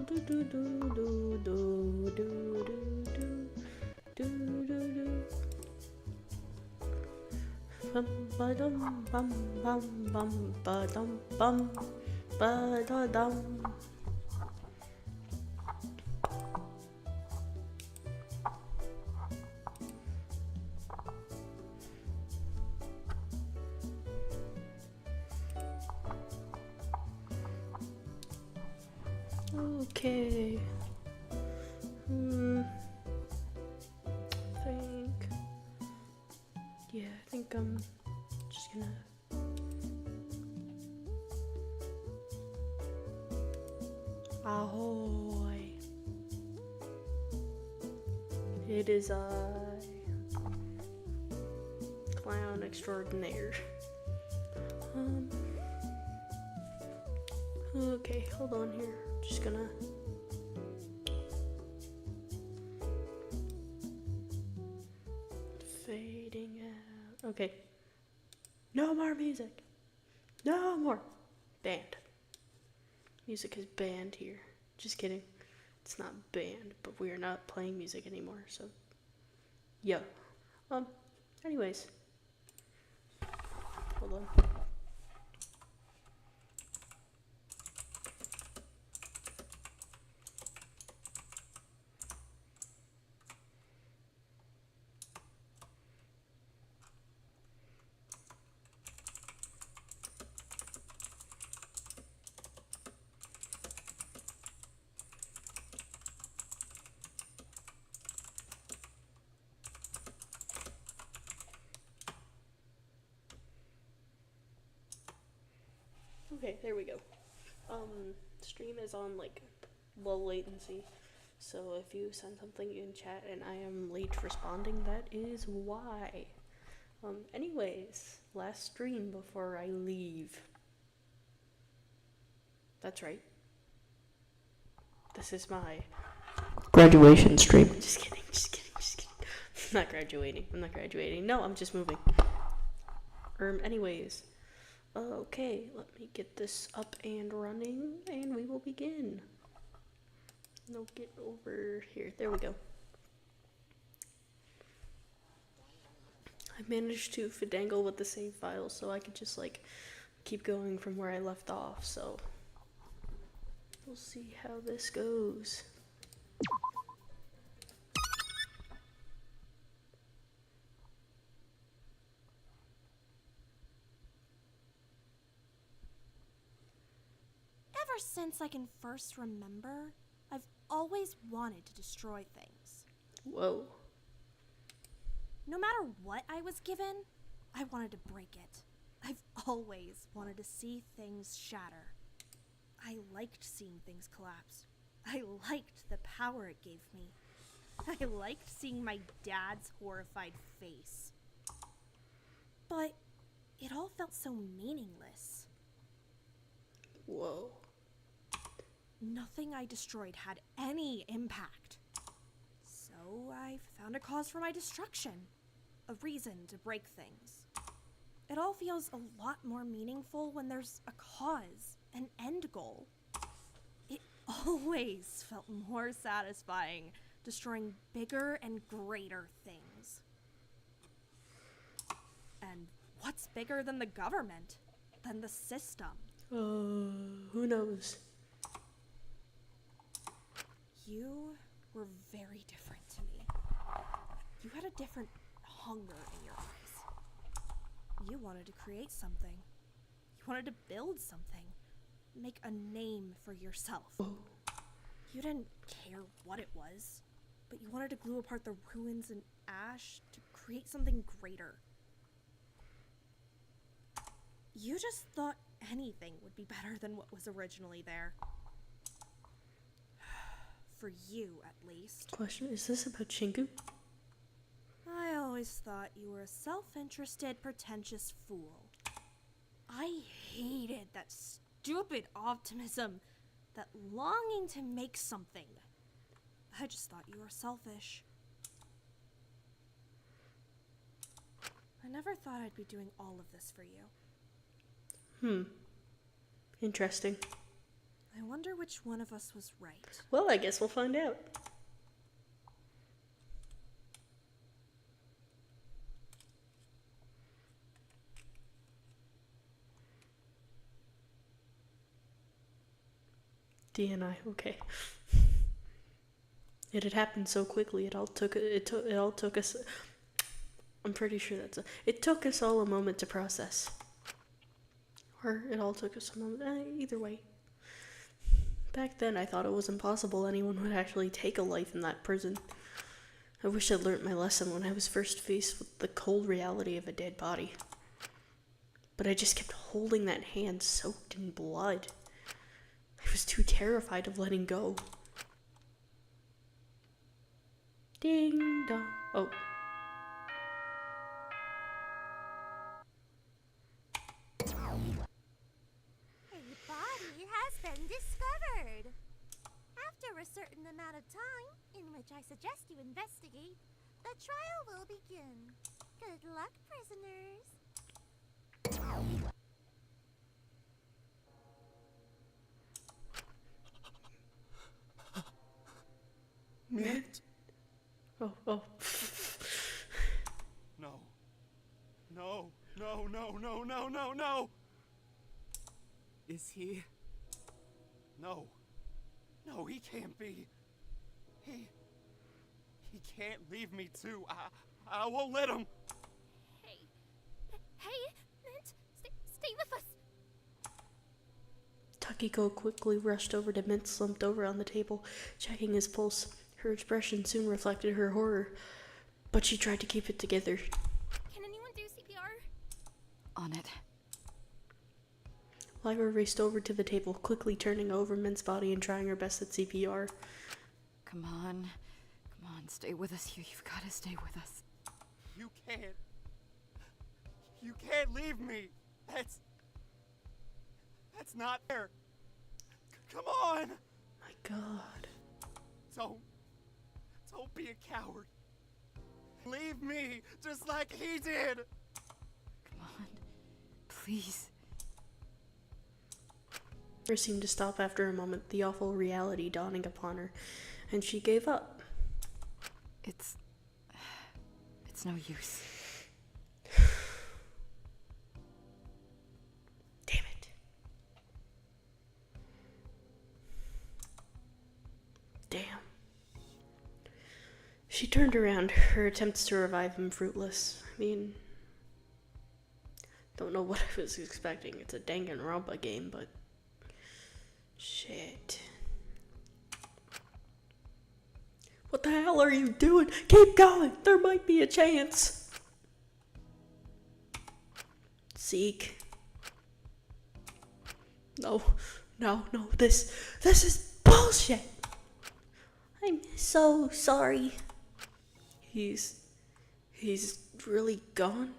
do do do do do do do do do. Bum ba dum bum bum bum ba dum bum ba da dum. Okay. I think I'm just gonna ahoy. It is I, clown extraordinaire. Okay, hold on here. Just gonna fading out. Okay. No more music. No more. Banned. Music is banned here. Just kidding. It's not banned, but we are not playing music anymore, so yo. Anyways. Hold on. Okay, there we go. Stream is on like low latency, so if you send something in chat and I am late responding, that is why. Anyways, last stream before I leave. That's right. This is my graduation stream. Just kidding. I'm not graduating. No, I'm just moving. Anyways. Okay, let me get this up and running, and we will begin. No, get over here. There we go. I managed to finagle with the save file, so I could just, like, keep going from where I left off, so we'll see how this goes. Ever since I can first remember, I've always wanted to destroy things. Whoa. No matter what I was given, I wanted to break it. I've always wanted to see things shatter. I liked seeing things collapse. I liked the power it gave me. I liked seeing my dad's horrified face. But it all felt so meaningless. Whoa. Nothing I destroyed had any impact. So I found a cause for my destruction. A reason to break things. It all feels a lot more meaningful when there's a cause, an end goal. It always felt more satisfying destroying bigger and greater things. And what's bigger than the government? Than the system? Who knows? You were very different to me. You had a different hunger in your eyes. You wanted to create something. You wanted to build something. Make a name for yourself. You didn't care what it was, but you wanted to glue apart the ruins and ash to create something greater. You just thought anything would be better than what was originally there. For you, at least. Question, is this about Chingu? I always thought you were a self-interested, pretentious fool. I hated that stupid optimism, that longing to make something. I just thought you were selfish. I never thought I'd be doing all of this for you. Interesting. I wonder which one of us was right. Well, I guess we'll find out. DNI, okay. It had happened so quickly. It all took us. I'm pretty sure it took us all a moment to process, or it all took us a moment. Either way. Back then, I thought it was impossible anyone would actually take a life in that prison. I wish I'd learnt my lesson when I was first faced with the cold reality of a dead body. But I just kept holding that hand soaked in blood. I was too terrified of letting go. Ding dong. Oh. A body has been discovered. After a certain amount of time, in which I suggest you investigate, the trial will begin. Good luck, prisoners. Mint? Oh. No. No. No, no, no, no, no, no! Is he? No. No, he can't be. He can't leave me too. I won't let him. Hey, Mint, stay with us. Takiko quickly rushed over to Mint, slumped over on the table, checking his pulse. Her expression soon reflected her horror, but she tried to keep it together. Can anyone do CPR? On it. Lyra raced over to the table, quickly turning over Mint's body and trying her best at CPR. Come on, stay with us here. You've got to stay with us. You can't. You can't leave me. That's not fair. Come on. My God. Don't be a coward. Leave me, just like he did. Come on, please. Her seemed to stop after a moment, the awful reality dawning upon her, and she gave up. It's no use. Damn it. Damn. She turned around, her attempts to revive him fruitless. I mean, don't know what I was expecting. It's a Danganronpa game, but shit. What the hell are you doing? Keep going. There might be a chance. Zeke. No. This is bullshit. I'm so sorry. He's really gone?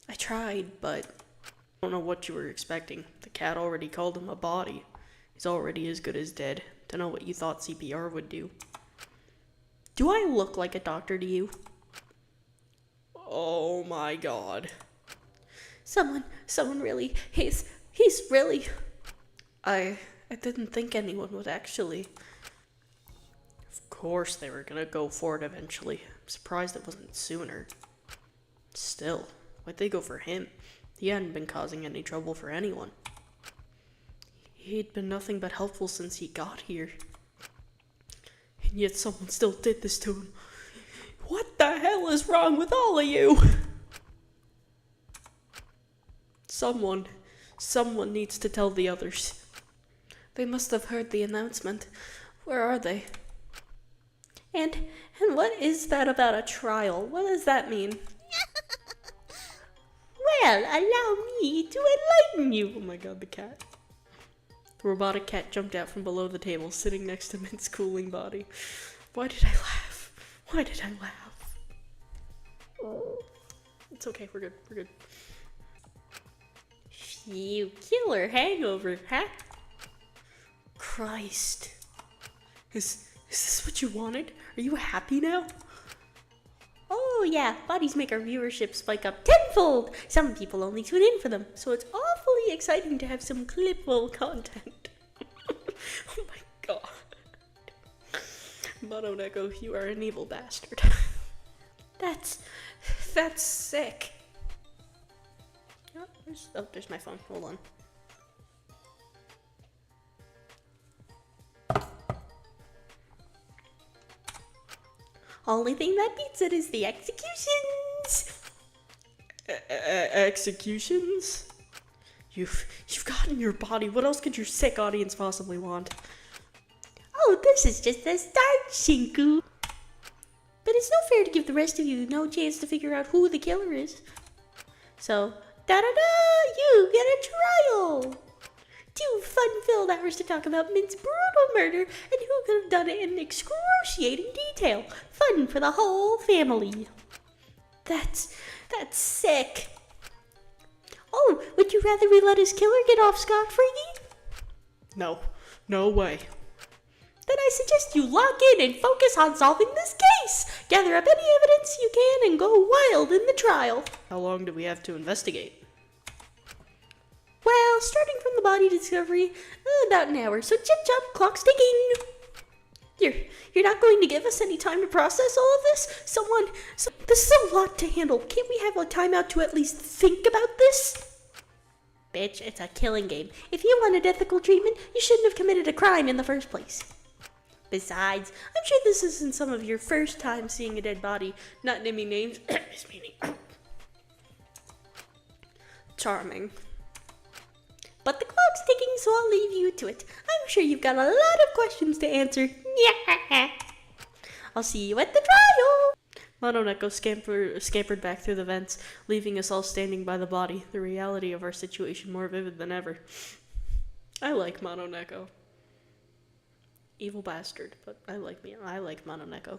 I tried, but I don't know what you were expecting. The cat already called him a body. He's already as good as dead. Don't know what you thought CPR would do. Do I look like a doctor to you? Oh my God. Someone really, he's really... I didn't think anyone would actually. Of course they were gonna go for it eventually. I'm surprised it wasn't sooner. Still, why'd they go for him? He hadn't been causing any trouble for anyone. He'd been nothing but helpful since he got here. And yet someone still did this to him. What the hell is wrong with all of you? Someone needs to tell the others. They must have heard the announcement. Where are they? And what is that about a trial? What does that mean? Well, allow me to enlighten you. Oh my God, the cat. The robotic cat jumped out from below the table, sitting next to Mint's cooling body. Why did I laugh? Oh. It's okay, we're good. You killer hangover, huh? Christ. Is this what you wanted? Are you happy now? Oh yeah, bodies make our viewership spike up tenfold. Some people only tune in for them, so it's awfully exciting to have some clipable content. Oh my god. Mononeko, you are an evil bastard. That's sick. Oh, there's my phone. Hold on. Only thing that beats it is the executions. Executions? You've gotten your body. What else could your sick audience possibly want? Oh, this is just the start, Shinku. But it's no fair to give the rest of you no chance to figure out who the killer is. So, da-da-da, you get a trial. 2 fun-filled hours to talk about Mint's brutal murder and who could have done it in excruciating detail. Fun for the whole family. That's sick. Oh, would you rather we let his killer get off scot-free? No way. Then I suggest you lock in and focus on solving this case. Gather up any evidence you can and go wild in the trial. How long do we have to investigate? Well, starting from the body discovery, about an hour. So chip-chop, clock's ticking. You're not going to give us any time to process all of this? This is a lot to handle. Can't we have a timeout to at least think about this? Bitch, it's a killing game. If you wanted ethical treatment, you shouldn't have committed a crime in the first place. Besides, I'm sure this isn't some of your first time seeing a dead body. Not naming names is meaning. Charming. But the clock's ticking, so I'll leave you to it. I'm sure you've got a lot of questions to answer. Yeah. I'll see you at the trial. Mononeko scampered back through the vents, leaving us all standing by the body, the reality of our situation more vivid than ever. I like Mononeko. Evil bastard, but I like Mononeko.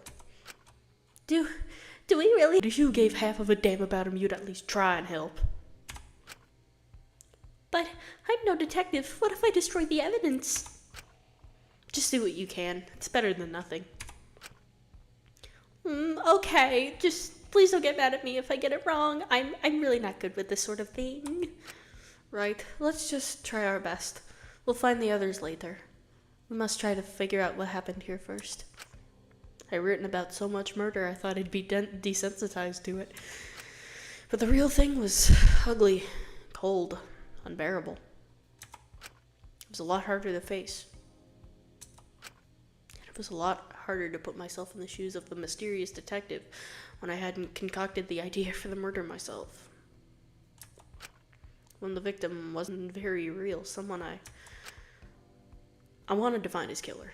Do we really? If you gave half of a damn about him, you'd at least try and help. But I'm no detective. What if I destroy the evidence? Just do what you can. It's better than nothing. Okay. Just please don't get mad at me if I get it wrong. I'm really not good with this sort of thing. Right. Let's just try our best. We'll find the others later. We must try to figure out what happened here first. I've written about so much murder, I thought I'd be desensitized to it. But the real thing was ugly, cold, unbearable. It was a lot harder to face. And it was a lot harder to put myself in the shoes of the mysterious detective when I hadn't concocted the idea for the murder myself. When the victim wasn't very real, someone I wanted to find his killer.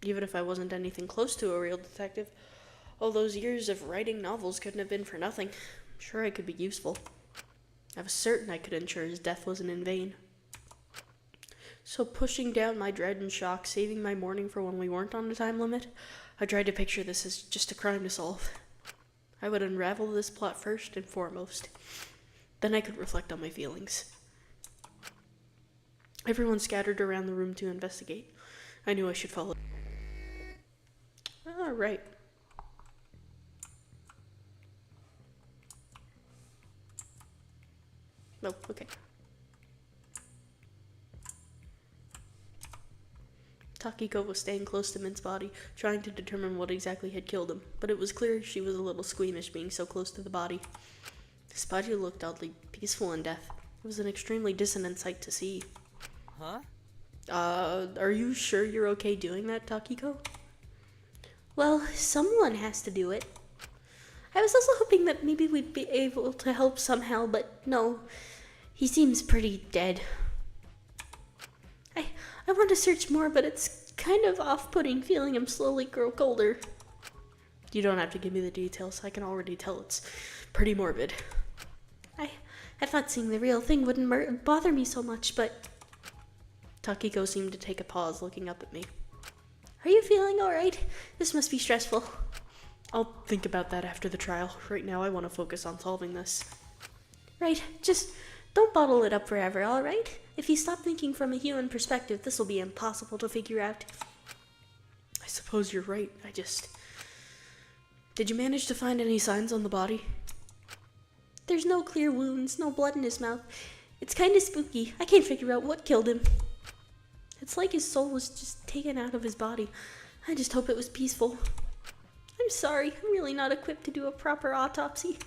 Even if I wasn't anything close to a real detective, all those years of writing novels couldn't have been for nothing. I'm sure I could be useful. I was certain I could ensure his death wasn't in vain. So pushing down my dread and shock, saving my mourning for when we weren't on a time limit, I tried to picture this as just a crime to solve. I would unravel this plot first and foremost. Then I could reflect on my feelings. Everyone scattered around the room to investigate. I knew I should follow. All right. Oh, okay. Takiko was staying close to Mint's body, trying to determine what exactly had killed him, but it was clear she was a little squeamish being so close to the body. His body looked oddly peaceful in death. It was an extremely dissonant sight to see. Huh? Are you sure you're okay doing that, Takiko? Well, someone has to do it. I was also hoping that maybe we'd be able to help somehow, but no. He seems pretty dead. I want to search more, but it's kind of off-putting feeling him slowly grow colder. You don't have to give me the details. I can already tell it's pretty morbid. I thought seeing the real thing wouldn't bother me so much, but... Takiko seemed to take a pause, looking up at me. Are you feeling alright? This must be stressful. I'll think about that after the trial. Right now I want to focus on solving this. Right, just don't bottle it up forever, alright? If you stop thinking from a human perspective, this will be impossible to figure out. I suppose you're right. Did you manage to find any signs on the body? There's no clear wounds, no blood in his mouth. It's kind of spooky. I can't figure out what killed him. It's like his soul was just taken out of his body. I just hope it was peaceful. I'm sorry, I'm really not equipped to do a proper autopsy.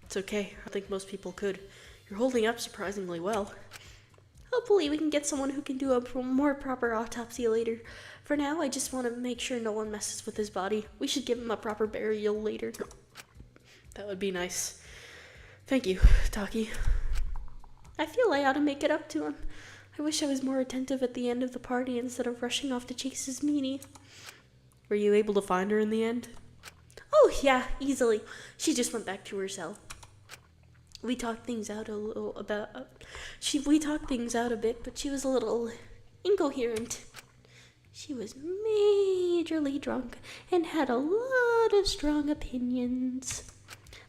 It's okay, I think most people could. You're holding up surprisingly well. Hopefully we can get someone who can do a more proper autopsy later. For now, I just want to make sure no one messes with his body. We should give him a proper burial later. That would be nice. Thank you, Taki. I feel I ought to make it up to him. I wish I was more attentive at the end of the party instead of rushing off to chase his meanie. Were you able to find her in the end? Oh, yeah, easily. She just went back to her cell. We talked things out a little about... we talked things out a bit, but she was a little incoherent. She was majorly drunk and had a lot of strong opinions.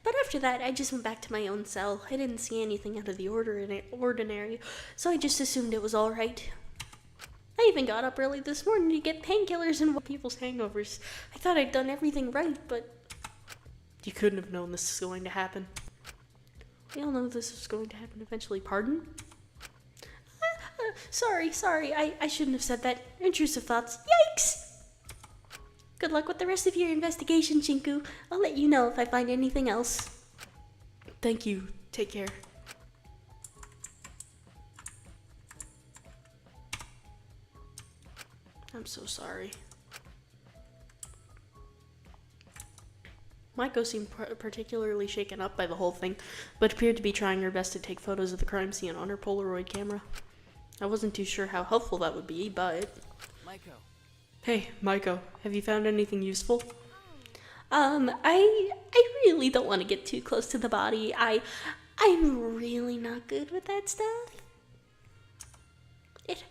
But after that, I just went back to my own cell. I didn't see anything out of the ordinary, so I just assumed it was all right. I even got up early this morning to get painkillers and people's hangovers. I thought I'd done everything right, but... You couldn't have known this was going to happen. We all know this is going to happen eventually. Pardon? Sorry. I shouldn't have said that. Intrusive thoughts. Yikes! Good luck with the rest of your investigation, Shinku. I'll let you know if I find anything else. Thank you. Take care. I'm so sorry. Maiko seemed particularly shaken up by the whole thing, but appeared to be trying her best to take photos of the crime scene on her Polaroid camera. I wasn't too sure how helpful that would be, but... Maiko. Hey, Maiko, have you found anything useful? I really don't want to get too close to the body. I'm really not good with that stuff. It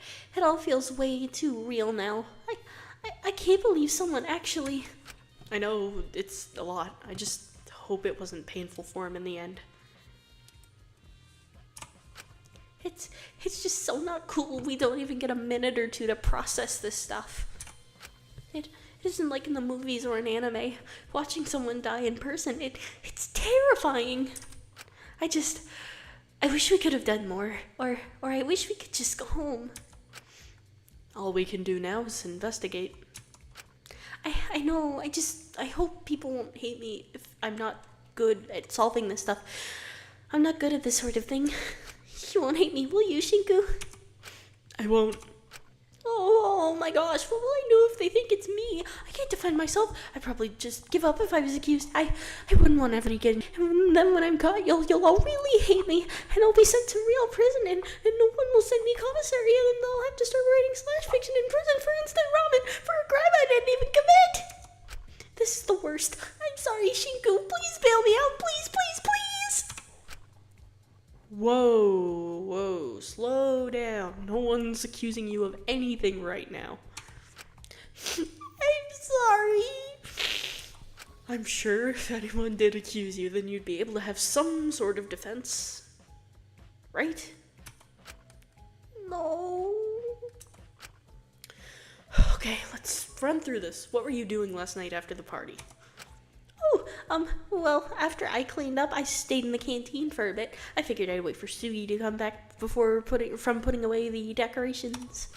all feels way too real now. I can't believe someone actually... I know, it's a lot. I just hope it wasn't painful for him in the end. It's just so not cool. We don't even get a minute or two to process this stuff. It isn't like in the movies or in anime. Watching someone die in person, it's terrifying. I wish we could have done more. Or I wish we could just go home. All we can do now is investigate. I know, I hope people won't hate me if I'm not good at solving this stuff. I'm not good at this sort of thing. You won't hate me, will you, Shinku? I won't. Oh my gosh, what will I do if they think it's me? I can't defend myself. I'd probably just give up if I was accused. I wouldn't want ever to get in. And then when I'm caught, you'll all really hate me, and I'll be sent to real prison, and no one will send me commissary, and then they'll have to start writing slash fiction in prison for instant ramen for a crime I didn't even commit. This is the worst. I'm sorry, Shinku. Please bail me out. Please, please, please. Whoa, slow down. No one's accusing you of anything right now. I'm sorry. I'm sure if anyone did accuse you, then you'd be able to have some sort of defense. Right? No. Okay, let's run through this. What were you doing last night after the party? Well, after I cleaned up, I stayed in the canteen for a bit. I figured I'd wait for Sugi to come back before putting away the decorations.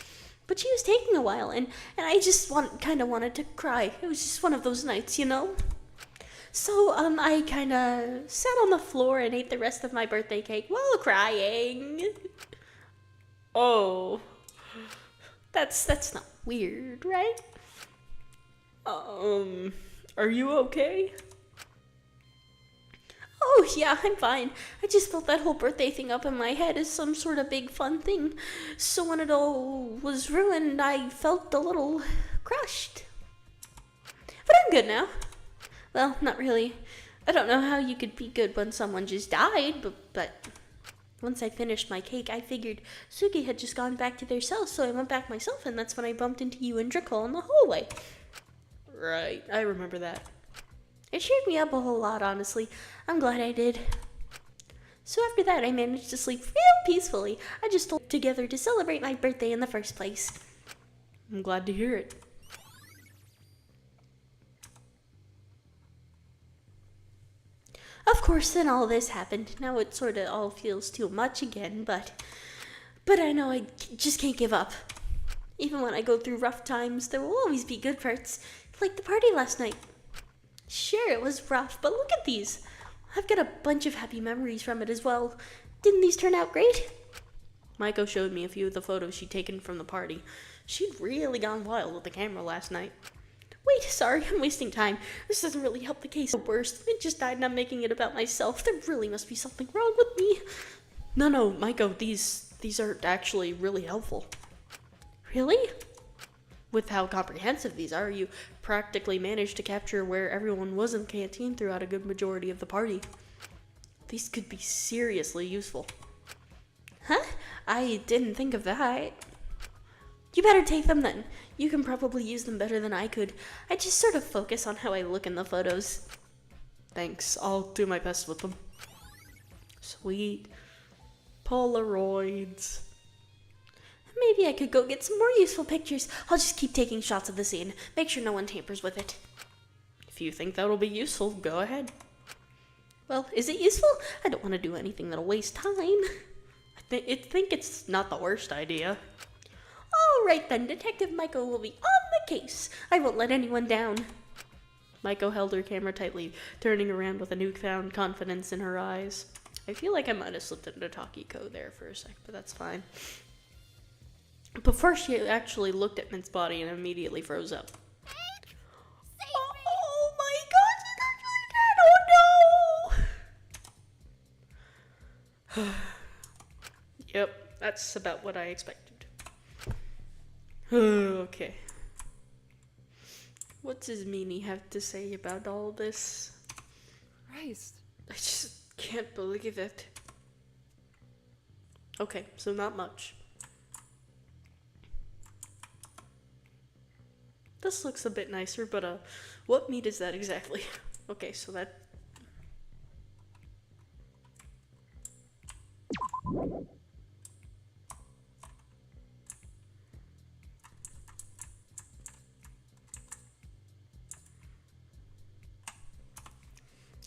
But she was taking a while, and I just kind of wanted to cry. It was just one of those nights, you know? So, I kind of sat on the floor and ate the rest of my birthday cake while crying. Oh. That's not weird, right? Are you okay? Oh, yeah, I'm fine. I just built that whole birthday thing up in my head as some sort of big fun thing. So when it all was ruined, I felt a little crushed. But I'm good now. Well, not really. I don't know how you could be good when someone just died, but once I finished my cake, I figured Sugi had just gone back to their cells, so I went back myself, and that's when I bumped into you and Drickle in the hallway. Right, I remember that. It cheered me up a whole lot, honestly. I'm glad I did. So after that, I managed to sleep real peacefully. I just pulled together to celebrate my birthday in the first place. I'm glad to hear it. Of course, then all this happened. Now it sort of all feels too much again, but But I know just can't give up. Even when I go through rough times, there will always be good parts, like the party last night. Sure, it was rough, but look at these. I've got a bunch of happy memories from it as well. Didn't these turn out great? Maiko showed me a few of the photos she'd taken from the party. She'd really gone wild with the camera last night. Wait, sorry, I'm wasting time. This doesn't really help the case. The worst, it just died and I'm making it about myself. There really must be something wrong with me. No, Maiko, these are actually really helpful. Really? With how comprehensive these are, you practically managed to capture where everyone was in the canteen throughout a good majority of the party. These could be seriously useful. Huh? I didn't think of that. You better take them then. You can probably use them better than I could. I just sort of focus on how I look in the photos. Thanks. I'll do my best with them. Sweet. Polaroids. Maybe I could go get some more useful pictures. I'll just keep taking shots of the scene. Make sure no one tampers with it. If you think that'll be useful, go ahead. Well, is it useful? I don't want to do anything that'll waste time. I think it's not the worst idea. All right then, Detective Maiko will be on the case. I won't let anyone down. Maiko held her camera tightly, turning around with a newfound confidence in her eyes. I feel like I might have slipped into Takiko there for a sec, but that's fine. Before she actually looked at Mint's body and immediately froze up. Oh my gosh, it's actually dead! Oh no! Yep, that's about what I expected. Okay. What does Mimi have to say about all this? Christ. I just can't believe it. Okay, so not much. This looks a bit nicer, but what meat is that exactly? Okay, so that...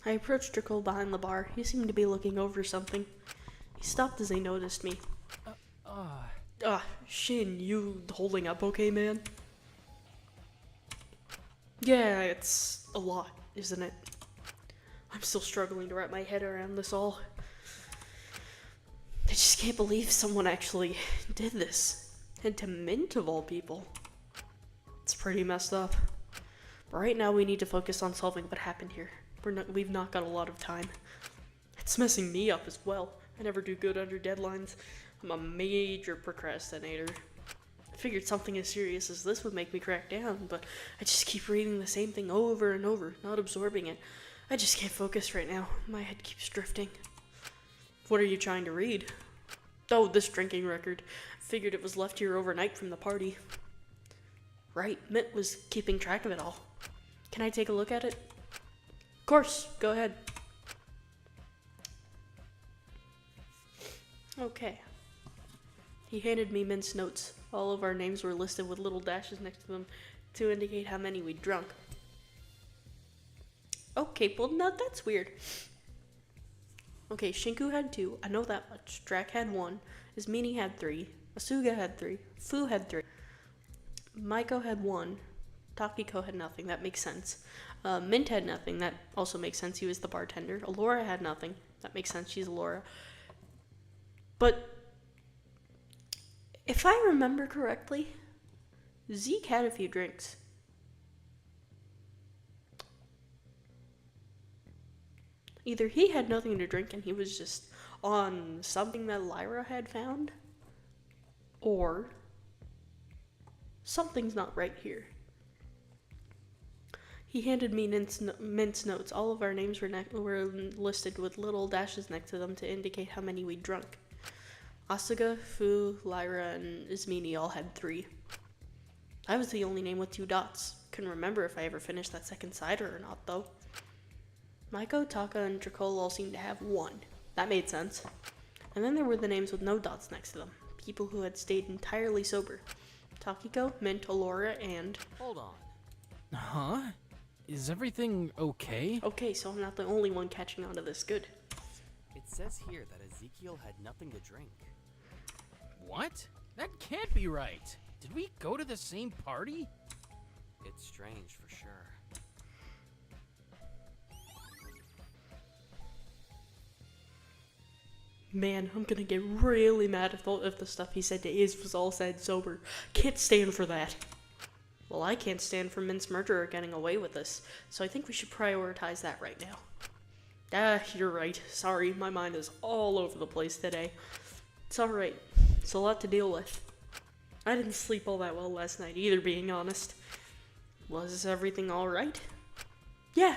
I approached Dracul behind the bar. He seemed to be looking over something. He stopped as he noticed me. Shin, you holding up okay, man? Yeah, it's a lot, isn't it? I'm still struggling to wrap my head around this all. I just can't believe someone actually did this. And to Mint of all people. It's pretty messed up. But right now we need to focus on solving what happened here. We've not got a lot of time. It's messing me up as well. I never do good under deadlines. I'm a major procrastinator. I figured something as serious as this would make me crack down, but I just keep reading the same thing over and over, not absorbing it. I just can't focus right now. My head keeps drifting. What are you trying to read? Oh, this drinking record. Figured it was left here overnight from the party. Right, Mint was keeping track of it all. Can I take a look at it? Of course, go ahead. Okay. He handed me Mint's notes. All of our names were listed with little dashes next to them to indicate how many we'd drunk. Okay, well, now that's weird. Okay, Shinku had 2. I know that much. Drac had 1. Ismini had 3. Asuga had 3. Fu had 3. Maiko had 1. Takiko had nothing. That makes sense. Mint had nothing. That also makes sense. He was the bartender. Alora had nothing. That makes sense. She's Alora. But if I remember correctly, Zeke had a few drinks. Either he had nothing to drink and he was just on something that Lyra had found, or something's not right here. He handed me Mint's notes. All of our names were listed with little dashes next to them to indicate how many we'd drunk. Asuga, Fu, Lyra, and Ismini all had 3. I was the only name with 2 dots. Couldn't remember if I ever finished that second cider or not, though. Maiko, Taka, and Dracul all seemed to have 1. That made sense. And then there were the names with no dots next to them. People who had stayed entirely sober. Takiko, Mint, Alora, and... Hold on. Huh? Is everything okay? Okay, so I'm not the only one catching on to this. Good. It says here that Ezekiel had nothing to drink. What? That can't be right. Did we go to the same party? It's strange for sure. Man, I'm gonna get really mad if the stuff he said to Iz was all said sober. Can't stand for that. Well, I can't stand for Mince Murderer getting away with this, so I think we should prioritize that right now. You're right. Sorry, my mind is all over the place today. It's alright. It's a lot to deal with. I didn't sleep all that well last night either, being honest. Was everything alright? Yeah,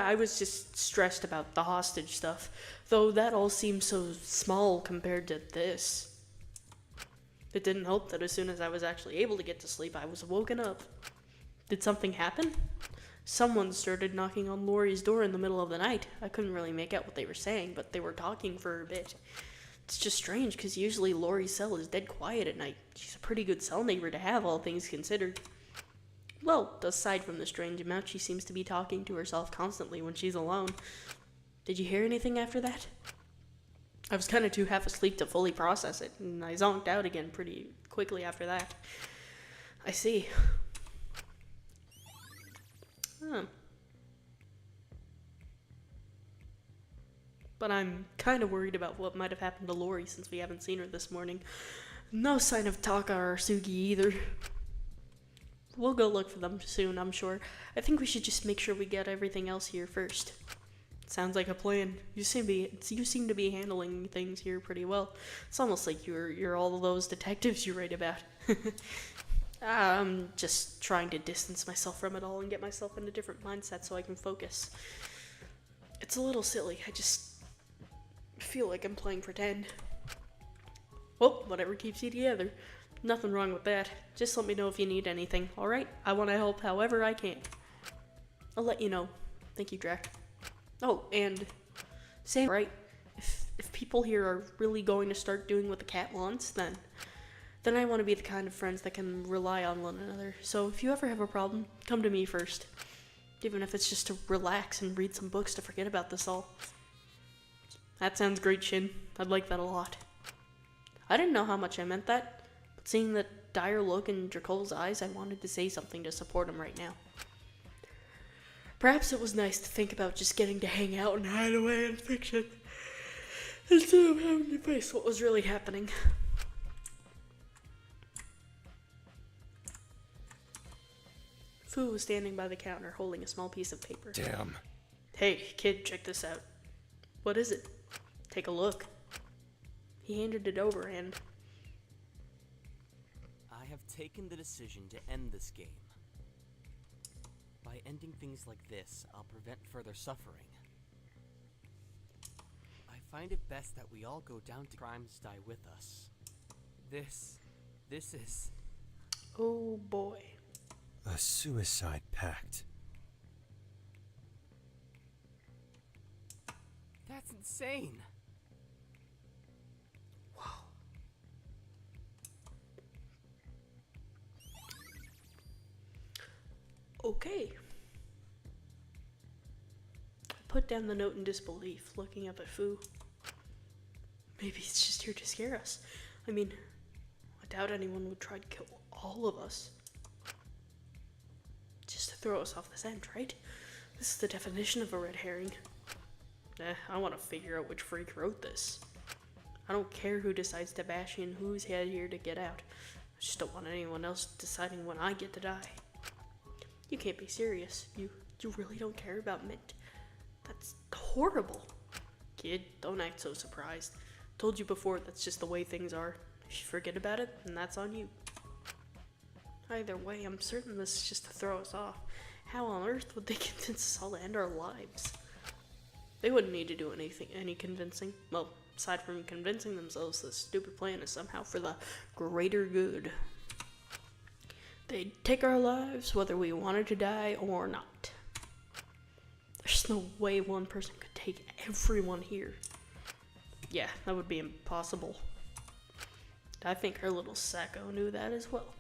I was just stressed about the hostage stuff, though that all seemed so small compared to this. It didn't help that as soon as I was actually able to get to sleep, I was woken up. Did something happen? Someone started knocking on Lori's door in the middle of the night. I couldn't really make out what they were saying, but they were talking for a bit. It's just strange, because usually Lori's cell is dead quiet at night. She's a pretty good cell neighbor to have, all things considered. Well, aside from the strange amount she seems to be talking to herself constantly when she's alone. Did you hear anything after that? I was kind of too half asleep to fully process it, and I zonked out again pretty quickly after that. I see. Huh. But I'm kind of worried about what might have happened to Lori since we haven't seen her this morning. No sign of Taka or Sugi either. We'll go look for them soon, I'm sure. I think we should just make sure we get everything else here first. Sounds like a plan. You seem to be handling things here pretty well. It's almost like you're all of those detectives you write about. I'm just trying to distance myself from it all and get myself in a different mindset so I can focus. It's a little silly. I just feel like I'm playing pretend. Well, whatever keeps you together. Nothing wrong with that. Just let me know if you need anything, alright? I want to help however I can. I'll let you know. Thank you, Drac. Oh, and same, right? If people here are really going to start doing what the cat wants, then I want to be the kind of friends that can rely on one another. So if you ever have a problem, come to me first. Even if it's just to relax and read some books to forget about this all. That sounds great, Shin. I'd like that a lot. I didn't know how much I meant that. But seeing the dire look in Dracul's eyes, I wanted to say something to support him right now. Perhaps it was nice to think about just getting to hang out and hide away in fiction, instead of having to face what was really happening. Fu was standing by the counter holding a small piece of paper. Damn. Hey, kid, check this out. What is it? Take a look. He handed it over and... I have taken the decision to end this game. By ending things like this, I'll prevent further suffering. I find it best that we all go down to crimes die with us. This is... Oh boy. A suicide pact. That's insane! Okay. I put down the note in disbelief, looking up at Fu. Maybe it's just here to scare us. I mean, I doubt anyone would try to kill all of us. Just to throw us off the scent, right? This is the definition of a red herring. I want to figure out which freak wrote this. I don't care who decides to bash in who's head here to get out. I just don't want anyone else deciding when I get to die. You can't be serious. You really don't care about Mint. That's horrible. Kid, don't act so surprised. Told you before, that's just the way things are. If you forget about it, then that's on you. Either way, I'm certain this is just to throw us off. How on earth would they convince us all to end our lives? They wouldn't need to do any convincing. Well, aside from convincing themselves this stupid plan is somehow for the greater good. They'd take our lives whether we wanted to die or not. There's no way one person could take everyone here. Yeah, that would be impossible. I think our little Sacco knew that as well.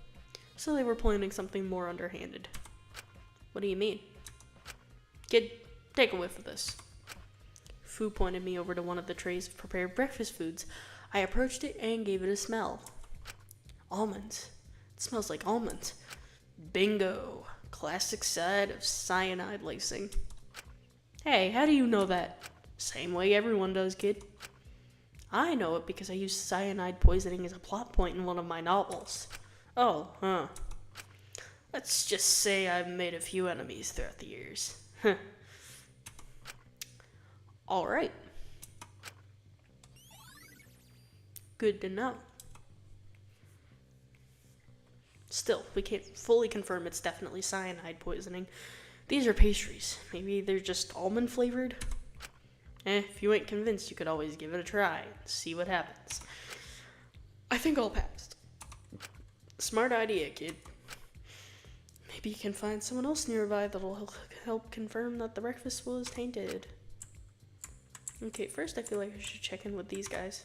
So they were planning something more underhanded. What do you mean? Kid, take a whiff of this. Fu pointed me over to one of the trays of prepared breakfast foods. I approached it and gave it a smell. Almonds. It smells like almonds. Bingo. Classic side of cyanide lacing. Hey, how do you know that? Same way everyone does, kid. I know it because I used cyanide poisoning as a plot point in one of my novels. Oh, huh. Let's just say I've made a few enemies throughout the years. Alright. Good to know. Still, we can't fully confirm it's definitely cyanide poisoning. These are pastries. Maybe they're just almond flavored? If you ain't convinced, you could always give it a try and see what happens. I think I'll pass. Smart idea, kid. Maybe you can find someone else nearby that'll help confirm that the breakfast was tainted. Okay, first I feel like I should check in with these guys.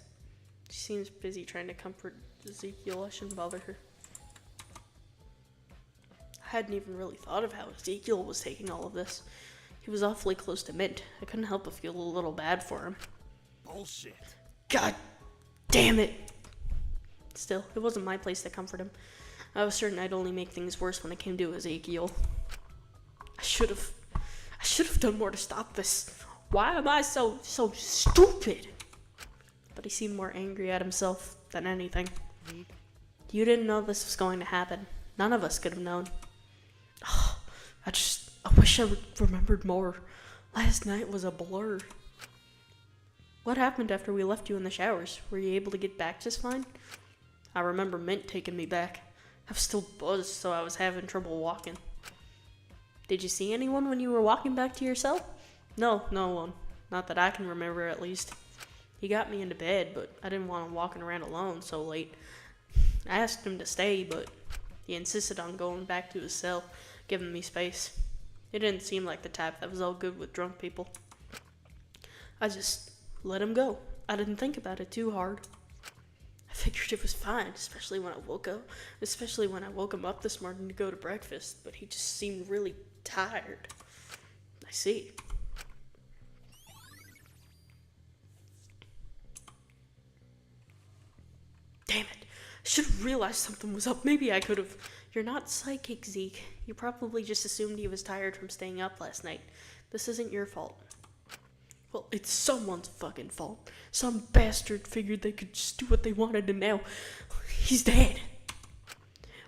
She seems busy trying to comfort Ezekiel. I shouldn't bother her. I hadn't even really thought of how Ezekiel was taking all of this. He was awfully close to Mint. I couldn't help but feel a little bad for him. Bullshit. God damn it! Still, it wasn't my place to comfort him. I was certain I'd only make things worse when it came to Ezekiel. I should have done more to stop this. Why am I so stupid? But he seemed more angry at himself than anything. You didn't know this was going to happen. None of us could have known. Oh, I wish I remembered more. Last night was a blur. What happened after we left you in the showers? Were you able to get back just fine? I remember Mint taking me back. I was still buzzed, so I was having trouble walking. Did you see anyone when you were walking back to your cell? No one. Not that I can remember, at least. He got me into bed, but I didn't want him walking around alone so late. I asked him to stay, but he insisted on going back to his cell, giving me space. He didn't seem like the type that was all good with drunk people. I just let him go. I didn't think about it too hard. I figured it was fine, especially when I woke him up this morning to go to breakfast, but he just seemed really tired. I see. Damn it. I should have realized something was up. Maybe I could have. You're not psychic, Zeke. You probably just assumed he was tired from staying up last night. This isn't your fault. Well, it's someone's fucking fault. Some bastard figured they could just do what they wanted and now he's dead.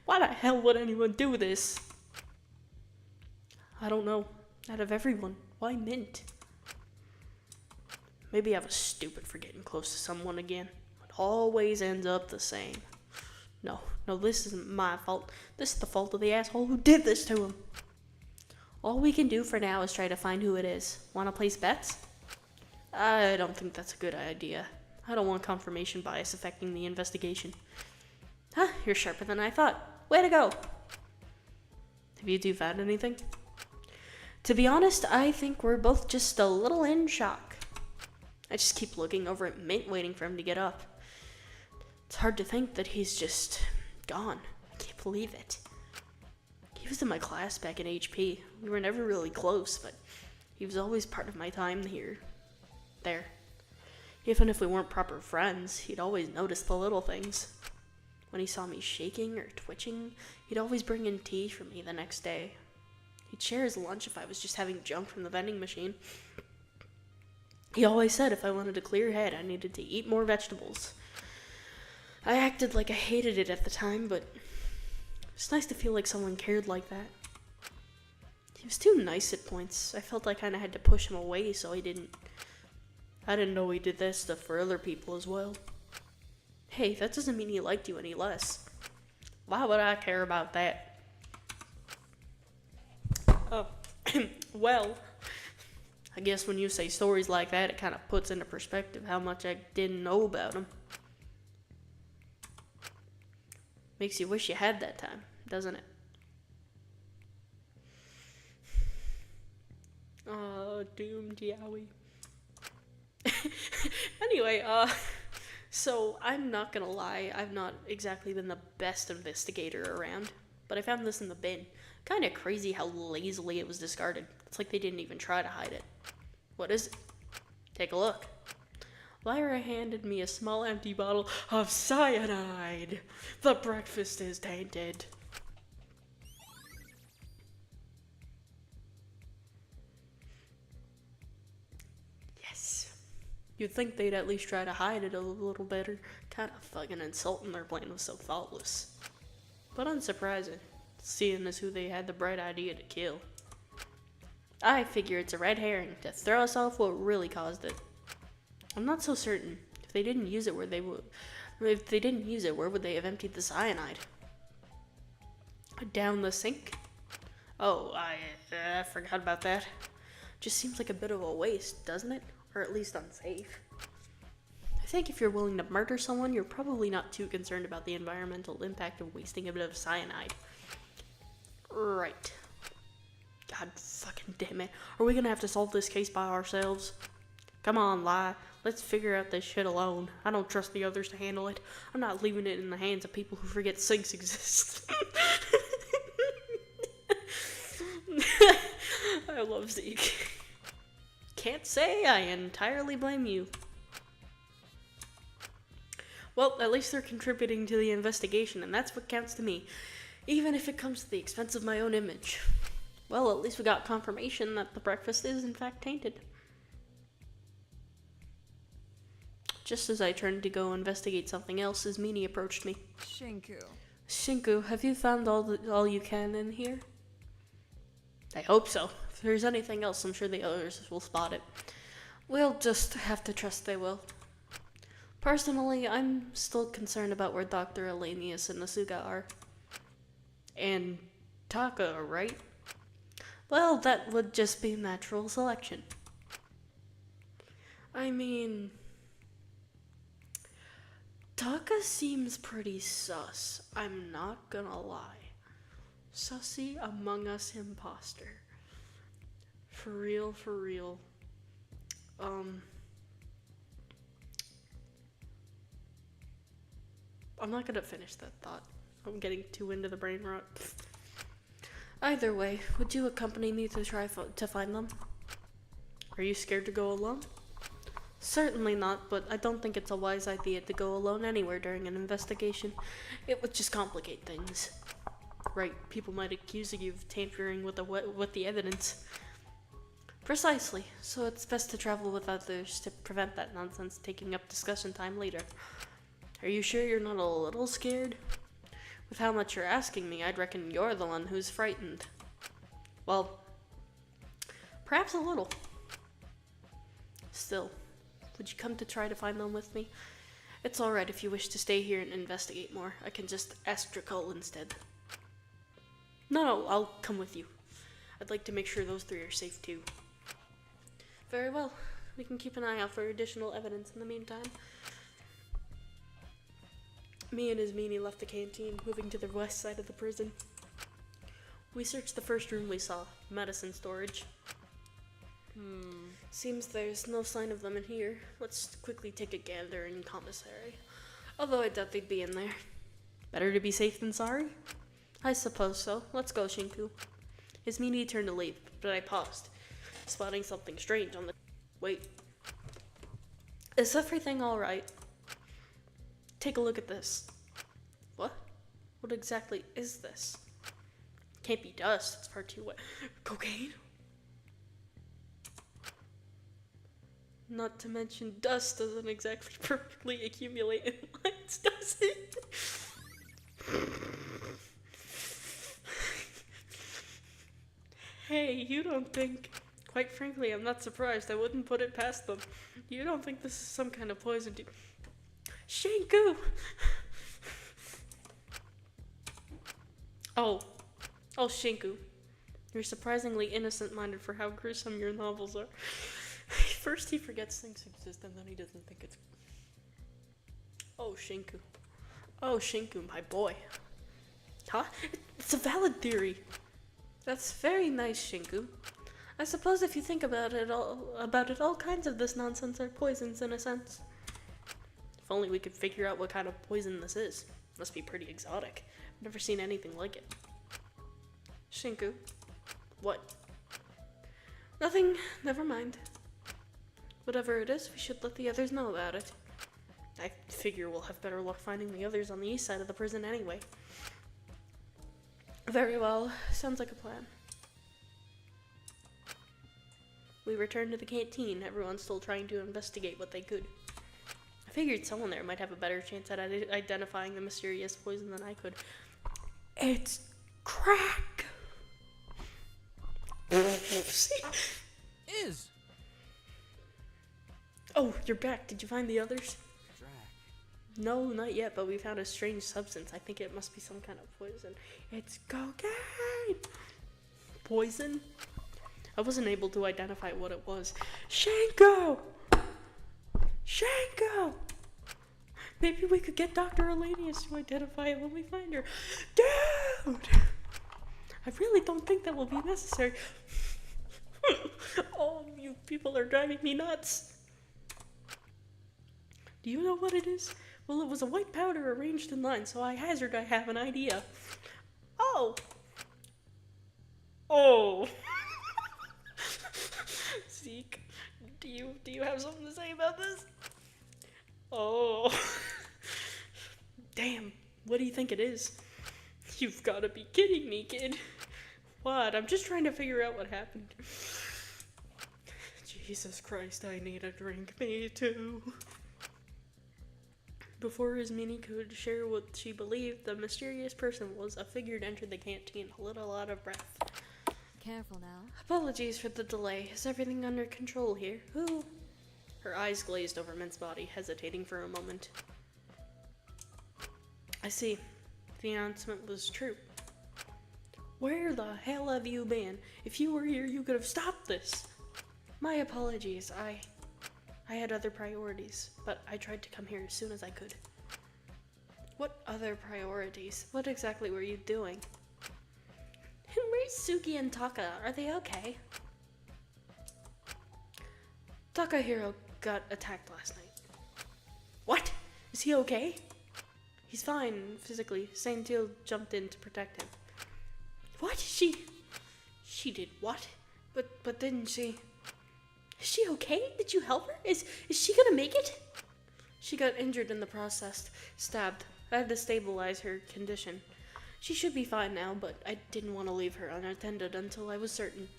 Why the hell would anyone do this? I don't know. Out of everyone, why Mint? Maybe I was stupid for getting close to someone again. It always ends up the same. No, this isn't my fault. This is the fault of the asshole who did this to him. All we can do for now is try to find who it is. Want to place bets? I don't think that's a good idea. I don't want confirmation bias affecting the investigation. Huh, you're sharper than I thought. Way to go! Have you two found anything? To be honest, I think we're both just a little in shock. I just keep looking over at Mint waiting for him to get up. It's hard to think that he's just gone. I can't believe it. He was in my class back in HP. We were never really close, but he was always part of my time there. Even if we weren't proper friends, he'd always notice the little things. When he saw me shaking or twitching, he'd always bring in tea for me the next day. He'd share his lunch if I was just having junk from the vending machine. He always said if I wanted a clear head, I needed to eat more vegetables. I acted like I hated it at the time, but it's nice to feel like someone cared like that. He was too nice at points. I felt I kind of had to push him away so I didn't know he did that stuff for other people as well. Hey, that doesn't mean he liked you any less. Why would I care about that? Oh, well, I guess when you say stories like that, it kind of puts into perspective how much I didn't know about him. Makes you wish you had that time, doesn't it? Oh, doomed Yowie. Anyway, so I'm not gonna lie, I've not exactly been the best investigator around, but I found this in the bin. Kinda crazy how lazily it was discarded. It's like they didn't even try to hide it. What is it? Take a look. Lyra handed me a small empty bottle of cyanide. The breakfast is tainted. Yes. You'd think they'd at least try to hide it a little better. Kind of fucking insulting their plan was so thoughtless. But unsurprising, seeing as who they had the bright idea to kill. I figure it's a red herring to throw us off what really caused it. I'm not so certain. If they didn't use it where would they have emptied the cyanide? Down the sink? Oh, I forgot about that. Just seems like a bit of a waste, doesn't it? Or at least unsafe. I think if you're willing to murder someone, you're probably not too concerned about the environmental impact of wasting a bit of cyanide. Right. God fucking damn it. Are we gonna have to solve this case by ourselves? Come on, Lie. Let's figure out this shit alone. I don't trust the others to handle it. I'm not leaving it in the hands of people who forget sinks exist. I love Zeke. Can't say I entirely blame you. Well, at least they're contributing to the investigation, and that's what counts to me. Even if it comes to the expense of my own image. Well, at least we got confirmation that the breakfast is in fact tainted. Just as I turned to go investigate something else, Ismini approached me. Shinku, have you found all you can in here? I hope so. If there's anything else, I'm sure the others will spot it. We'll just have to trust they will. Personally, I'm still concerned about where Dr. Elenius and Nasuga are. And Taka, right? Well, that would just be natural selection. I mean, Taka seems pretty sus, I'm not gonna lie. Sussy Among Us imposter. For real, for real. I'm not gonna finish that thought. I'm getting too into the brain rot. Either way, would you accompany me to try to find them? Are you scared to go alone? Certainly not, but I don't think it's a wise idea to go alone anywhere during an investigation. It would just complicate things. Right, people might accuse you of tampering with the evidence. Precisely, so it's best to travel with others to prevent that nonsense taking up discussion time later. Are you sure you're not a little scared? With how much you're asking me, I'd reckon you're the one who's frightened. Well, perhaps a little. Still, would you come to try to find them with me? It's alright if you wish to stay here and investigate more. I can just ask Drakul instead. No, I'll come with you. I'd like to make sure those three are safe too. Very well. We can keep an eye out for additional evidence in the meantime. Me and Ismini left the canteen, moving to the west side of the prison. We searched the first room we saw, medicine storage. Seems there's no sign of them in here. Let's quickly take a gander in commissary. Although I doubt they'd be in there. Better to be safe than sorry? I suppose so. Let's go, Shinku. Ismini turned to leave, but I paused, spotting something strange on the... Wait. Is everything alright? Take a look at this. What? What exactly is this? Can't be dust, it's far too wet. Cocaine? Not to mention dust doesn't exactly perfectly accumulate in lines, does it? Hey, you don't think... Quite frankly, I'm not surprised. I wouldn't put it past them. You don't think this is some kind of poison, do... Shinku! Oh, Shinku. You're surprisingly innocent-minded for how gruesome your novels are. First he forgets things exist, and then he doesn't think it's... Oh, Shinku. Oh, Shinku, my boy. Huh? It's a valid theory. That's very nice, Shinku. I suppose if you think about it, all kinds of this nonsense are poisons in a sense. If only we could figure out what kind of poison this is. Must be pretty exotic. I've never seen anything like it. Shinku. What? Nothing. Never mind. Whatever it is, we should let the others know about it. I figure we'll have better luck finding the others on the east side of the prison anyway. Very well. Sounds like a plan. We returned to the canteen, everyone still trying to investigate what they could. I figured someone there might have a better chance at identifying the mysterious poison than I could. It's crack! See? Is. Oh, you're back. Did you find the others? Drac. No, not yet, but we found a strange substance. I think it must be some kind of poison. It's cocaine! Poison? I wasn't able to identify what it was. Shanko! Shanko! Maybe we could get Dr. Elanius to identify it when we find her. Dude! I really don't think that will be necessary. Oh, you people are driving me nuts. Do you know what it is? Well, it was a white powder arranged in line, so I hazard I have an idea. Oh! Oh! Zeke, do you have something to say about this? Oh. Damn, what do you think it is? You've got to be kidding me, kid. What? I'm just trying to figure out what happened. Jesus Christ, I need a drink. Me too. Before Ismini could share what she believed the mysterious person was, a figure entered the canteen, a little out of breath. Careful now. Apologies for the delay. Is everything under control here? Who? Her eyes glazed over Mint's body, hesitating for a moment. I see. The announcement was true. Where the hell have you been? If you were here, you could have stopped this. My apologies. I had other priorities, but I tried to come here as soon as I could. What other priorities? What exactly were you doing? Where's Suki and Taka? Are they okay? Takahiro got attacked last night. What? Is he okay? He's fine, physically. Saintil jumped in to protect him. What? She did what? But didn't she... Is she okay? Did you help her? Is she gonna make it? She got injured in the process. Stabbed. I had to stabilize her condition. She should be fine now, but I didn't want to leave her unattended until I was certain.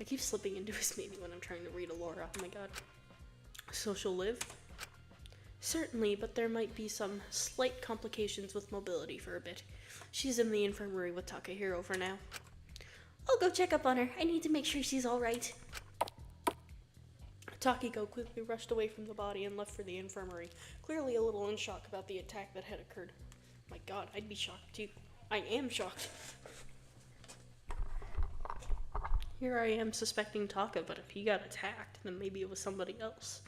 I keep slipping into his meeting when I'm trying to read Alora. Oh my god. So she'll live? Certainly, but there might be some slight complications with mobility for a bit. She's in the infirmary with Takahiro for now. I'll go check up on her. I need to make sure she's alright. Takiko quickly rushed away from the body and left for the infirmary, clearly a little in shock about the attack that had occurred. My god, I'd be shocked too. I am shocked. Here I am suspecting Taka, but if he got attacked, then maybe it was somebody else.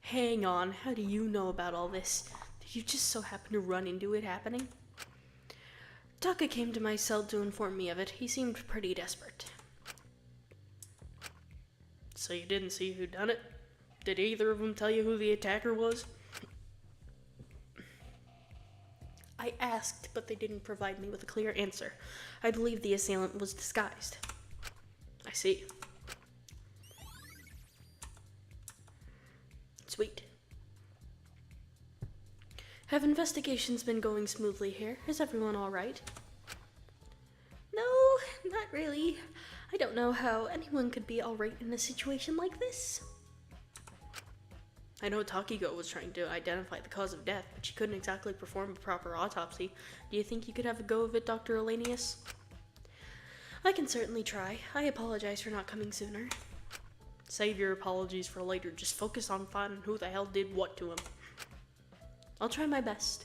Hang on, how do you know about all this? Did you just so happen to run into it happening? Taka came to my cell to inform me of it. He seemed pretty desperate. So you didn't see who done it? Did either of them tell you who the attacker was? I asked, but they didn't provide me with a clear answer. I believe the assailant was disguised. I see. Sweet. Have investigations been going smoothly here? Is everyone alright? No, not really. I don't know how anyone could be alright in a situation like this. I know Takiko was trying to identify the cause of death, but she couldn't exactly perform a proper autopsy. Do you think you could have a go of it, Dr. Elanius? I can certainly try. I apologize for not coming sooner. Save your apologies for later. Just focus on finding who the hell did what to him. I'll try my best.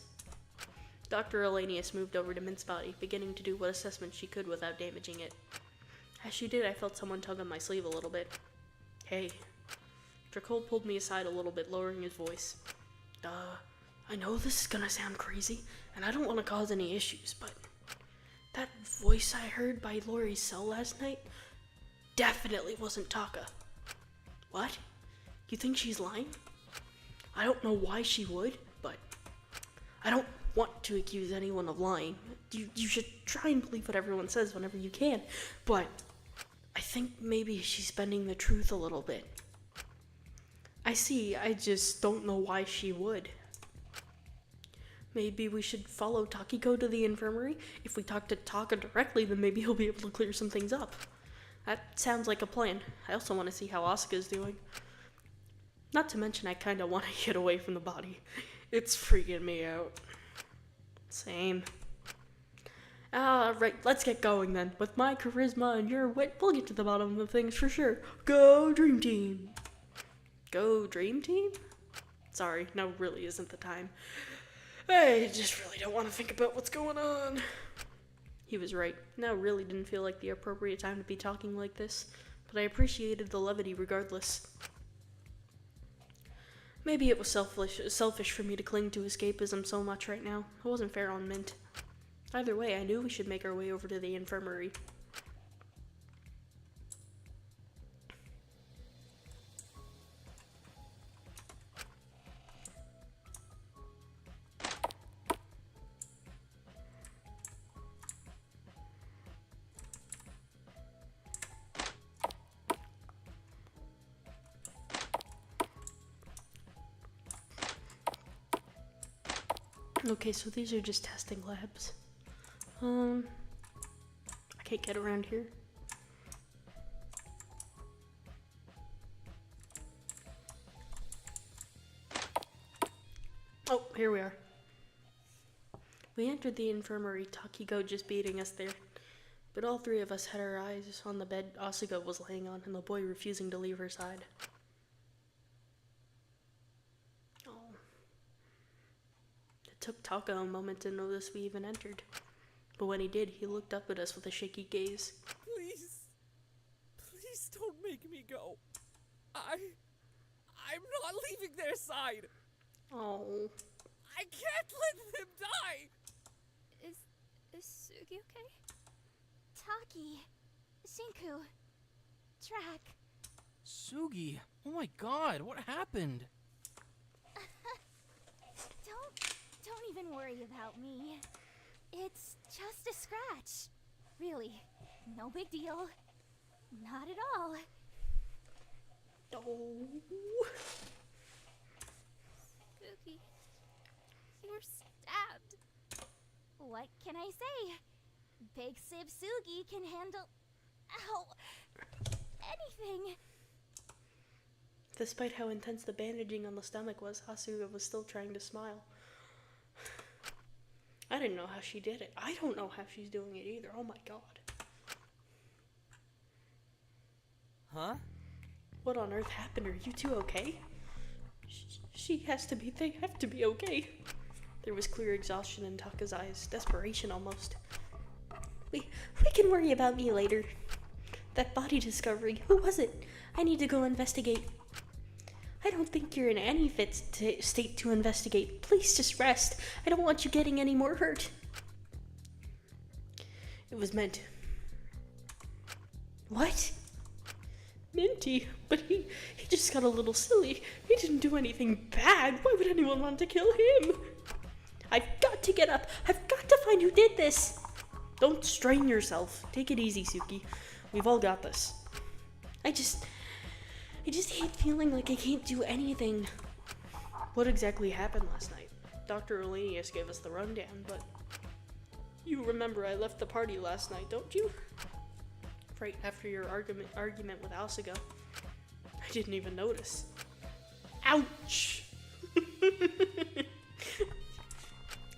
Dr. Elanius moved over to Mint's body, beginning to do what assessment she could without damaging it. As she did, I felt someone tug on my sleeve a little bit. Hey. Dracul pulled me aside a little bit, lowering his voice. I know this is gonna sound crazy, and I don't want to cause any issues, but that voice I heard by Lori's cell last night definitely wasn't Taka. What? You think she's lying? I don't know why she would, but I don't want to accuse anyone of lying. You should try and believe what everyone says whenever you can, but I think maybe she's bending the truth a little bit. I just don't know why she would. Maybe we should follow Takiko to the infirmary. If we talk to Taka directly, then maybe he'll be able to clear some things up. That sounds like a plan. I also want to see how Asuka's doing. Not to mention, I kind of want to get away from the body. It's freaking me out. Same. Right, let's get going then. With my charisma and your wit, we'll get to the bottom of things for sure. Go Dream Team! Go Dream Team? Sorry, now really isn't the time. I just really don't want to think about what's going on. He was right. Now really didn't feel like the appropriate time to be talking like this, but I appreciated the levity regardless. Maybe it was selfish for me to cling to escapism so much right now. It wasn't fair on Mint. Either way, I knew we should make our way over to the infirmary. Okay, so these are just testing labs. I can't get around here. Oh, here we are. We entered the infirmary, Takiko just beating us there. But all three of us had our eyes on the bed Asuka was laying on and the boy refusing to leave her side. It took Taka a moment to notice we even entered. But when he did, he looked up at us with a shaky gaze. Please don't make me go. I'm not leaving their side. Oh. I can't let them die. Is Sugi okay? Taki, Shinku, Track. Sugi, oh my god, what happened? Don't even worry about me. It's just a scratch. Really, no big deal. Not at all. Oh. Sugi, you were stabbed. What can I say? Big Sib Sugi can handle... Ow! Anything. Despite how intense the bandaging on the stomach was, Asuka was still trying to smile. I didn't know how she did it. I don't know how she's doing it either. Oh my god. Huh? What on earth happened? Are you two okay? They have to be okay. There was clear exhaustion in Taka's eyes, desperation almost. We can worry about me later. That body discovery, who was it? I need to go investigate. I don't think you're in any fit state to investigate. Please just rest. I don't want you getting any more hurt. It was meant. What? Minty, but he just got a little silly. He didn't do anything bad. Why would anyone want to kill him? I've got to get up. I've got to find who did this. Don't strain yourself. Take it easy, Suki. We've all got this. I just hate feeling like I can't do anything. What exactly happened last night? Dr. Olenius gave us the rundown, but you remember I left the party last night, don't you? Right after your argument with Asuka. I didn't even notice. Ouch!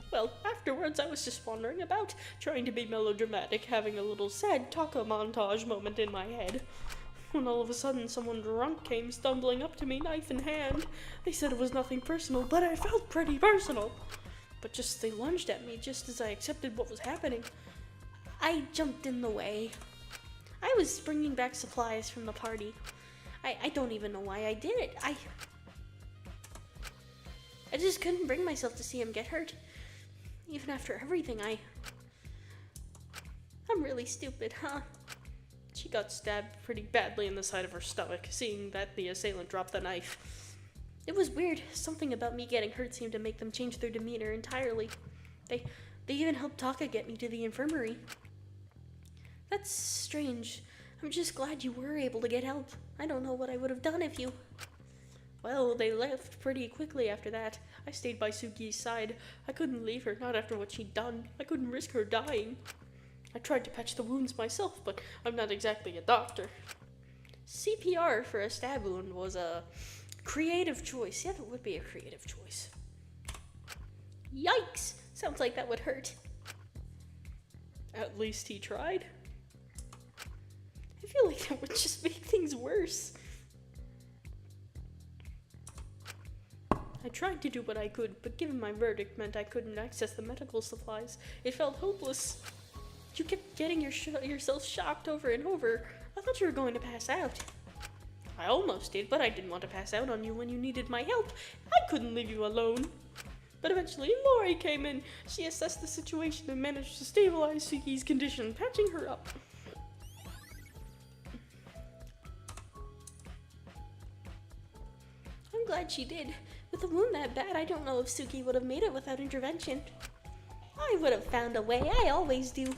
Well, afterwards I was just wandering about, trying to be melodramatic, having a little sad Taka montage moment in my head. When all of a sudden someone drunk came stumbling up to me, knife in hand. They said it was nothing personal, but I felt pretty personal. But they lunged at me just as I accepted what was happening. I jumped in the way. I was bringing back supplies from the party. I don't even know why I did it. I just couldn't bring myself to see him get hurt. Even after everything, I'm really stupid, huh? She got stabbed pretty badly in the side of her stomach, seeing that the assailant dropped the knife. It was weird. Something about me getting hurt seemed to make them change their demeanor entirely. They even helped Taka get me to the infirmary. That's strange. I'm just glad you were able to get help. I don't know what I would have done if you... Well, they left pretty quickly after that. I stayed by Suki's side. I couldn't leave her, not after what she'd done. I couldn't risk her dying. I tried to patch the wounds myself, but I'm not exactly a doctor. CPR for a stab wound was a creative choice. Yeah, it would be a creative choice. Yikes! Sounds like that would hurt. At least he tried. I feel like that would just make things worse. I tried to do what I could, but given my verdict meant I couldn't access the medical supplies. It felt hopeless. You kept getting yourself shocked over and over. I thought you were going to pass out. I almost did, but I didn't want to pass out on you when you needed my help. I couldn't leave you alone. But eventually, Lori came in. She assessed the situation and managed to stabilize Suki's condition, patching her up. I'm glad she did. With a wound that bad, I don't know if Suki would have made it without intervention. I would have found a way, I always do.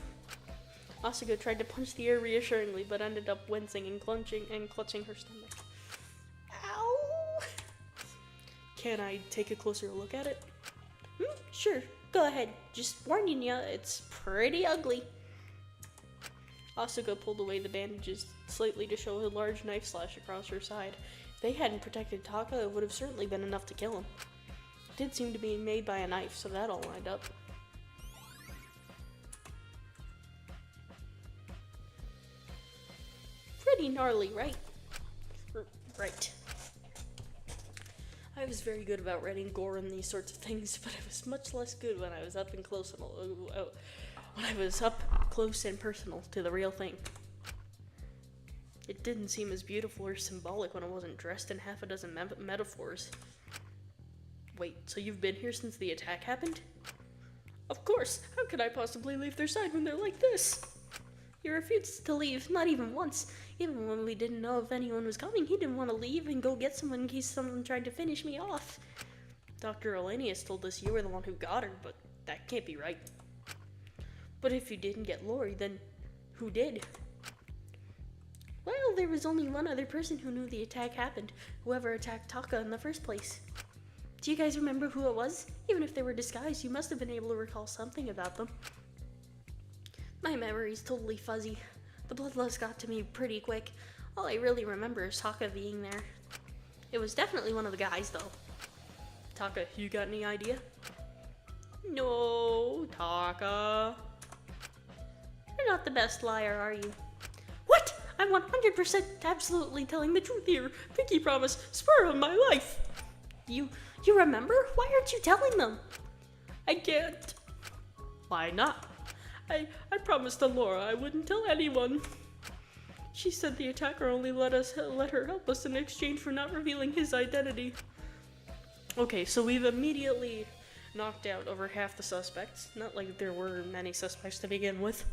Asuka tried to punch the air reassuringly, but ended up wincing and clutching her stomach. Ow! Can I take a closer look at it? Sure, go ahead. Just warning ya, it's pretty ugly. Asuka pulled away the bandages slightly to show a large knife slash across her side. If they hadn't protected Taka, it would have certainly been enough to kill him. It did seem to be made by a knife, so that all lined up. Pretty gnarly, right? Right. I was very good about writing gore in these sorts of things, but I was much less good when I was up close and personal to the real thing. It didn't seem as beautiful or symbolic when I wasn't dressed in half a dozen metaphors. Wait, so you've been here since the attack happened? Of course! How could I possibly leave their side when they're like this? He refused to leave, not even once. Even when we didn't know if anyone was coming, he didn't want to leave and go get someone in case someone tried to finish me off. Dr. Elenius told us you were the one who got her, but that can't be right. But if you didn't get Lori, then who did? Well, there was only one other person who knew the attack happened, whoever attacked Taka in the first place. Do you guys remember who it was? Even if they were disguised, you must have been able to recall something about them. My memory's totally fuzzy. The bloodlust got to me pretty quick. All I really remember is Taka being there. It was definitely one of the guys, though. Taka, you got any idea? No, Taka. You're not the best liar, are you? What? I'm 100% absolutely telling the truth here. Pinky promise, spur of my life. You remember? Why aren't you telling them? I can't. Why not? I promised to Laura I wouldn't tell anyone. She said the attacker only let her help us in exchange for not revealing his identity. Okay, so we've immediately knocked out over half the suspects. Not like there were many suspects to begin with.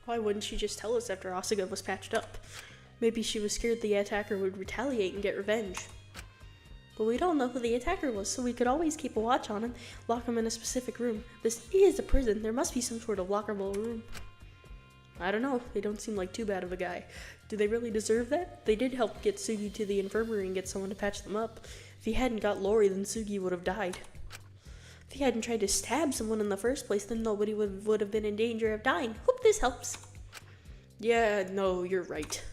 Why wouldn't she just tell us after Asuka was patched up? Maybe she was scared the attacker would retaliate and get revenge. But we don't know who the attacker was, so we could always keep a watch on him, lock him in a specific room. This is a prison. There must be some sort of lockable room. I don't know. They don't seem like too bad of a guy. Do they really deserve that? They did help get Sugi to the infirmary and get someone to patch them up. If he hadn't got Lori, then Sugi would have died. If he hadn't tried to stab someone in the first place, then nobody would have been in danger of dying. Hope this helps. Yeah, no, you're right.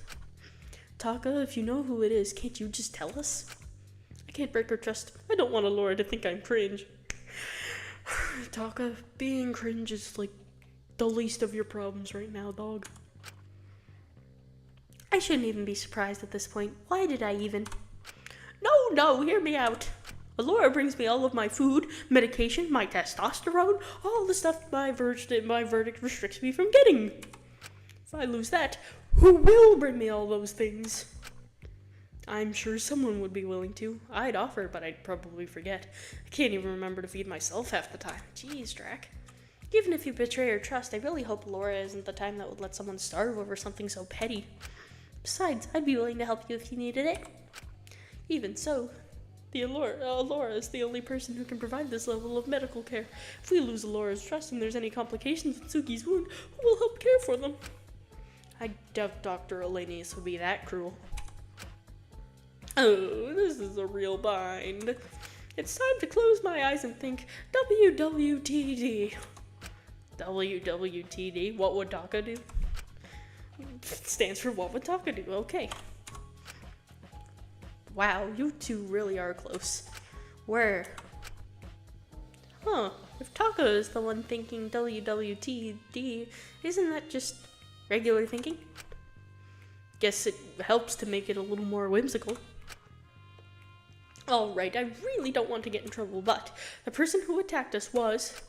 Taka, if you know who it is, can't you just tell us? I can't break her trust. I don't want Laura to think I'm cringe. Taka, being cringe is like the least of your problems right now, dog. I shouldn't even be surprised at this point. Why did I even? No, hear me out. Laura brings me all of my food, medication, my testosterone, all the stuff my verdict restricts me from getting. If I lose that, who will bring me all those things? I'm sure someone would be willing to. I'd offer, but I'd probably forget. I can't even remember to feed myself half the time. Jeez, Drac. Even if you betray her trust, I really hope Laura isn't the time that would let someone starve over something so petty. Besides, I'd be willing to help you if you needed it. Even so, Alora is the only person who can provide this level of medical care. If we lose Alora's trust and there's any complications with Suki's wound, who will help care for them? I doubt Dr. Elenius would be that cruel. Oh, this is a real bind. It's time to close my eyes and think WWTD. WWTD? What would Taka do? Stands for what would Taka do? Okay. Wow, you two really are close. Where? Huh. If Taka is the one thinking WWTD, isn't that just regular thinking? Guess it helps to make it a little more whimsical. Alright, I really don't want to get in trouble, but the person who attacked us was...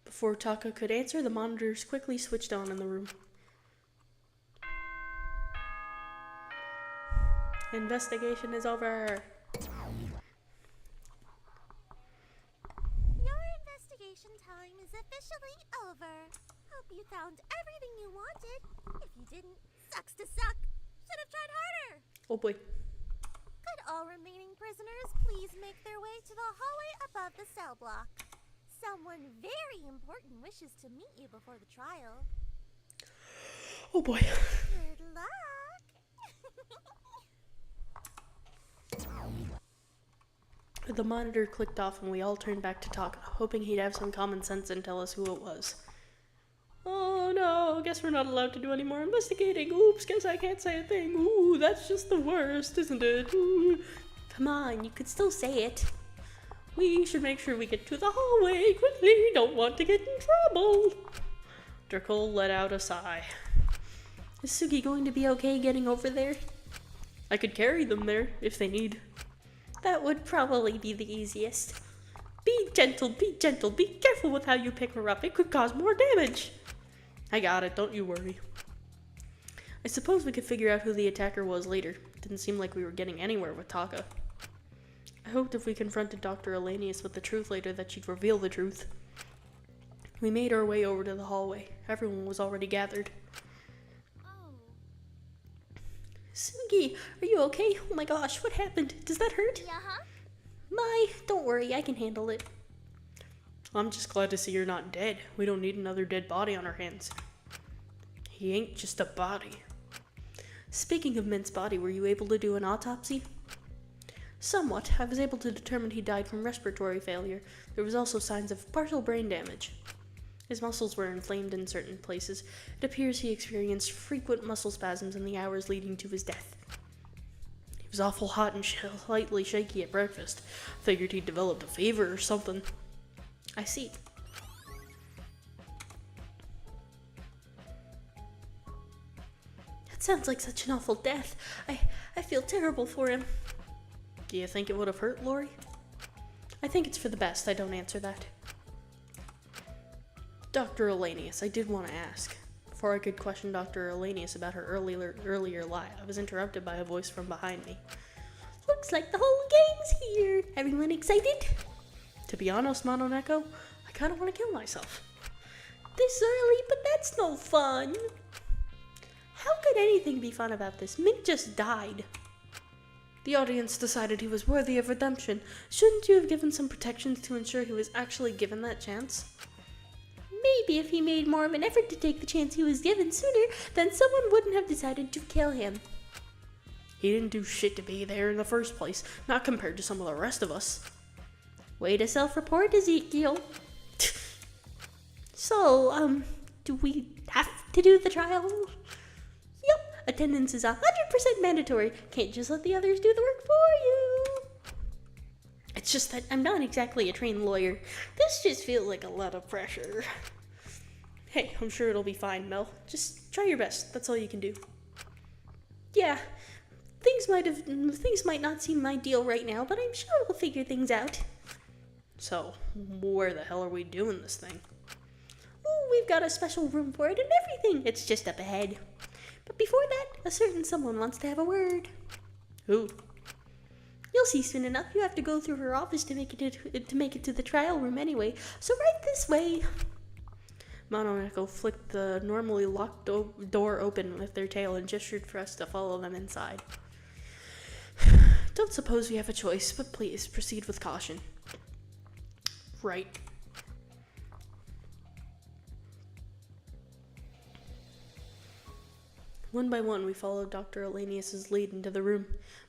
Before Taka could answer, the monitors quickly switched on in the room. Investigation is over. Your investigation time is officially over. Hope you found everything you wanted. If you didn't, sucks to suck. Should have tried harder. Oh boy. Could all remaining prisoners please make their way to the hallway above the cell block? Someone very important wishes to meet you before the trial. Oh boy. Good luck. The monitor clicked off and we all turned back to Taka, hoping he'd have some common sense and tell us who it was. Oh no, guess we're not allowed to do any more investigating. Oops, guess I can't say a thing. Ooh, that's just the worst, isn't it? Ooh. Come on, you could still say it. We should make sure we get to the hallway quickly. Don't want to get in trouble. Durkle let out a sigh. Is Suki going to be okay getting over there? I could carry them there if they need. That would probably be the easiest. Be gentle, be gentle, be careful with how you pick her up. It could cause more damage. I got it, don't you worry. I suppose we could figure out who the attacker was later. Didn't seem like we were getting anywhere with Taka. I hoped if we confronted Dr. Elenius with the truth later that she'd reveal the truth. We made our way over to the hallway. Everyone was already gathered. Sugi, are you okay? Oh my gosh, what happened? Does that hurt? Yeah-huh. Don't worry, I can handle it. I'm just glad to see you're not dead. We don't need another dead body on our hands. He ain't just a body. Speaking of Mint's body, were you able to do an autopsy? Somewhat. I was able to determine he died from respiratory failure. There was also signs of partial brain damage. His muscles were inflamed in certain places. It appears he experienced frequent muscle spasms in the hours leading to his death. He was awful hot and slightly shaky at breakfast. Figured he'd developed a fever or something. I see. That sounds like such an awful death. I feel terrible for him. Do you think it would have hurt, Lori? I think it's for the best I don't answer that. Dr. Elenius, I did want to ask. Before I could question Dr. Elenius about her earlier lie, I was interrupted by a voice from behind me. Looks like the whole gang's here. Everyone excited? To be honest, Mononeko, I kind of want to kill myself. This early, but that's no fun. How could anything be fun about this? Mint just died. The audience decided he was worthy of redemption. Shouldn't you have given some protections to ensure he was actually given that chance? Maybe if he made more of an effort to take the chance he was given sooner, then someone wouldn't have decided to kill him. He didn't do shit to be there in the first place, not compared to some of the rest of us. Way to self-report, Ezekiel. So, do we have to do the trial? Yep, attendance is 100% mandatory. Can't just let the others do the work for you. It's just that I'm not exactly a trained lawyer. This just feels like a lot of pressure. Hey, I'm sure it'll be fine, Mel. Just try your best. That's all you can do. Yeah, things might not seem ideal right now, but I'm sure we'll figure things out. So, where the hell are we doing this thing? Ooh, we've got a special room for it and everything. It's just up ahead. But before that, a certain someone wants to have a word. Who? You'll see soon enough. You have to go through her office to make it to the trial room anyway. So right this way. Mononeko flicked the normally locked door open with their tail and gestured for us to follow them inside. don't suppose we have a choice, but please proceed with caution. Right. One by one, we followed Dr. Elenius's lead into the room,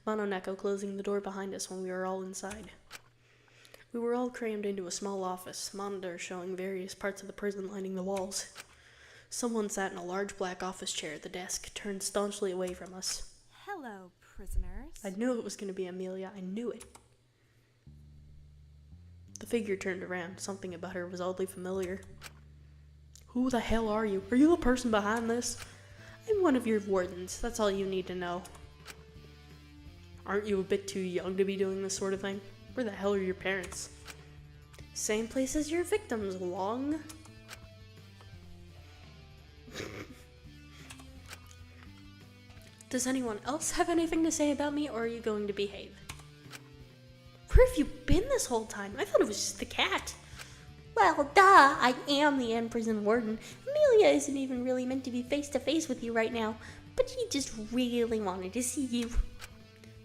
Mononeko closing the door behind us when we were all inside. We were all crammed into a small office, monitors showing various parts of the prison lining the walls. Someone sat in a large black office chair at the desk, turned staunchly away from us. Hello, prisoners. I knew it was going to be Amelia. I knew it. The figure turned around. Something about her was oddly familiar. Who the hell are you? Are you the person behind this? I'm one of your wardens. That's all you need to know. Aren't you a bit too young to be doing this sort of thing? Where the hell are your parents? Same place as your victims, Long. Does anyone else have anything to say about me, or are you going to behave? Where have you been this whole time? I thought it was just the cat. Well, duh, I am the in-prison warden. Amelia isn't even really meant to be face-to-face with you right now, but she just really wanted to see you.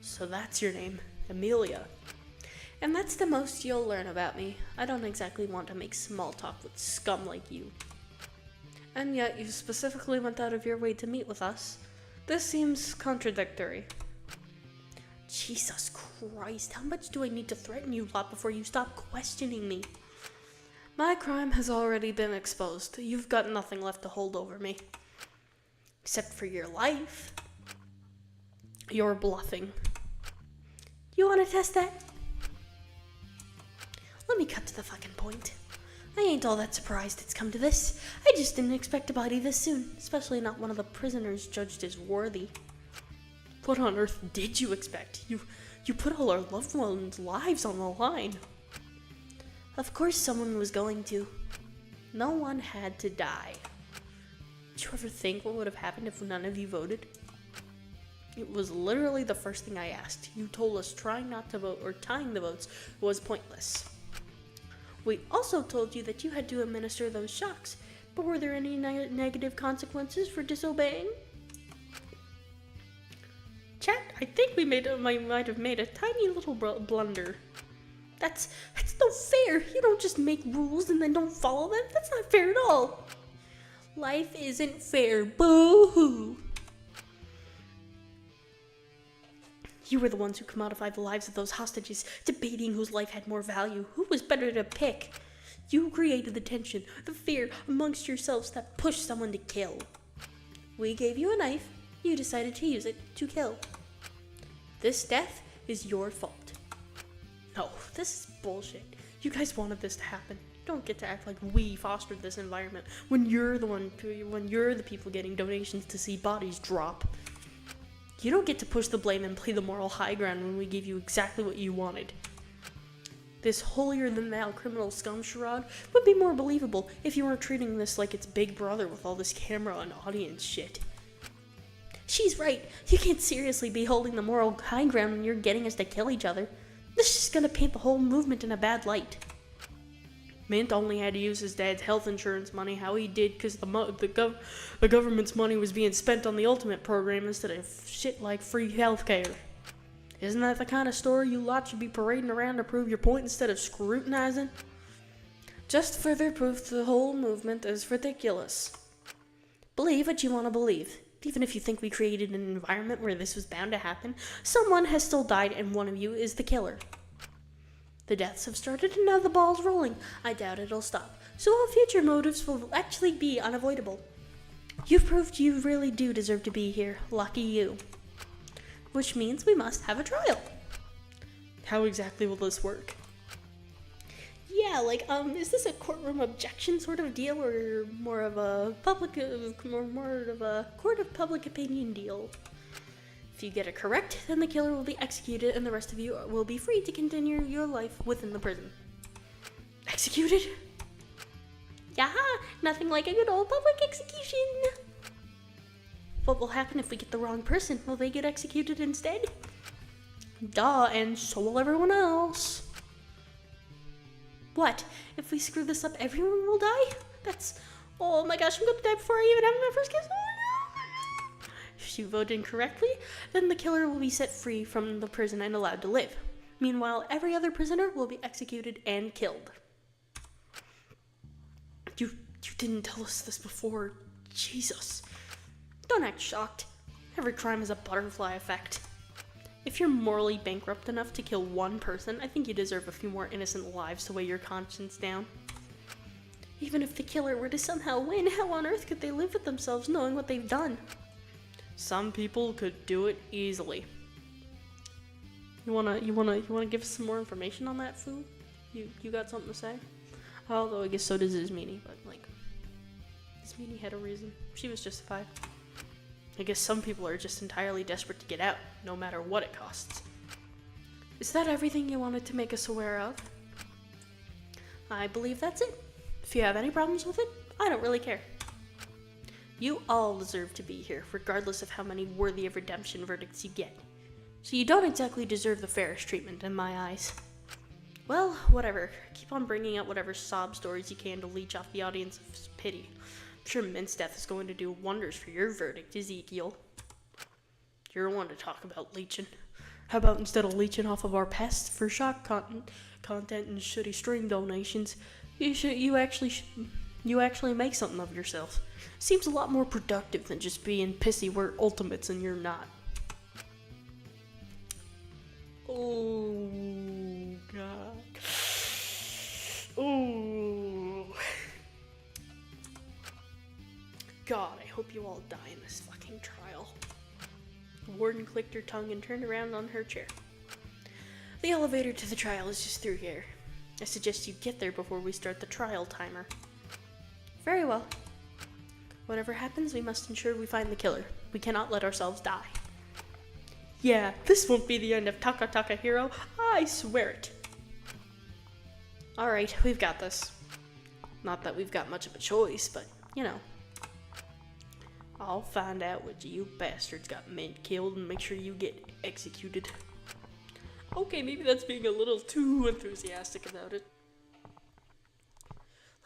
So that's your name, Amelia. And that's the most you'll learn about me. I don't exactly want to make small talk with scum like you. And yet you specifically went out of your way to meet with us. This seems contradictory. Jesus Christ, how much do I need to threaten you lot before you stop questioning me? My crime has already been exposed. You've got nothing left to hold over me. Except for your life. You're bluffing. You want to test that? Let me cut to the fucking point. I ain't all that surprised it's come to this. I just didn't expect a body this soon, especially not one of the prisoners judged as worthy. What on earth did you expect? You put all our loved ones' lives on the line. Of course someone was going to. No one had to die. Did you ever think what would have happened if none of you voted? It was literally the first thing I asked. You told us trying not to vote or tying the votes was pointless. We also told you that you had to administer those shocks, but were there any negative consequences for disobeying? Chat, I think we might have made a tiny little blunder. That's no fair. You don't just make rules and then don't follow them. That's not fair at all. Life isn't fair. Boo-hoo. You were the ones who commodified the lives of those hostages, debating whose life had more value, who was better to pick. You created the tension, the fear amongst yourselves that pushed someone to kill. We gave you a knife, you decided to use it to kill. This death is your fault. No, this is bullshit. You guys wanted this to happen. You don't get to act like we fostered this environment when you're the people getting donations to see bodies drop. You don't get to push the blame and play the moral high ground when we gave you exactly what you wanted. This holier-than-thou criminal scum charade would be more believable if you weren't treating this like it's Big Brother with all this camera and audience shit. She's right. You can't seriously be holding the moral high ground when you're getting us to kill each other. This is just gonna paint the whole movement in a bad light. Mint only had to use his dad's health insurance money how he did because the government's money was being spent on the Ultimate program instead of shit like free healthcare. Isn't that the kind of story you lot should be parading around to prove your point instead of scrutinizing? Just further proof the whole movement is ridiculous. Believe what you want to believe. Even if you think we created an environment where this was bound to happen, someone has still died and one of you is the killer. The deaths have started and now the ball's rolling. I doubt it'll stop. So all future motives will actually be unavoidable. You've proved you really do deserve to be here. Lucky you. Which means we must have a trial. How exactly will this work? Yeah, is this a courtroom objection sort of deal or more of a court of public opinion deal? If you get it correct, then the killer will be executed and the rest of you will be free to continue your life within the prison. Executed? Yeah, nothing like a good old public execution. What will happen if we get the wrong person? Will they get executed instead? Duh, and so will everyone else. What? If we screw this up, everyone will die? Oh my gosh, I'm gonna die before I even have my first kiss. Oh no! If you vote incorrectly, then the killer will be set free from the prison and allowed to live. Meanwhile, every other prisoner will be executed and killed. You didn't tell us this before. Jesus. Don't act shocked. Every crime has a butterfly effect. If you're morally bankrupt enough to kill one person, I think you deserve a few more innocent lives to weigh your conscience down. Even if the killer were to somehow win, how on earth could they live with themselves knowing what they've done? Some people could do it easily. You wanna give us some more information on that, Fu? You got something to say? Although I guess so does Ismini, but like, Ismini had a reason. She was justified. I guess some people are just entirely desperate to get out, no matter what it costs. Is that everything you wanted to make us aware of? I believe that's it. If you have any problems with it, I don't really care. You all deserve to be here, regardless of how many worthy of redemption verdicts you get. So you don't exactly deserve the fairest treatment in my eyes. Well, whatever. Keep on bringing out whatever sob stories you can to leech off the audience's pity. I'm sure Mint's death is going to do wonders for your verdict, Ezekiel. You're one to talk about leeching. How about instead of leeching off of our pests for shock content and shitty string donations, you actually make something of yourself. Seems a lot more productive than just being pissy we're ultimates and you're not. Oh God. Oh God, I hope you all die in this fucking trial. The warden clicked her tongue and turned around on her chair. The elevator to the trial is just through here. I suggest you get there before we start the trial timer. Very well. Whatever happens, we must ensure we find the killer. We cannot let ourselves die. Yeah, this won't be the end of Taka Taka Hero. I swear it. Alright, we've got this. Not that we've got much of a choice, but, you know. I'll find out which of you bastards got Mint killed and make sure you get executed. Okay, maybe that's being a little too enthusiastic about it.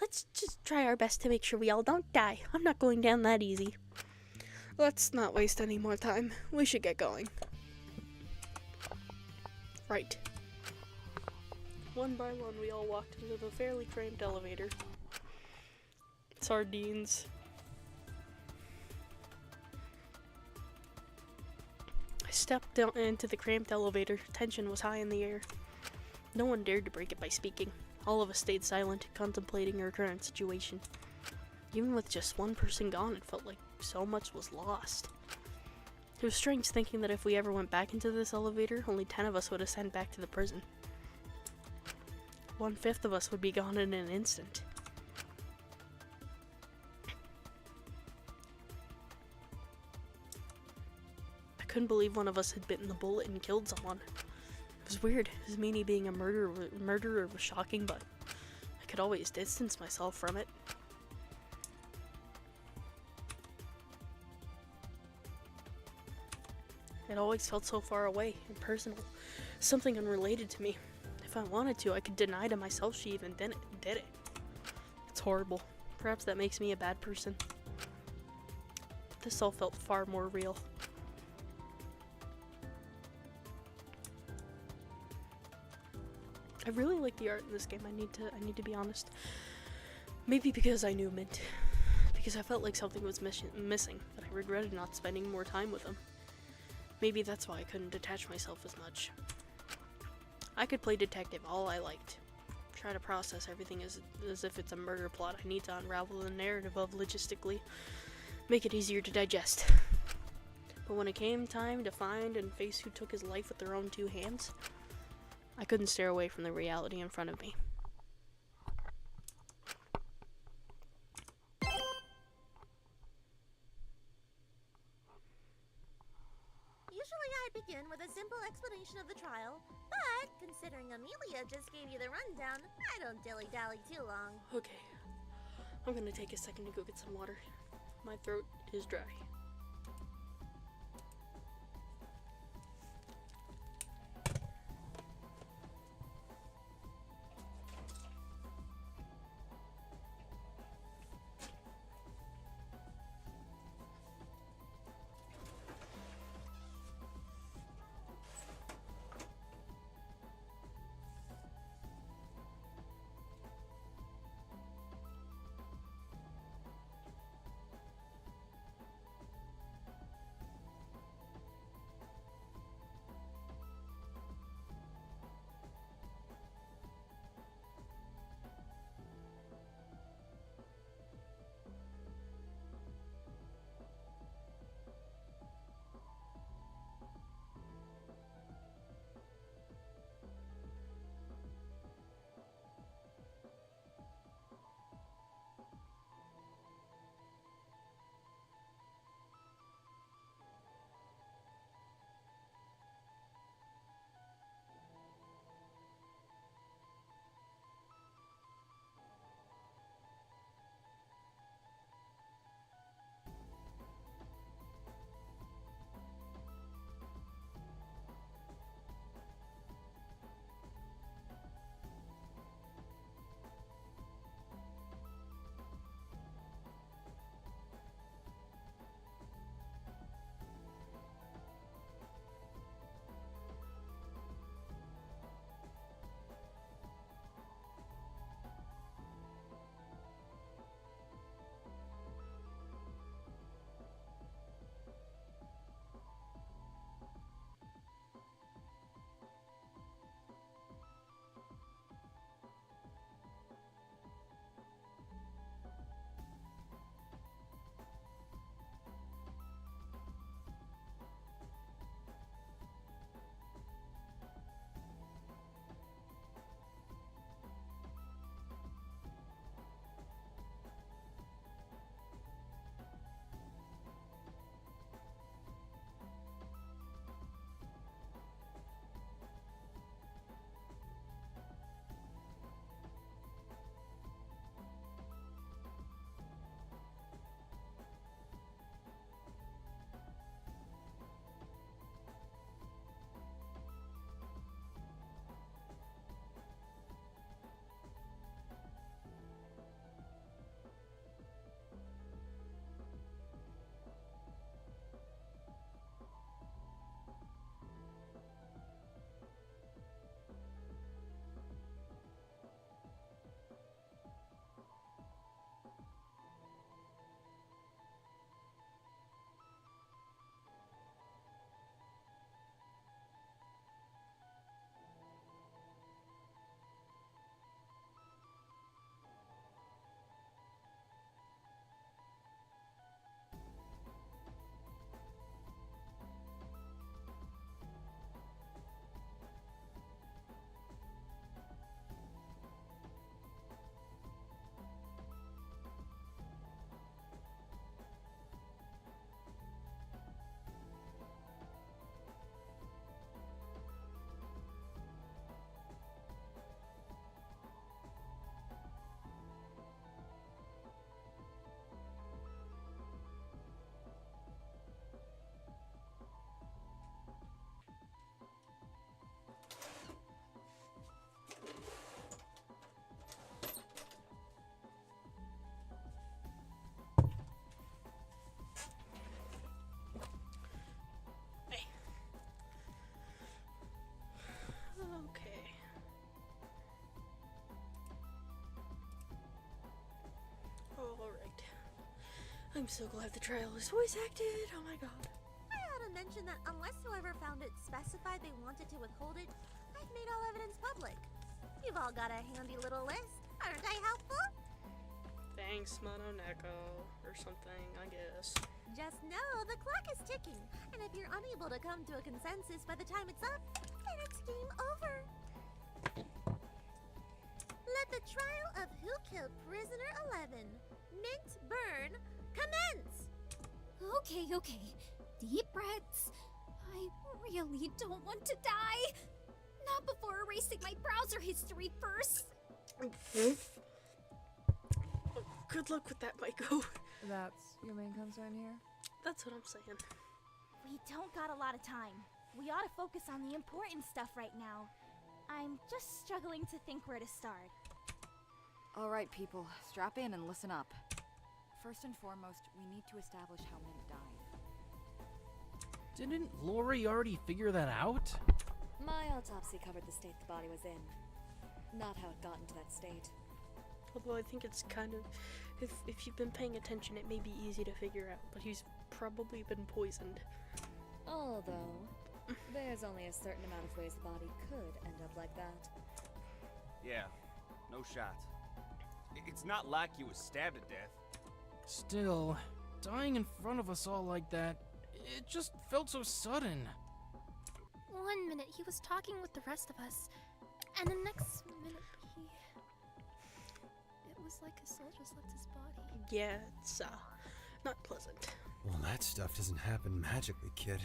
Let's just try our best to make sure we all don't die. I'm not going down that easy. Let's not waste any more time. We should get going. Right. One by one, we all walked into the fairly cramped elevator. Sardines. I stepped down into the cramped elevator. Tension was high in the air. No one dared to break it by speaking. All of us stayed silent, contemplating our current situation. Even with just one person gone, it felt like so much was lost. It was strange thinking that if we ever went back into this elevator, only 10 of us would ascend back to the prison. 1/5 of us would be gone in an instant. I couldn't believe one of us had bitten the bullet and killed someone. It was weird. Ismini being a murderer was shocking, but I could always distance myself from it. It always felt so far away, impersonal, something unrelated to me. If I wanted to, I could deny to myself she even did it. It's horrible. Perhaps that makes me a bad person. But this all felt far more real. I really like the art in this game. I need to be honest. Maybe because I knew Mint. Because I felt like something was missing, that I regretted not spending more time with him. Maybe that's why I couldn't detach myself as much. I could play detective all I liked. Try to process everything as if it's a murder plot I need to unravel the narrative of logistically. Make it easier to digest. But when it came time to find and face who took his life with their own 2 hands, I couldn't stare away from the reality in front of me. Usually I begin with a simple explanation of the trial, but considering Amelia just gave you the rundown, I don't dilly-dally too long. Okay, I'm gonna take a second to go get some water. My throat is dry. I'm so glad the trial is voice acted. Oh my god. I ought to mention that unless whoever found it specified they wanted to withhold it, I've made all evidence public. You've all got a handy little list. Aren't I helpful? Thanks, Mononeko. Or something, I guess. Just know the clock is ticking, and if you're unable to come to a consensus by the time it's up, then it's game over. Let the trial of who killed prisoner 11, Mint Burn, commence! Okay. Deep breaths. I really don't want to die. Not before erasing my browser history first. Good luck with that, Maiko. That's your main concern here? That's what I'm saying. We don't got a lot of time. We ought to focus on the important stuff right now. I'm just struggling to think where to start. Alright, people, strap in and listen up. First and foremost, we need to establish how Mint died. Didn't Lori already figure that out? My autopsy covered the state the body was in, not how it got into that state. Although I think it's kind of, if you've been paying attention, it may be easy to figure out, but he's probably been poisoned. Although, there's only a certain amount of ways the body could end up like that. Yeah, no shot. It's not like he was stabbed to death. Still, dying in front of us all like that, it just felt so sudden. 1 minute he was talking with the rest of us, and the next minute it was like his soul just left his body. Yeah, it's, not pleasant. Well, that stuff doesn't happen magically, kid.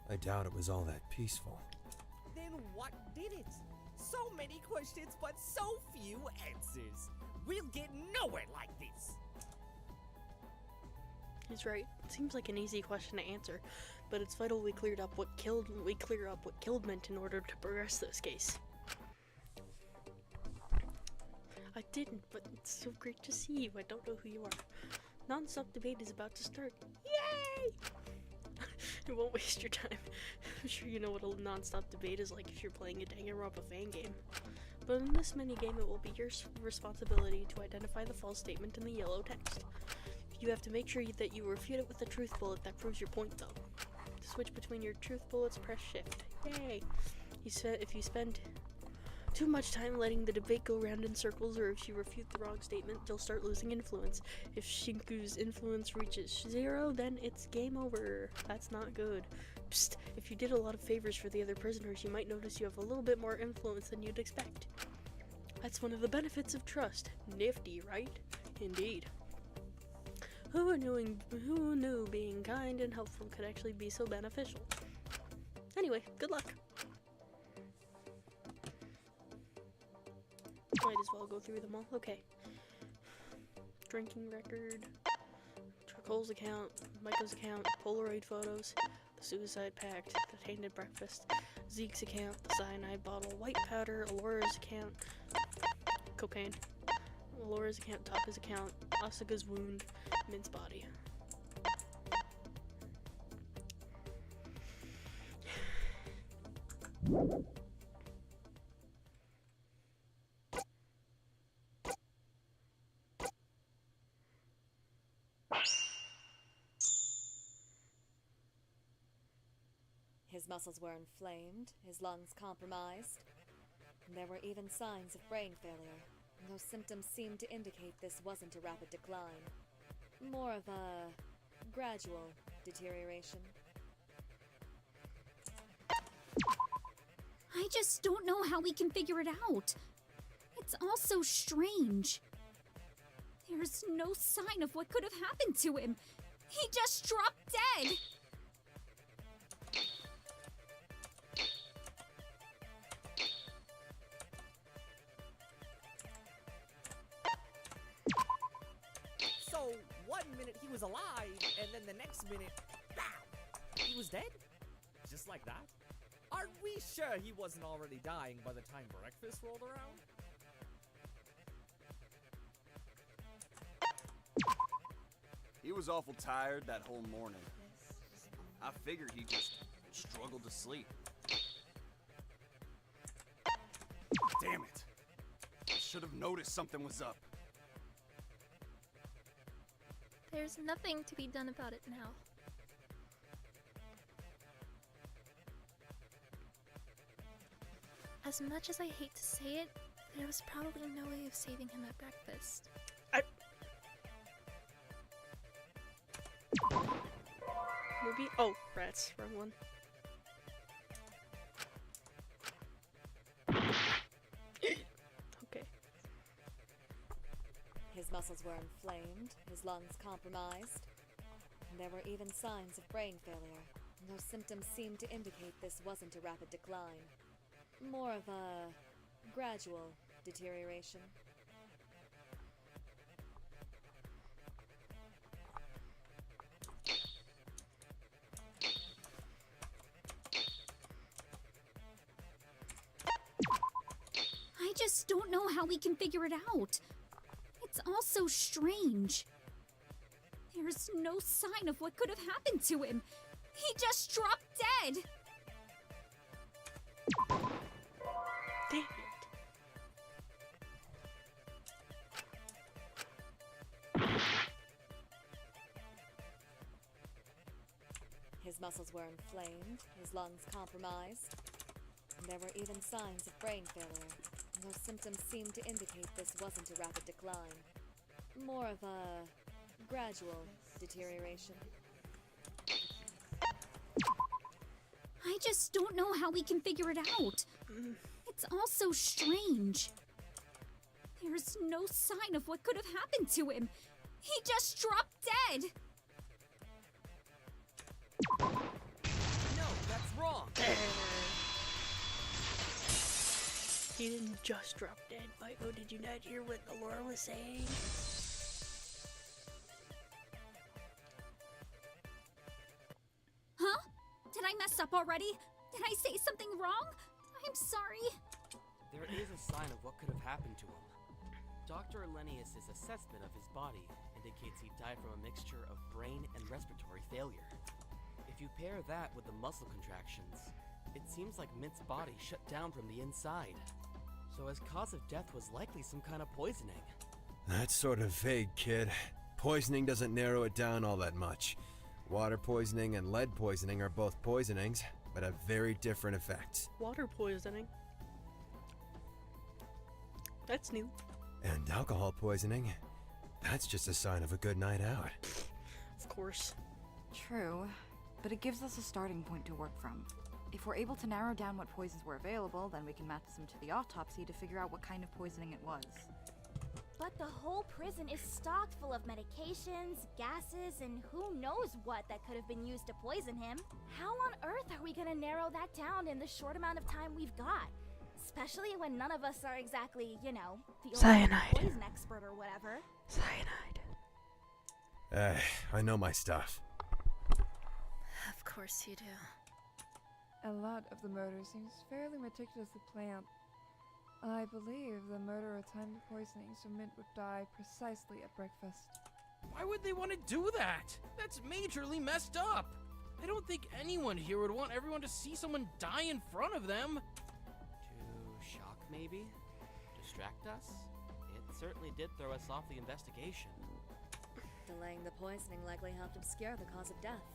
I doubt it was all that peaceful. Then what did it? So many questions, but so few answers. We'll get nowhere like this. He's right. It seems like an easy question to answer, but it's vital we clear up what killed Mint in order to progress this case. I didn't, but it's so great to see you. I don't know who you are. Non-stop debate is about to start. Yay! It won't waste your time. I'm sure you know what a non-stop debate is like if you're playing a Danganronpa fan game. But in this minigame, it will be your responsibility to identify the false statement in the yellow text. You have to make sure that you refute it with a truth bullet that proves your point, though. To switch between your truth bullets, press shift. Yay! If you spend too much time letting the debate go round in circles, or if you refute the wrong statement, you'll start losing influence. If Shinku's influence reaches 0, then it's game over. That's not good. Psst, if you did a lot of favors for the other prisoners, you might notice you have a little bit more influence than you'd expect. That's one of the benefits of trust. Nifty, right? Indeed. Who knew being kind and helpful could actually be so beneficial? Anyway, good luck. Might as well go through them all. Okay. Drinking record, Tricole's account, Michael's account, Polaroid photos, the suicide pact, the tainted breakfast, Zeke's account, the cyanide bottle, white powder, Alora's account, cocaine, Alora's account, Taka's account, Asuka's wound, Mint's body. His muscles were inflamed, his lungs compromised. There were even signs of brain failure, though symptoms seemed to indicate this wasn't a rapid decline. More of a gradual deterioration. I just don't know how we can figure it out. It's all so strange. There's no sign of what could have happened to him. He just dropped dead. So, 1 minute he was alive, and then the next minute, BAM! He was dead? Just like that? Are we sure he wasn't already dying by the time breakfast rolled around? He was awful tired that whole morning. I figured he just struggled to sleep. Damn it! I should have noticed something was up. There's nothing to be done about it now. As much as I hate to say it, there was probably no way of saving him at breakfast. Maybe? Oh, rats. Wrong one. Okay. His muscles were inflamed, his lungs compromised, and there were even signs of brain failure. Those symptoms seemed to indicate this wasn't a rapid decline, more of a gradual deterioration. I just don't know how we can figure it out. It's all so strange. There's no sign of what could have happened to him. He just dropped dead. Damn it. His muscles were inflamed, his lungs compromised, and there were even signs of brain failure. Those symptoms seemed to indicate this wasn't a rapid decline, more of a gradual deterioration. I just don't know how we can figure it out. It's all so strange. There's no sign of what could have happened to him. He just dropped dead. No, that's wrong. He didn't just drop dead, Michael. Did you not hear what the Laura was saying? Huh? Did I mess up already? Did I say something wrong? I'm sorry. There is a sign of what could have happened to him. Dr. Elenius' assessment of his body indicates he died from a mixture of brain and respiratory failure. If you pair that with the muscle contractions, it seems like Mint's body shut down from the inside. So his cause of death was likely some kind of poisoning. That's sort of vague, kid. Poisoning doesn't narrow it down all that much. Water poisoning and lead poisoning are both poisonings, but have very different effects. Water poisoning. That's new. And alcohol poisoning, that's just a sign of a good night out. Of course. True, but it gives us a starting point to work from. If we're able to narrow down what poisons were available, then we can match them to the autopsy to figure out what kind of poisoning it was. But the whole prison is stocked full of medications, gases, and who knows what that could have been used to poison him. How on earth are we gonna narrow that down in the short amount of time we've got? Especially when none of us are exactly, you know, the Cyanide. poison expert or whatever. Cyanide. I know my stuff. Of course you do. A lot of the murder seems fairly meticulously planned. I believe the murderer timed the poisoning so Mint would die precisely at breakfast. Why would they want to do that? That's majorly messed up. I don't think anyone here would want everyone to see someone die in front of them. To shock, maybe? Distract us? It certainly did throw us off the investigation. Delaying the poisoning likely helped obscure the cause of death,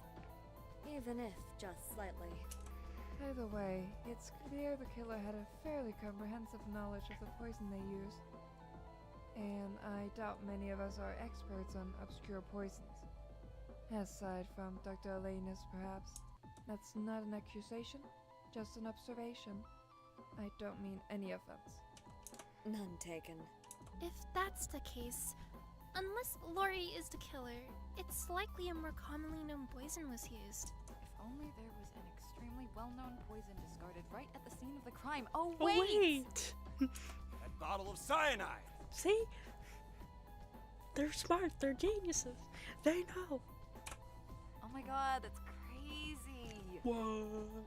even if just slightly. Either way, it's clear the killer had a fairly comprehensive knowledge of the poison they used. And I doubt many of us are experts on obscure poisons. Aside from Dr. Elenius, perhaps. That's not an accusation, just an observation. I don't mean any offense. None taken. If that's the case, unless Lori is the killer, it's likely a more commonly known poison was used. If only there was an extremely well-known poison discarded right at the scene of the crime. Oh, Oh, wait! That bottle of cyanide! See? They're smart. They're geniuses. They know. Oh my god, that's crazy! What?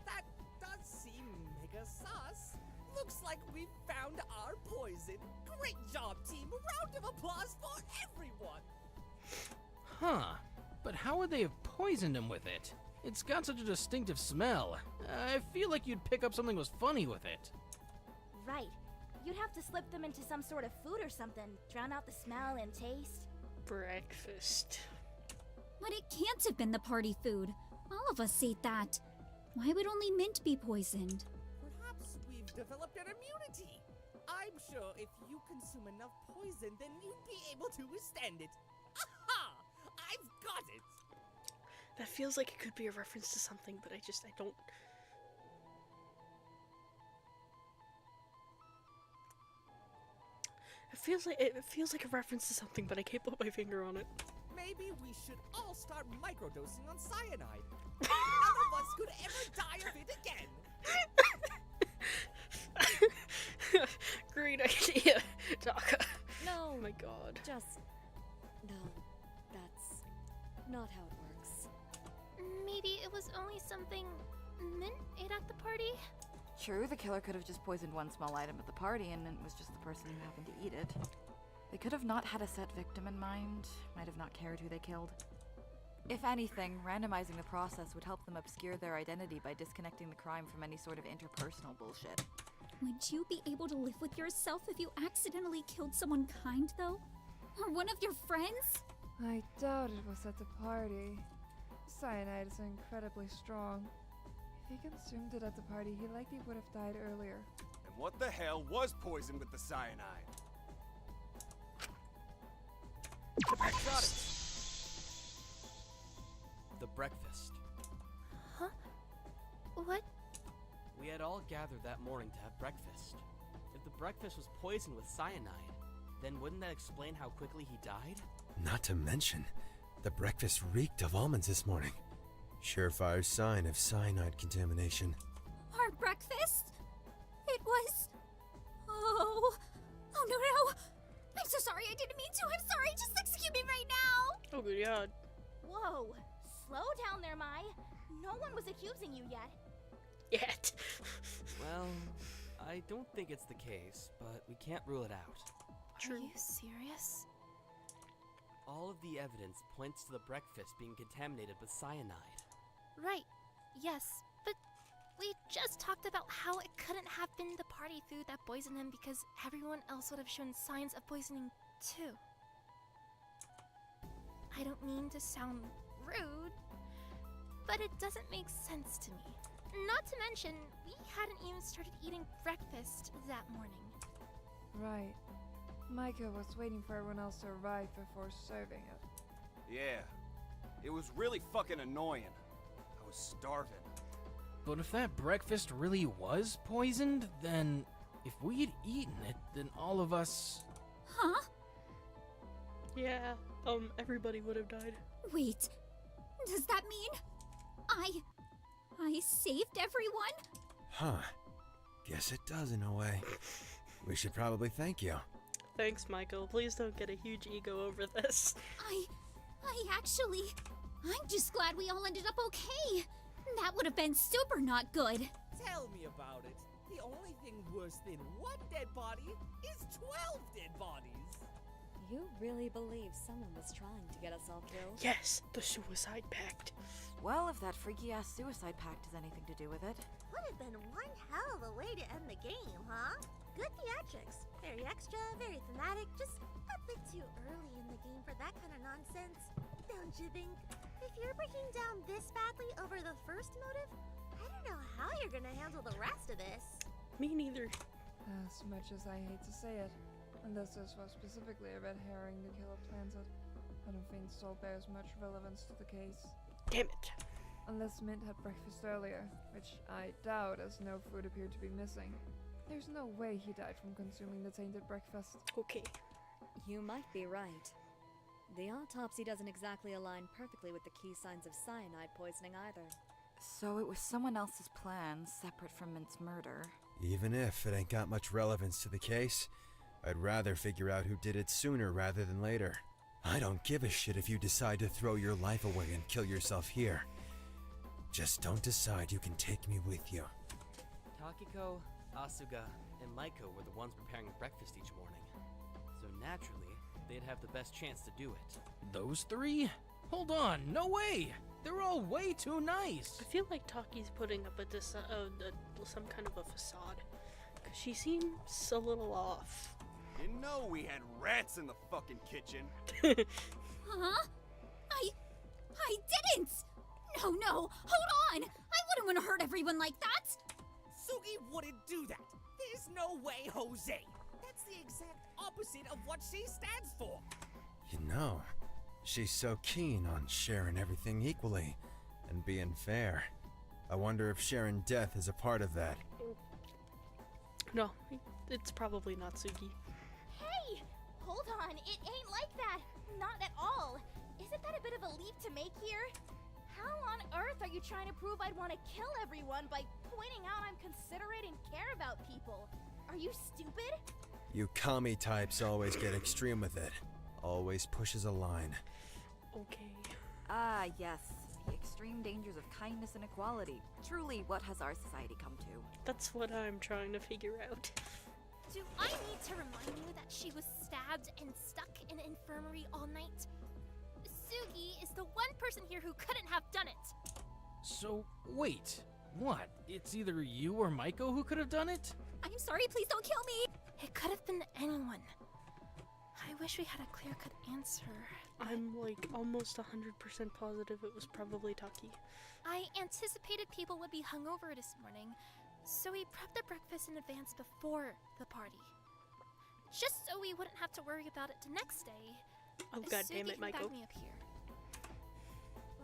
That does seem mega sus. Looks like we found our poison. Great job, team. Round of applause for everyone. Huh. But how would they have poisoned him with it? It's got such a distinctive smell. I feel like you'd pick up something was funny with it. Right. You'd have to slip them into some sort of food or something, drown out the smell and taste. Breakfast. But it can't have been the party food. All of us ate that. Why would only Mint be poisoned? Perhaps we've developed an immunity. I'm sure if you consume enough poison, then you'd be able to withstand it. Aha! I've got it! That feels like it could be a reference to something, but I don't. It feels like a reference to something, but I can't put my finger on it. Maybe we should all start microdosing on cyanide. None of us could ever die of it again! Great idea, Taka. No. Oh my god. Just. No. That's not how it works. Maybe it was only something Mint ate at the party? True, the killer could have just poisoned one small item at the party and it was just the person who happened to eat it. They could have not had a set victim in mind, might have not cared who they killed. If anything, randomizing the process would help them obscure their identity by disconnecting the crime from any sort of interpersonal bullshit. Would you be able to live with yourself if you accidentally killed someone kind, though? Or one of your friends? I doubt it was at the party. Cyanide is incredibly strong. If he consumed it at the party, he likely would have died earlier. And what the hell was poisoned with the cyanide? Got it. The breakfast. Huh? What? We had all gathered that morning to have breakfast. If the breakfast was poisoned with cyanide, then wouldn't that explain how quickly he died? Not to mention, the breakfast reeked of almonds this morning. Surefire sign of cyanide contamination. Our breakfast? It was... Oh no. I'm so sorry, I didn't mean to. I'm sorry, just execute me right now. Oh good god. Whoa! Slow down there, Mai. No one was accusing you yet. Yet. Well, I don't think it's the case, but we can't rule it out. Are you serious? All of the evidence points to the breakfast being contaminated with cyanide. Right. Yes, but we just talked about how it couldn't have been the party food that poisoned him because everyone else would have shown signs of poisoning too. I don't mean to sound rude, but it doesn't make sense to me. Not to mention, we hadn't even started eating breakfast that morning. Right. Micah was waiting for everyone else to arrive before serving it. Yeah. It was really fucking annoying. I was starving. But if that breakfast really was poisoned, then if we had eaten it, then all of us... Huh? Yeah, everybody would have died. Wait, does that mean I saved everyone? Huh. Guess it does in a way. We should probably thank you. Thanks, Michael. Please don't get a huge ego over this. I'm just glad we all ended up okay. That would have been super not good. Tell me about it. The only thing worse than one dead body is 12 dead bodies. You really believe someone was trying to get us all killed? Yes, the suicide pact. Well, if that freaky-ass suicide pact has anything to do with it. Would have been one hell of a way to end the game, huh? Good theatrics. Very extra, very thematic, just a bit too early in the game for that kind of nonsense. Don't you think? If you're breaking down this badly over the first motive, I don't know how you're gonna handle the rest of this. Me neither. As much as I hate to say it, unless this was specifically a red herring the killer planted, I don't think Soul bears much relevance to the case. Damn it. Unless Mint had breakfast earlier, which I doubt as no food appeared to be missing. There's no way he died from consuming the tainted breakfast. Okay. You might be right. The autopsy doesn't exactly align perfectly with the key signs of cyanide poisoning either. So it was someone else's plan, separate from Mint's murder. Even if it ain't got much relevance to the case, I'd rather figure out who did it sooner rather than later. I don't give a shit if you decide to throw your life away and kill yourself here. Just don't decide you can take me with you. Takiko, Asuga, and Maiko were the ones preparing breakfast each morning. So naturally, they'd have the best chance to do it. Those three? Hold on, no way! They're all way too nice! I feel like Taki's putting up some kind of a facade. Because she seems a little off. Didn't know we had rats in the fucking kitchen. Huh? I didn't! No, hold on! I wouldn't want to hurt everyone like that! Sugi wouldn't do that. There's no way, Jose. That's the exact opposite of what she stands for. You know, she's so keen on sharing everything equally and being fair. I wonder if sharing death is a part of that. No, it's probably not Sugi. Hey! Hold on, it ain't like that. Not at all. Isn't that a bit of a leap to make here? How on earth are you trying to prove I'd want to kill everyone by pointing out I'm considerate and care about people? Are you stupid? You commie types always get extreme with it. Always pushes a line. Okay. Ah, yes. The extreme dangers of kindness and equality. Truly, what has our society come to? That's what I'm trying to figure out. Do I need to remind you that she was stabbed and stuck in an infirmary all night? Sugi is the one person here who couldn't have done it. So, wait. What? It's either you or Maiko who could have done it? I'm sorry, please don't kill me! It could have been anyone. I wish we had a clear-cut answer. I'm like almost 100% positive it was probably Taki. I anticipated people would be hungover this morning, so we prepped the breakfast in advance before the party. Just so we wouldn't have to worry about it the next day. Oh god damn Sugi it, can back Maiko. me up here.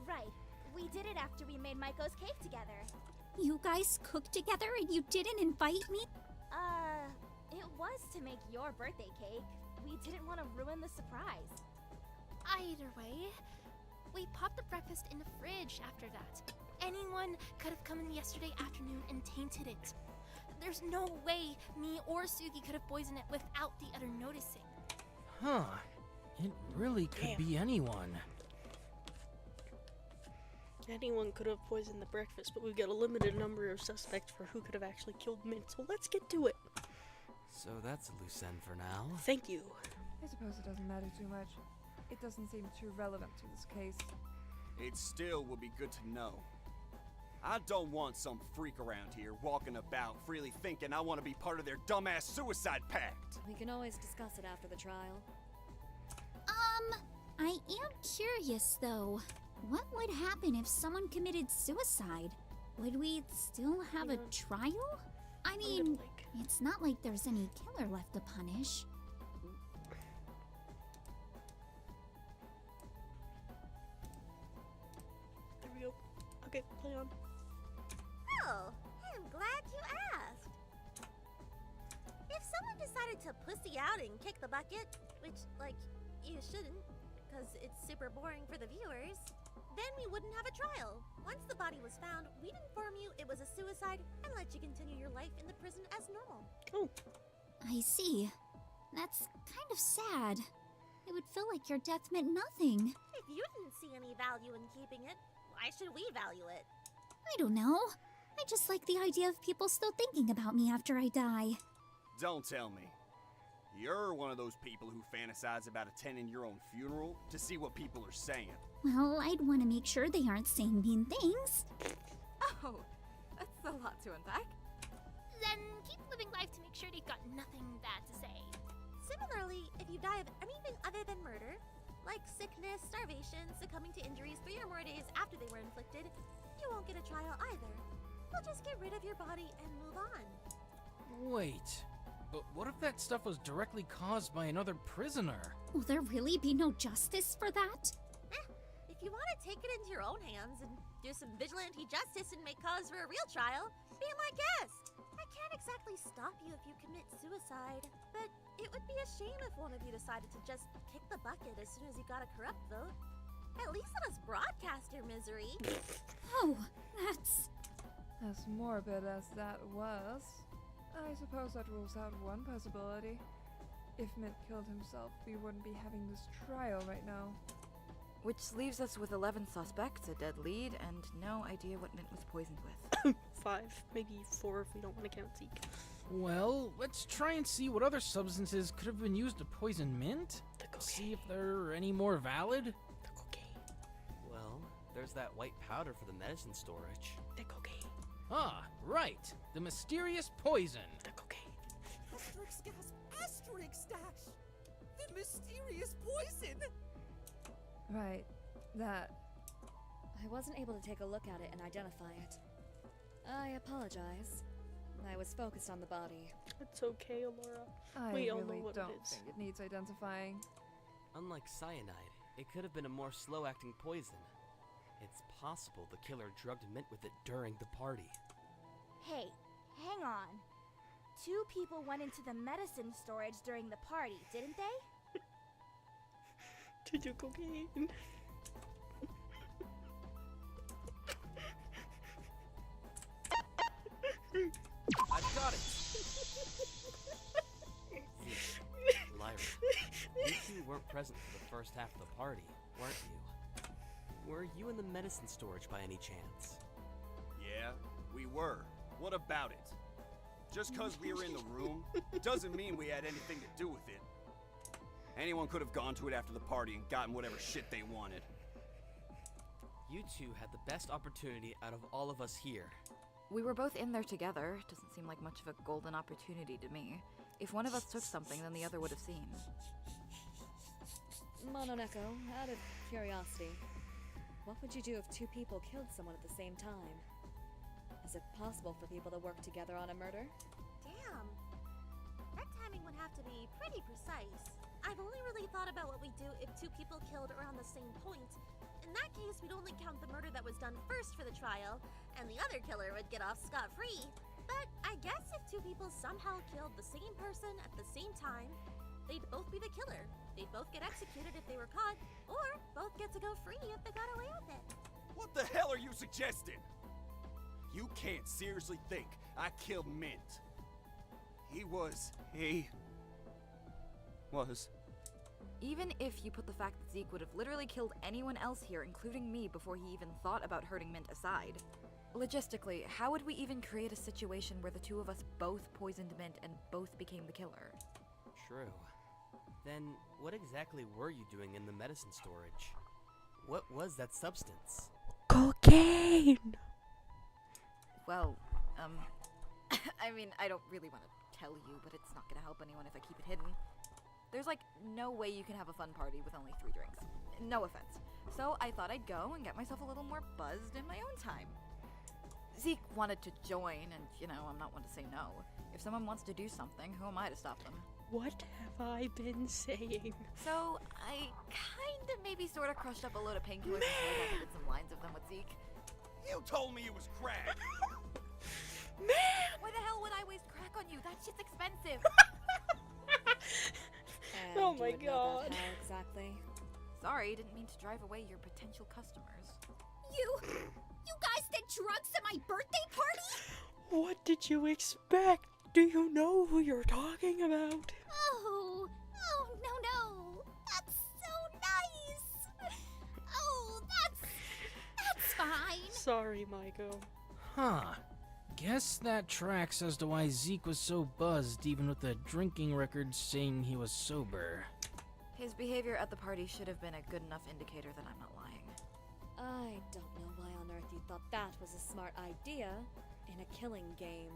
Right. We did it after we made Maiko's cake together. You guys cooked together and you didn't invite me? It was to make your birthday cake. We didn't want to ruin the surprise. Either way, we popped the breakfast in the fridge after that. Anyone could have come in yesterday afternoon and tainted it. There's no way me or Sugi could have poisoned it without the other noticing. Huh. It really could be anyone. Anyone could have poisoned the breakfast, but we've got a limited number of suspects for who could have actually killed Mint, so let's get to it. So that's a loose end for now. Thank you. I suppose it doesn't matter too much. It doesn't seem too relevant to this case. It still would be good to know. I don't want some freak around here walking about freely thinking I want to be part of their dumbass suicide pact. We can always discuss it after the trial. I am curious though. What would happen if someone committed suicide? Would we still have a trial? I mean, it's not like there's any killer left to punish. There we go. Okay, play on. Oh, I'm glad you asked. If someone decided to pussy out and kick the bucket, which, like, you shouldn't, because it's super boring for the viewers, then we wouldn't have a trial. Once the body was found, we'd inform you it was a suicide and let you continue your life in the prison as normal. Oh. I see. That's kind of sad. It would feel like your death meant nothing. If you didn't see any value in keeping it, why should we value it? I don't know. I just like the idea of people still thinking about me after I die. Don't tell me. You're one of those people who fantasize about attending your own funeral to see what people are saying. Well, I'd want to make sure they aren't saying mean things. Oh, that's a lot to unpack. Then keep living life to make sure they've got nothing bad to say. Similarly, if you die of anything other than murder, like sickness, starvation, succumbing to injuries 3 or more days after they were inflicted, you won't get a trial either. We'll just get rid of your body and move on. Wait. But what if that stuff was directly caused by another prisoner? Will there really be no justice for that? If you want to take it into your own hands and do some vigilante justice and make cause for a real trial, be my guest. I can't exactly stop you if you commit suicide, but it would be a shame if one of you decided to just kick the bucket as soon as you got a corrupt vote. At least let us broadcast your misery. Oh, that's... As morbid as that was, I suppose that rules out one possibility. If Mint killed himself, we wouldn't be having this trial right now. Which leaves us with 11 suspects, a dead lead, and no idea what Mint was poisoned with. 5, maybe 4 if we don't want to count Zeke. Well, let's try and see what other substances could have been used to poison Mint. See if they're any more valid. The cocaine. Well, there's that white powder for the medicine storage. The cocaine. Ah, right. The mysterious poison. The cocaine. Asterisk gas! Drink stash! The mysterious poison! Right. That. I wasn't able to take a look at it and identify it. I apologize. I was focused on the body. It's okay, Alora. I We all know really what don't it is. think it needs identifying. Unlike cyanide, it could have been a more slow-acting poison. It's possible the killer drugged Mint with it during the party. Hey, hang on. 2 people went into the medicine storage during the party, didn't they? To do cocaine. I've got it! Lyra, you two weren't present for the first half of the party, weren't you? Were you in the medicine storage by any chance? Yeah, we were. What about it? Just because we were in the room doesn't mean we had anything to do with it. Anyone could have gone to it after the party and gotten whatever shit they wanted. You two had the best opportunity out of all of us here. We were both in there together. Doesn't seem like much of a golden opportunity to me. If one of us took something, then the other would have seen. Mononeko, out of curiosity, what would you do if 2 people killed someone at the same time? Is it possible for people to work together on a murder? Damn. That timing would have to be pretty precise. I've only really thought about what we'd do if 2 people killed around the same point. In that case, we'd only count the murder that was done first for the trial, and the other killer would get off scot-free. But I guess if 2 people somehow killed the same person at the same time, they'd both be the killer. They'd both get executed if they were caught, or both get to go free if they got away with it. What the hell are you suggesting? You can't seriously think I killed Mint. He was. Even if you put the fact that Zeke would have literally killed anyone else here, including me, before he even thought about hurting Mint aside. Logistically, how would we even create a situation where the 2 of us both poisoned Mint and both became the killer? True. Then, what exactly were you doing in the medicine storage? What was that substance? Cocaine! Well, I mean, I don't really want to tell you, but it's not gonna help anyone if I keep it hidden. There's like no way you can have a fun party with only 3 drinks. No offense. So I thought I'd go and get myself a little more buzzed in my own time. Zeke wanted to join, and you know, I'm not one to say no. If someone wants to do something, who am I to stop them? What have I been saying? So I kinda maybe sorta crushed up a load of painkillers and did some lines of them with Zeke. You told me it was crack! Man! Why the hell would I waste crack on you? That shit's expensive! And Oh you my would know about God. how exactly? Sorry, didn't mean to drive away your potential customers. You guys did drugs at my birthday party? What did you expect? Do you know who you're talking about? Oh, no. That's so nice. Oh, that's fine. Sorry, Maiko. Huh. Guess that tracks as to why Zeke was so buzzed, even with the drinking record saying he was sober. His behavior at the party should have been a good enough indicator that I'm not lying. I don't know why on earth you thought that was a smart idea in a killing game.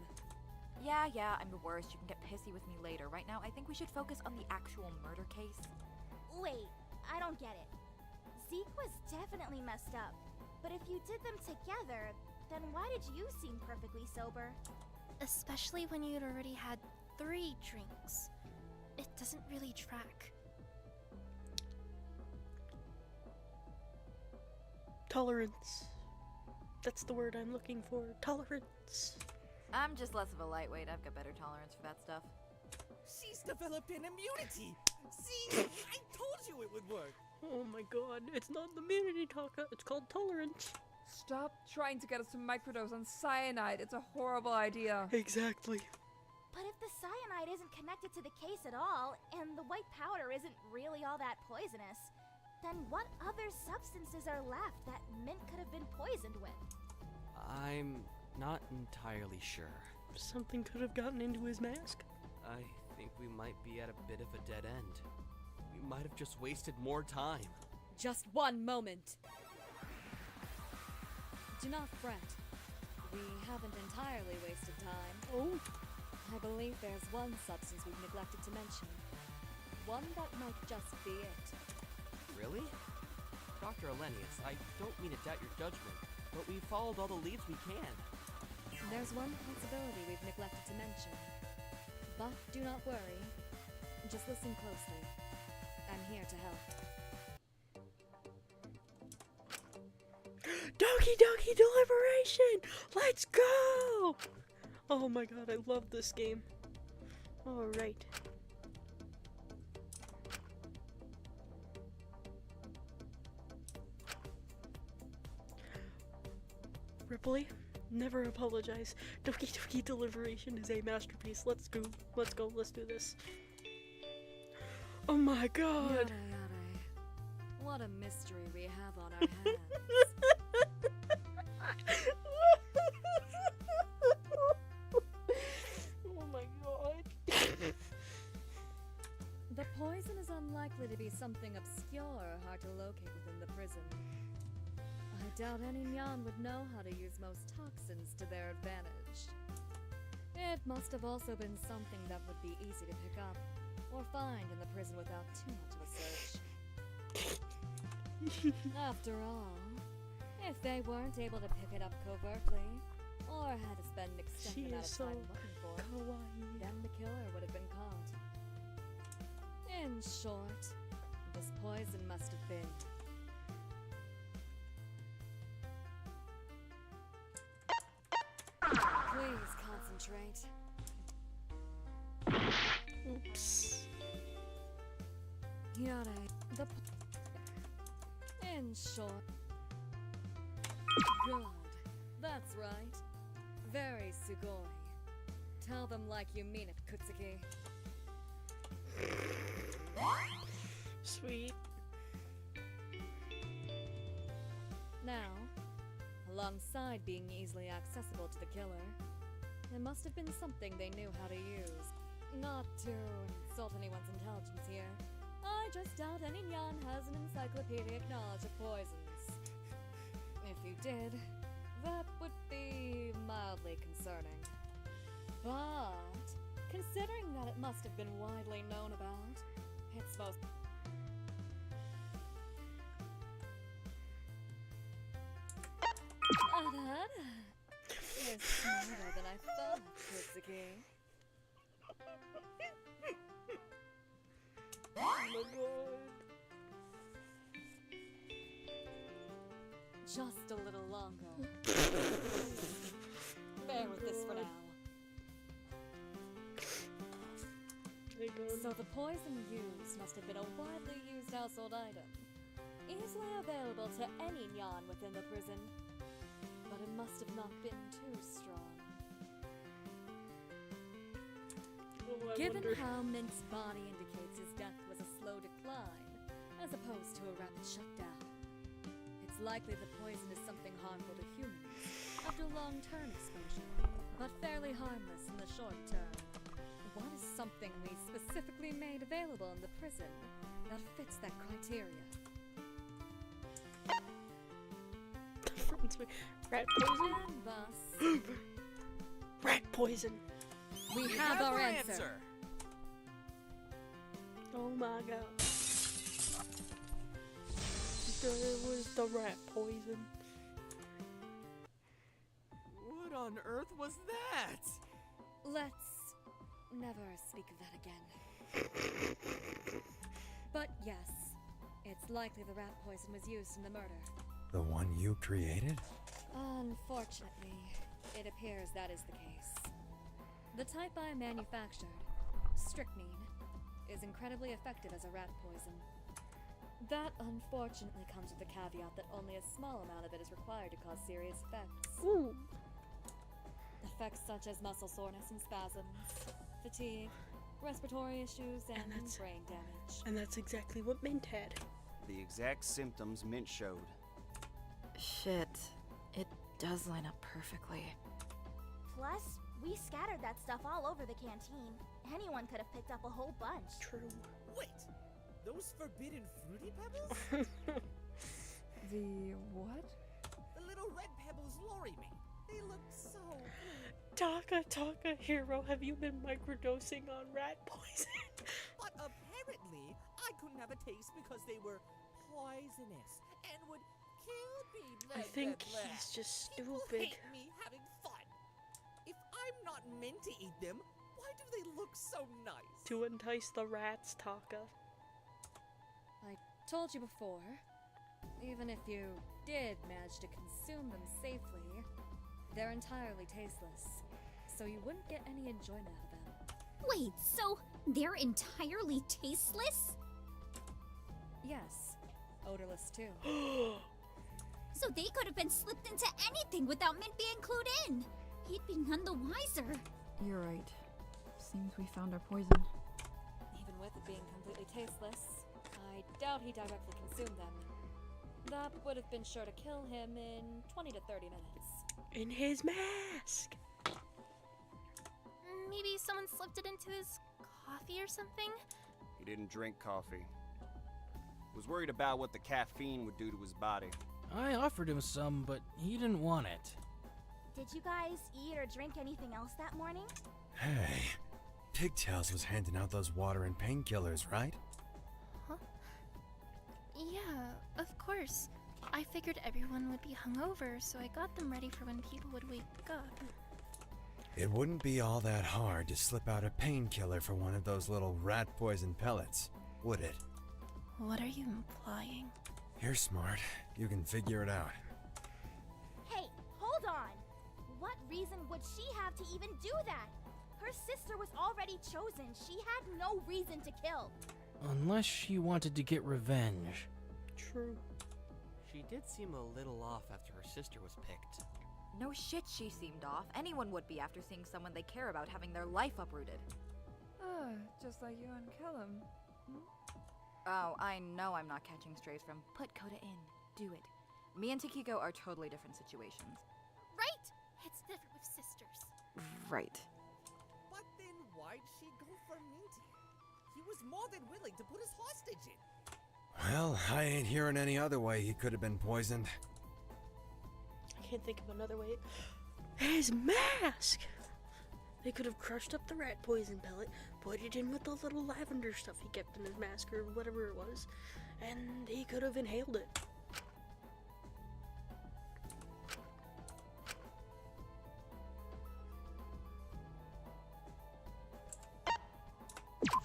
Yeah, I'm the worst. You can get pissy with me later. Right now, I think we should focus on the actual murder case. Wait, I don't get it. Zeke was definitely messed up. But if you did them together, then why did you seem perfectly sober? Especially when you'd already had 3 drinks. It doesn't really track. Tolerance. That's the word I'm looking for. Tolerance. I'm just less of a lightweight. I've got better tolerance for that stuff. She's developed an immunity! See? I told you it would work! Oh my god, it's not the immunity Taka, it's called tolerance. Stop trying to get us to microdose on cyanide. It's a horrible idea. Exactly. But if the cyanide isn't connected to the case at all, and the white powder isn't really all that poisonous, then what other substances are left that Mint could have been poisoned with? I'm not entirely sure. Something could have gotten into his mask. I think we might be at a bit of a dead end. We might have just wasted more time. Just one moment! Do not fret. We haven't entirely wasted time. Oh. I believe there's one substance we've neglected to mention. one that might just be it. Really? Dr. Elenius, I don't mean to doubt your judgment, but we've followed all the leads we can. There's one possibility we've neglected to mention. But do not worry. Just listen closely. I'm here to help. Doki Doki Deliberation! Let's go! Oh my god, I love this game. Alright. Ripley, never apologize. Doki Doki Deliberation is a masterpiece. Let's go. Let's go. Let's do this. Oh my god! Yada yada. What a mystery we have on our hands. Oh my god. The poison is unlikely to be something obscure or hard to locate within the prison. I doubt any Nyan would know how to use most toxins to their advantage. It must have also been something that would be easy to pick up or find in the prison without too much of a search. After all, if they weren't able to pick it up covertly, or had to spend an extended She amount is of so time looking for it, kawaii. then the killer would have been caught. In short, this poison must have been. Please concentrate. Oops. Yada. In short. Good. That's right. Very sugoi. Tell them like you mean it, Kutsuki. Sweet. Now, alongside being easily accessible to the killer, it must have been something they knew how to use. Not to insult anyone's intelligence here. I just doubt any Nyan has an encyclopedic knowledge of poisons. If you did, that would be mildly concerning. But, considering that it must have been widely known about, it's most... You're smarter than I thought, Kutsuki. Oh my god. Just a little longer. Bear with this for now. So the poison used must have been a widely used household item, easily available to any Nyan within the prison, but it must have not been too strong. Oh, I Given wonder. how Mint's body indicates his death was a slow decline, as opposed to a rapid shutdown, it's likely the poison is something harmful to humans after long-term exposure, but fairly harmless in the short term. What is something we specifically made available in the prison that fits that criteria? Rat poison? And thus, Rat poison. we have our answer. Oh my god. There was the rat poison. What on earth was that? Let's never speak of that again. But yes, it's likely the rat poison was used in the murder. The one you created? Unfortunately, it appears that is the case. The type I manufactured, strychnine, is incredibly effective as a rat poison. That unfortunately comes with the caveat that only a small amount of it is required to cause serious effects. Ooh. Effects such as muscle soreness and spasms, fatigue, respiratory issues, and brain damage. And that's exactly what Mint had. The exact symptoms Mint showed. Shit. It does line up perfectly. Plus, we scattered that stuff all over the canteen. Anyone could have picked up a whole bunch. True. Wait! Those forbidden fruity pebbles? The what? The little red pebbles lorry me. They look so Taka, hero, have you been microdosing on rat poison? But apparently apparently, I couldn't have a taste because they were poisonous and would kill me. I Blah, think blah, blah. he's just People stupid. hate me having fun. If I'm not meant to eat them, why do they look so nice? To entice the rats, Taka. I told you before, even if you did manage to consume them safely, they're entirely tasteless, so you wouldn't get any enjoyment out of them. Wait, so they're entirely tasteless? Yes, odorless too. So they could have been slipped into anything without Mint being clued in. He'd be none the wiser. You're right. Seems we found our poison. Even with it being completely tasteless, I doubt he directly consumed them. That would have been sure to kill him in 20 to 30 minutes. In his mask! Maybe someone slipped it into his coffee or something? He didn't drink coffee. Was worried about what the caffeine would do to his body. I offered him some, but he didn't want it. Did you guys eat or drink anything else that morning? Hey, Pigtails was handing out those water and painkillers, right? Huh? Yeah, of course. I figured everyone would be hungover, so I got them ready for when people would wake up. It wouldn't be all that hard to slip out a painkiller for one of those little rat poison pellets, would it? What are you implying? You're smart. You can figure it out. Hey, hold on! What reason would she have to even do that? Her sister was already chosen. She had no reason to kill. Unless she wanted to get revenge. True. She did seem a little off after her sister was picked. No shit she seemed off. Anyone would be after seeing someone they care about having their life uprooted. Just like you and Callum. Oh, I know I'm not catching strays from put Coda in. Do it. Me and Takiko are totally different situations. Right? It's different with sisters. Right. But then why'd she go for Minty? He was more than willing to put us hostage in. Well, I ain't hearing any other way he could have been poisoned. I can't think of another way. His mask! They could have crushed up the rat poison pellet, put it in with the little lavender stuff he kept in his mask or whatever it was, and he could have inhaled it.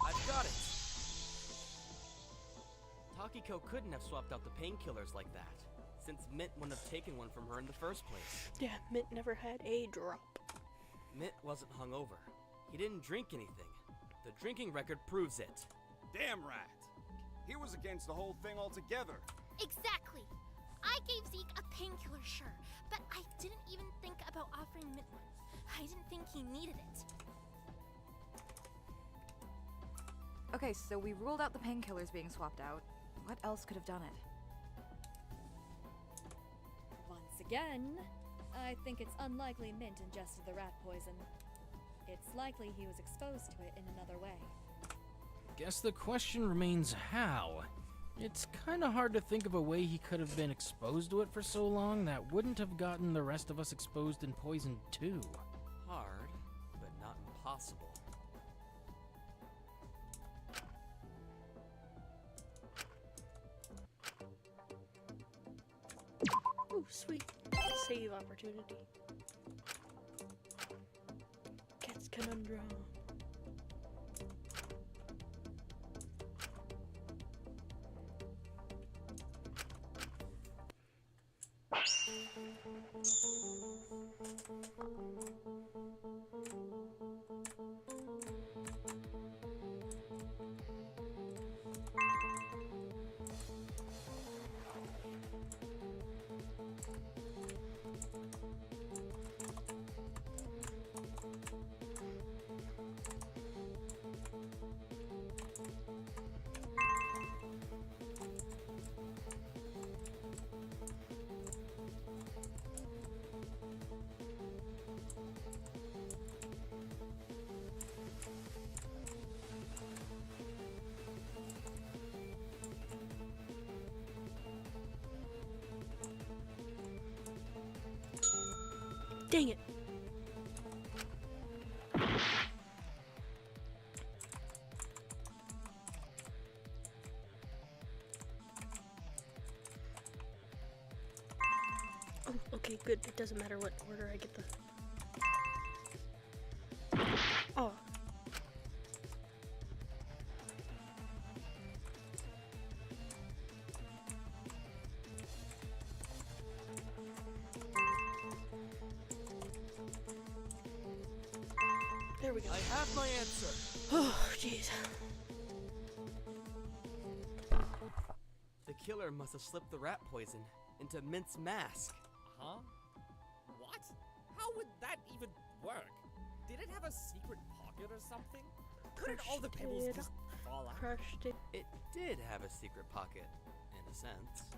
I've got it! Takiko couldn't have swapped out the painkillers like that, since Mint wouldn't have taken one from her in the first place. Yeah, Mint never had a drop. Mint wasn't hungover. He didn't drink anything. The drinking record proves it. Damn right. He was against the whole thing altogether. Exactly. I gave Zeke a painkiller, sure, but I didn't even think about offering Mint one. I didn't think he needed it. Okay, so we ruled out the painkillers being swapped out. What else could have done it? Once again, I think it's unlikely Mint ingested the rat poison. It's likely he was exposed to it in another way. Guess the question remains how. It's kinda hard to think of a way he could have been exposed to it for so long that wouldn't have gotten the rest of us exposed and poisoned too. Hard, but not impossible. Ooh, sweet. Save opportunity. Cat's conundrum. Dang it. Okay, good. It doesn't matter what order I get the... Oh. There we go. I have my answer. Oh, jeez. The killer must have slipped the rat poison into Mint's mask. Huh? What? How would that even work? Did it have a secret pocket or something? Couldn't all the pebbles Crushed it. just fall out? Crushed it. It did have a secret pocket, in a sense.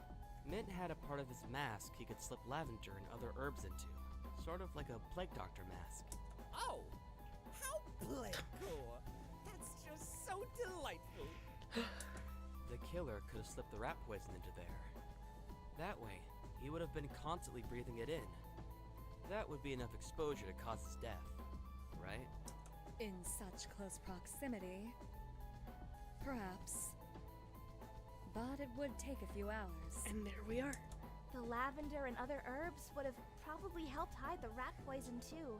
Mint had a part of his mask he could slip lavender and other herbs into, sort of like a plague doctor mask. Oh! How cool! That's just so delightful! The killer could have slipped the rat poison into there. That way, he would have been constantly breathing it in. That would be enough exposure to cause his death, right? In such close proximity, perhaps. But it would take a few hours. And there we are. The lavender and other herbs would have probably helped hide the rat poison too.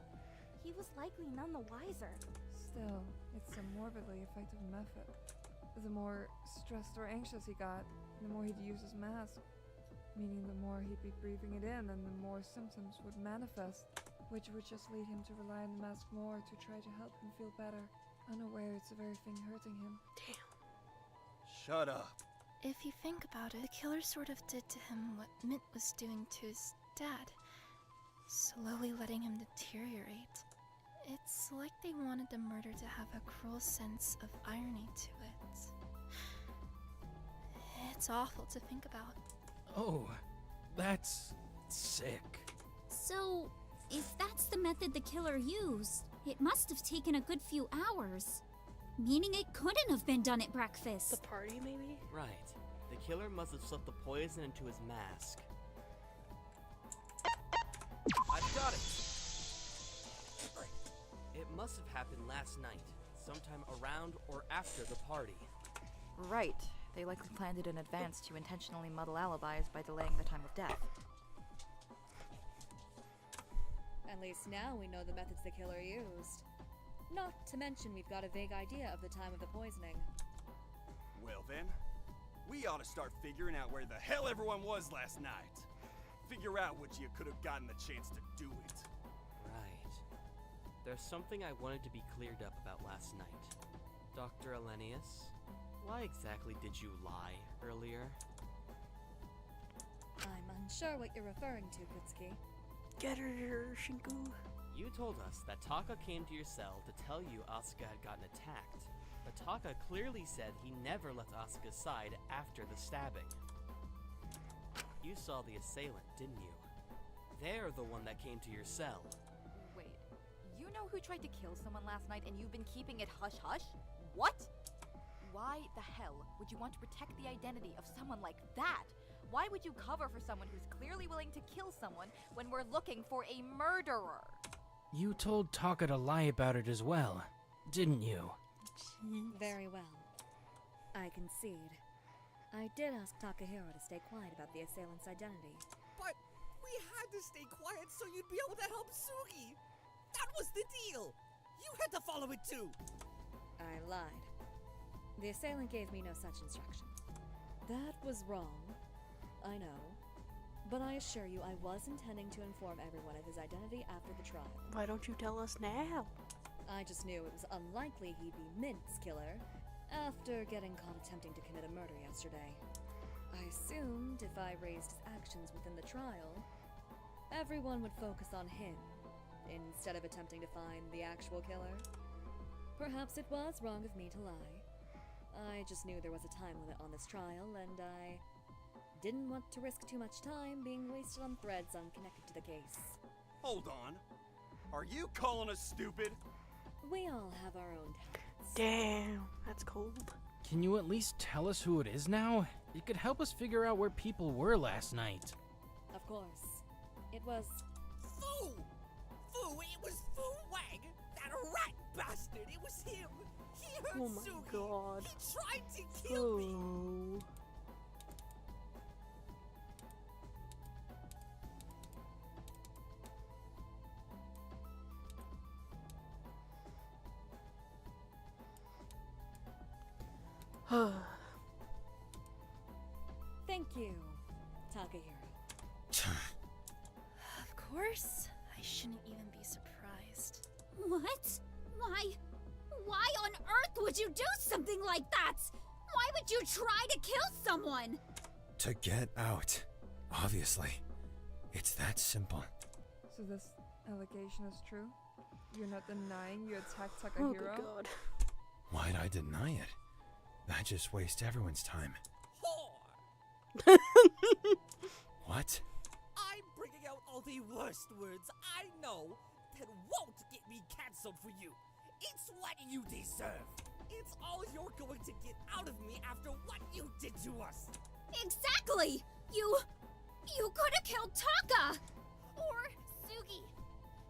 He was likely none the wiser. Still, it's a morbidly effective method. The more stressed or anxious he got, the more he'd use his mask. Meaning the more he'd be breathing it in and the more symptoms would manifest, which would just lead him to rely on the mask more to try to help him feel better, unaware it's the very thing hurting him. Damn. Shut up. If you think about it, the killer sort of did to him what Mint was doing to his dad, slowly letting him deteriorate. It's like they wanted the murder to have a cruel sense of irony to it. It's awful to think about. Oh, that's sick. So, if that's the method the killer used, it must have taken a good few hours. Meaning it couldn't have been done at breakfast. The party, maybe? Right. The killer must have slipped the poison into his mask. I've got it! It must have happened last night, sometime around or after the party. Right. They likely planned it in advance to intentionally muddle alibis by delaying the time of death. At least now we know the methods the killer used. Not to mention we've got a vague idea of the time of the poisoning. Well then, we ought to start figuring out where the hell everyone was last night. Figure out what you could have gotten the chance to do it. Right. There's something I wanted to be cleared up about last night. Dr. Elenius, why exactly did you lie earlier? I'm unsure what you're referring to, Kutsuki. Get her, Shinku. You told us that Taka came to your cell to tell you Asuka had gotten attacked, but Taka clearly said he never left Asuka's side after the stabbing. You saw the assailant, didn't you? They're the one that came to your cell. Wait, you know who tried to kill someone last night and you've been keeping it hush-hush? What? Why the hell would you want to protect the identity of someone like that? Why would you cover for someone who's clearly willing to kill someone when we're looking for a murderer? You told Taka to lie about it as well, didn't you? Jeez. Very well. I concede. I did ask Takahiro to stay quiet about the assailant's identity. But we had to stay quiet so you'd be able to help Sugi! That was the deal! You had to follow it too! I lied. The assailant gave me no such instruction. That was wrong. I know. But I assure you I was intending to inform everyone of his identity after the trial. Why don't you tell us now? I just knew it was unlikely he'd be Mint's killer after getting caught attempting to commit a murder yesterday. I assumed if I raised his actions within the trial, everyone would focus on him instead of attempting to find the actual killer. Perhaps it was wrong of me to lie. I just knew there was a time limit on this trial, and I didn't want to risk too much time being wasted on threads unconnected to the case. Hold on. Are you calling us stupid? We all have our own talents. Damn, that's cold. Can you at least tell us who it is now? It could help us figure out where people were last night. Of course. It was... Fu! Fu! It was Fu Wang! That rat bastard! It was him! He hurt Oh my Sugi! god. He tried to kill me! Oh. Thank you, Takahiro. Of course. I shouldn't even be surprised. What? Why on earth would you do something like that? Why would you try to kill someone? To get out. Obviously. It's that simple. So this allegation is true? You're not denying you attacked Oh, Takahiro? good God. Why'd I deny it? That just wastes everyone's time. Whore! What? I'm bringing out all the worst words I know that won't get me cancelled for you. It's what you deserve. It's all you're going to get out of me after what you did to us. Exactly! You could have killed Taka! Or Sugi.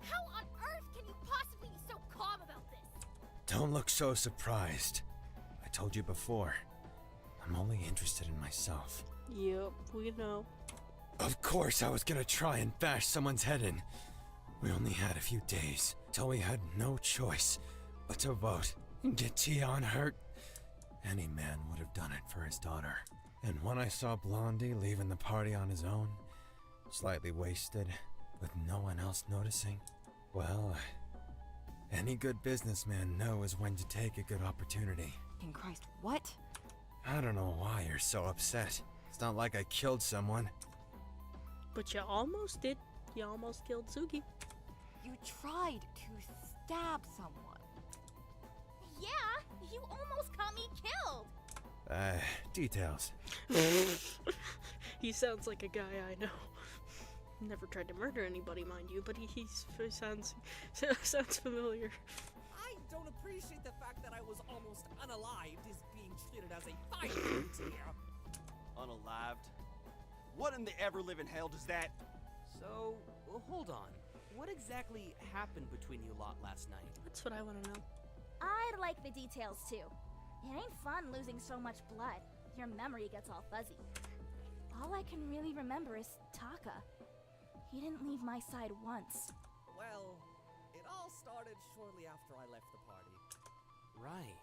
How on earth can you possibly be so calm about this? Don't look so surprised. I told you before. I'm only interested in myself. Yep, we know. Of course I was gonna try and bash someone's head in. We only had a few days, till we had no choice but to vote and get Tion hurt. Any man would have done it for his daughter. And when I saw Blondie leaving the party on his own, slightly wasted, with no one else noticing, well, any good businessman knows when to take a good opportunity. In Christ, what? I don't know why you're so upset. It's not like I killed someone. But you almost did. You almost killed Sugi. You tried to stab someone. Yeah, you almost got me killed. Details. He sounds like a guy I know. Never tried to murder anybody, mind you, but he sounds familiar. I don't appreciate the fact that I was almost unalived is being treated as a fine fruit here. Unalived? What in the ever-living hell does that? So, hold on. What exactly happened between you lot last night? That's what I want to know. I'd like the details too. It ain't fun losing so much blood. Your memory gets all fuzzy. All I can really remember is Taka. He didn't leave my side once. Well, it all started shortly after I left the party. Right.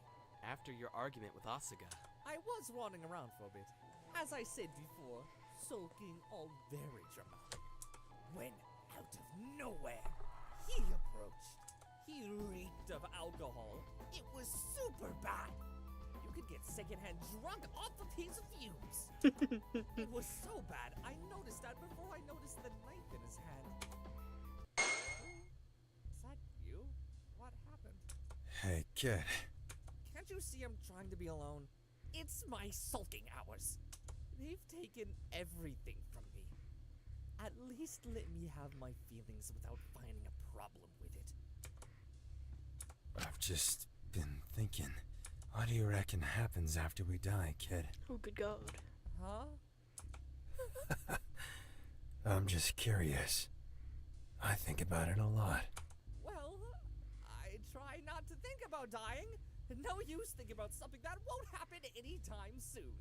After your argument with Asuga. I was wandering around for a bit. As I said before, sulking all very dramatic. When, out of nowhere, he approached. He reeked of alcohol. It was super bad. You could get secondhand drunk off of his fumes. It was so bad, I noticed that before I noticed the knife in his hand. Is that you? What happened? Hey, kid. Can't you see I'm trying to be alone? It's my sulking hours. They've taken everything from me. At least let me have my feelings without finding a problem with it. I've just been thinking. What do you reckon happens after we die, kid? Oh, good God. Huh? I'm just curious. I think about it a lot. Well, I try not to think about dying. No use thinking about something that won't happen anytime soon.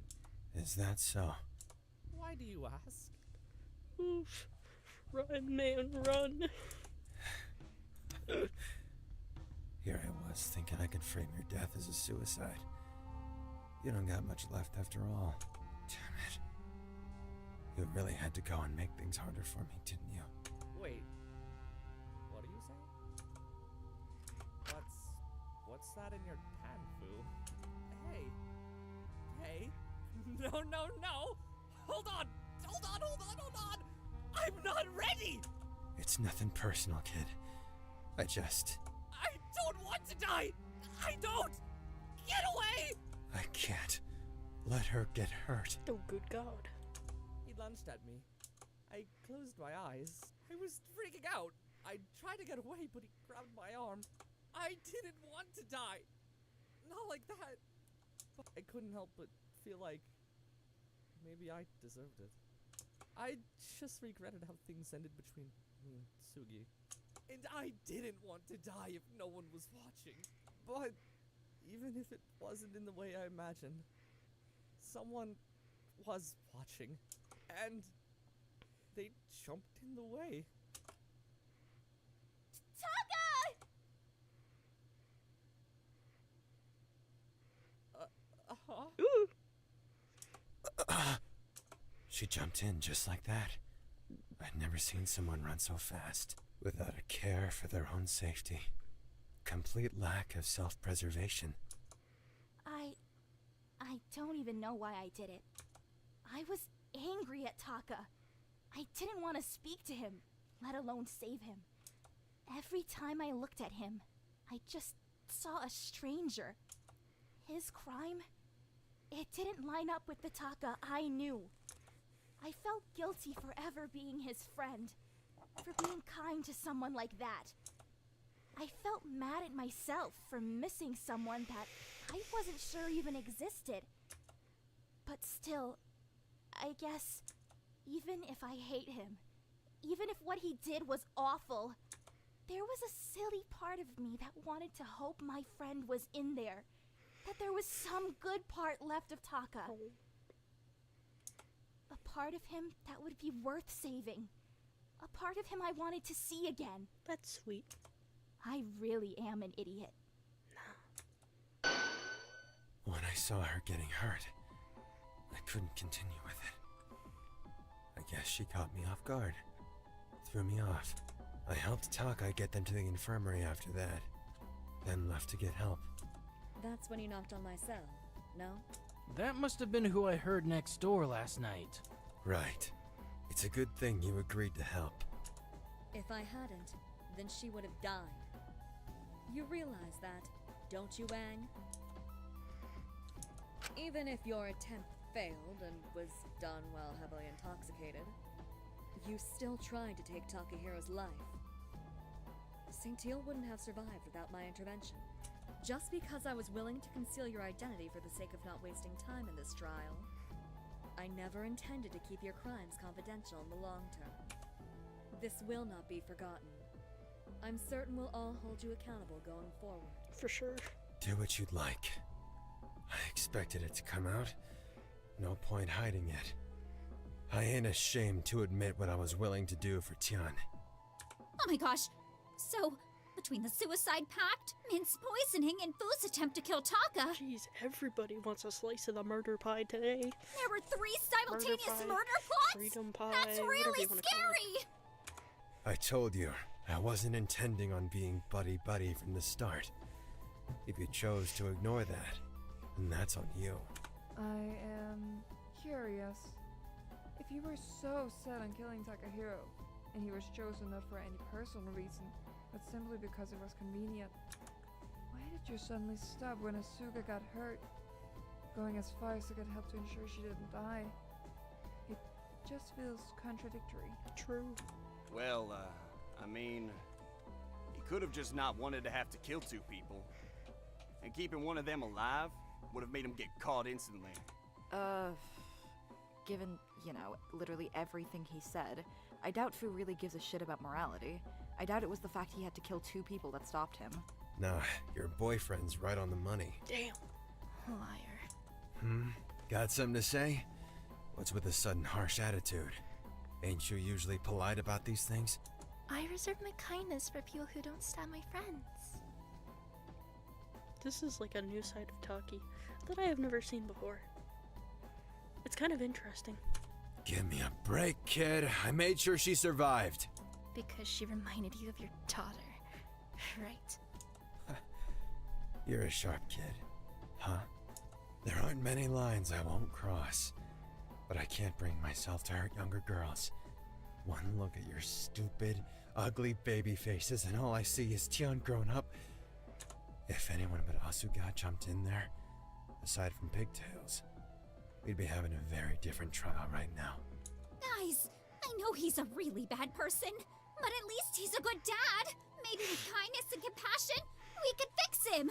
Is that so? Why do you ask? Oof. Run, man, run. Here I was, thinking I could frame your death as a suicide. You don't got much left after all. Damn it. You really had to go and make things harder for me, didn't you? Wait. What are you saying? What's that in your hand, Fu? Hey. Hey. No, no, no! Hold on! Hold on, hold on, hold on! I'm not ready! It's nothing personal, kid. I don't want to die! I don't! Get away! I can't let her get hurt. Oh, good God. He lunged at me. I closed my eyes. I was freaking out. I tried to get away, but he grabbed my arm. I didn't want to die. Not like that. But I couldn't help but feel like maybe I deserved it. I just regretted how things ended between me and Sugi. And I didn't want to die if no one was watching. But even if it wasn't in the way I imagined, someone was watching. And they jumped in the way. Taka! Huh? Ooh. She jumped in just like that. I'd never seen someone run so fast, without a care for their own safety. Complete lack of self-preservation. I don't even know why I did it. I was angry at Taka. I didn't want to speak to him, let alone save him. Every time I looked at him, I just saw a stranger. His crime, it didn't line up with the Taka I knew. I felt guilty for ever being his friend, for being kind to someone like that. I felt mad at myself for missing someone that I wasn't sure even existed. But still, I guess, even if I hate him, even if what he did was awful, there was a silly part of me that wanted to hope my friend was in there, that there was some good part left of Taka. A part of him that would be worth saving. A part of him I wanted to see again. That's sweet. I really am an idiot. When I saw her getting hurt, I couldn't continue with it. I guess she caught me off guard. Threw me off. I helped Taka get them to the infirmary after that, then left to get help. That's when you knocked on my cell, no? That must have been who I heard next door last night. Right. It's a good thing you agreed to help. If I hadn't, then she would have died. You realize that, don't you, Wang? Even if your attempt failed and was done while heavily intoxicated, you still tried to take Takehiro's life. St. Teal wouldn't have survived without my intervention. Just because I was willing to conceal your identity for the sake of not wasting time in this trial, I never intended to keep your crimes confidential in the long term. This will not be forgotten. I'm certain we'll all hold you accountable going forward. For sure. Do what you'd like. I expected it to come out. No point hiding it. I ain't ashamed to admit what I was willing to do for Tian. Oh my gosh. So, between the suicide pact, Mint's poisoning, and Fu's attempt to kill Taka, Jeez, everybody wants a slice of the murder pie today. there were 3 simultaneous pie, murder plots? Freedom pie, That's whatever really you wanna call it. scary! I told you, I wasn't intending on being buddy-buddy from the start. If you chose to ignore that, then that's on you. I am curious. If you were so set on killing Takahiro, and he was chosen not for any personal reason, but simply because it was convenient, why did you suddenly stop when Asuka got hurt? Going as far as to get help to ensure she didn't die. It just feels contradictory. True. Well, I mean, he could have just not wanted to have to kill 2 people. And keeping one of them alive would have made him get caught instantly. Given, literally everything he said, I doubt Fu really gives a shit about morality. I doubt it was the fact he had to kill 2 people that stopped him. Nah, your boyfriend's right on the money. Damn. Liar. Got something to say? What's with a sudden harsh attitude? Ain't you usually polite about these things? I reserve my kindness for people who don't stab my friends. This is like a new side of Taki that I have never seen before. It's kind of interesting. Give me a break, kid. I made sure she survived. Because she reminded you of your daughter, right? You're a sharp kid. Huh? There aren't many lines I won't cross. But I can't bring myself to hurt younger girls. One look at your stupid, ugly baby faces and all I see is Tian grown up. If anyone but Asuga jumped in there, aside from pigtails, we'd be having a very different trial right now. Guys, I know he's a really bad person, but at least he's a good dad. Maybe with kindness and compassion, we could fix him.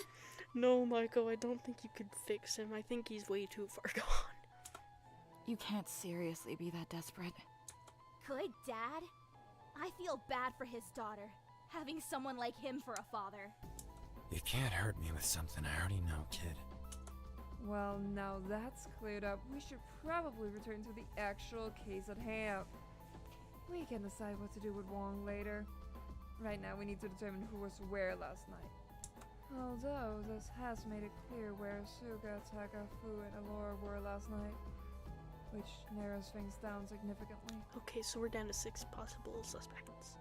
No, Michael, I don't think you could fix him. I think he's way too far gone. You can't seriously be that desperate. Good dad? I feel bad for his daughter, having someone like him for a father. You can't hurt me with something I already know, kid. Well, now that's cleared up, we should probably return to the actual case at hand. We can decide what to do with Wong later. Right now we need to determine who was where last night. Although this has made it clear where Suga, Taka, Fu, and Alora were last night. which narrows things down significantly. Okay, so we're down to 6 possible suspects.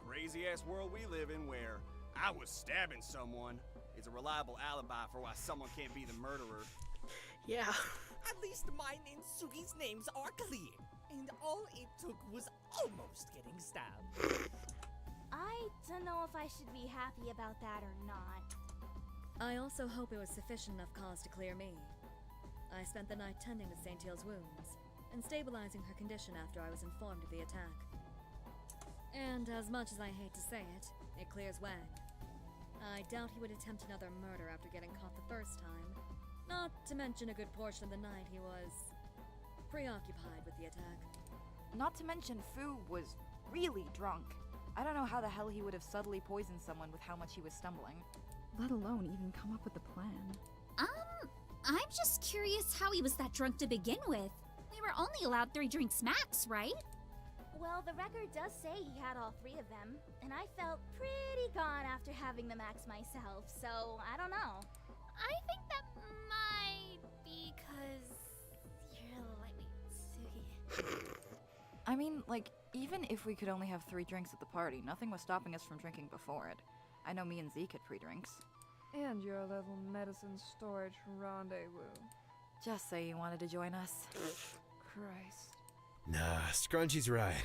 Crazy ass world we live in where I was stabbing someone is a reliable alibi for why someone can't be the murderer. Yeah. At least mine and Sugi's names are clear, and all it took was almost getting stabbed. I don't know if I should be happy about that or not. I also hope it was sufficient enough cause to clear me. I spent the night tending to St. Hill's wounds and stabilizing her condition after I was informed of the attack. And as much as I hate to say it, it clears Wang. I doubt he would attempt another murder after getting caught the first time. Not to mention a good portion of the night he was preoccupied with the attack. Not to mention Fu was really drunk. I don't know how the hell he would have subtly poisoned someone with how much he was stumbling. Let alone even come up with a plan. I'm just curious how he was that drunk to begin with. We were only allowed 3 drinks max, right? Well, the record does say he had all 3 of them, and I felt pretty gone after having the max myself, so I don't know. I think that might be because you're like Sugi. I mean, like, even if we could only have 3 drinks at the party, nothing was stopping us from drinking before it. I know me and Zeke had pre-drinks. And your little medicine storage rendezvous. Just say you wanted to join us. Christ. Nah, Scrunchy's right.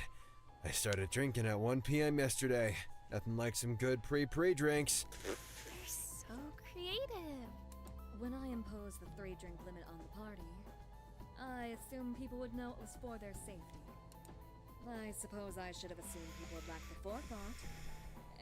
I started drinking at 1 p.m. yesterday. Nothing like some good pre-drinks. You're so creative. When I imposed the 3-drink limit on the party, I assumed people would know it was for their safety. I suppose I should have assumed people would lack the forethought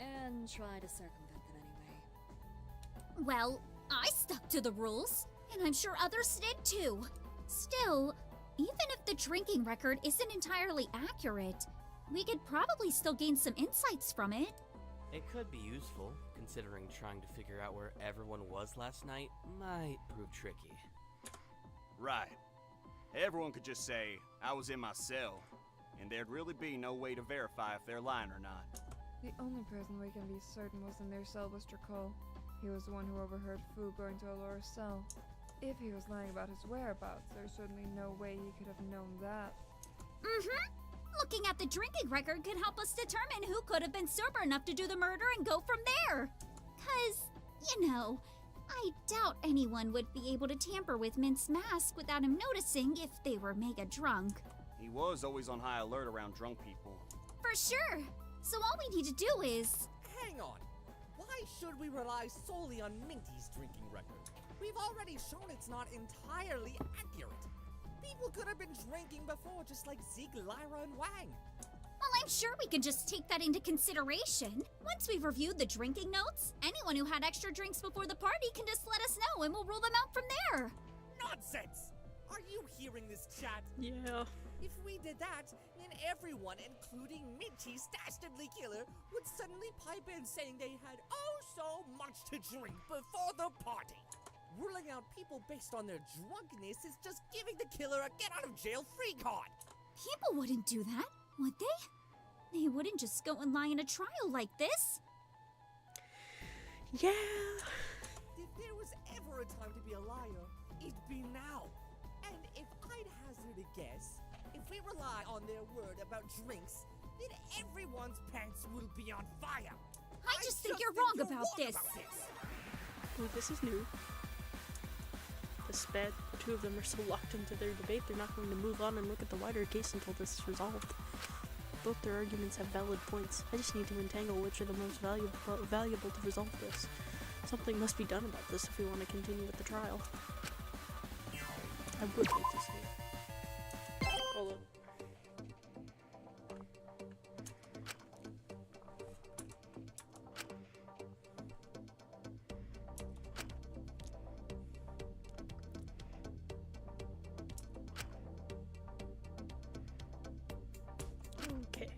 and try to circumvent them anyway. Well, I stuck to the rules, and I'm sure others did too. Still, even if the drinking record isn't entirely accurate, we could probably still gain some insights from it. It could be useful, considering trying to figure out where everyone was last night might prove tricky. Right. Everyone could just say, I was in my cell, and there'd really be no way to verify if they're lying or not. The only person we can be certain was in their cell was Dracul. He was the one who overheard Fu going to Alora's cell. If he was lying about his whereabouts, there's certainly no way he could have known that. Looking at the drinking record could help us determine who could have been sober enough to do the murder and go from there. 'Cause, you know, I doubt anyone would be able to tamper with Mint's mask without him noticing if they were mega drunk. He was always on high alert around drunk people. For sure. So all we need to do is... Hang on. Why should we rely solely on Minty's drinking record? We've already shown it's not entirely accurate. People could have been drinking before, just like Zeke, Lyra, and Wang. Well, I'm sure we can just take that into consideration. Once we've reviewed the drinking notes, anyone who had extra drinks before the party can just let us know and we'll rule them out from there. Nonsense! Are you hearing this, chat? Yeah. If we did that, then everyone, including Minty's dastardly killer, would suddenly pipe in saying they had oh so much to drink before the party. Ruling out people based on their drunkenness is just giving the killer a get-out-of-jail-free card. People wouldn't do that, would they? They wouldn't just go and lie in a trial like this. Yeah. If there was ever a time to be a liar, it'd be now. And if I'd hazard a guess, if we rely on their word about drinks, then everyone's pants will be on fire. I just think you're wrong about this. Ooh, this is new. The 2 of them are so locked into their debate, they're not going to move on and look at the wider case until this is resolved. Both their arguments have valid points. I just need to entangle which are the most valuable to resolve this. Something must be done about this if we want to continue with the trial. I would like to see it. Hold on. Okay.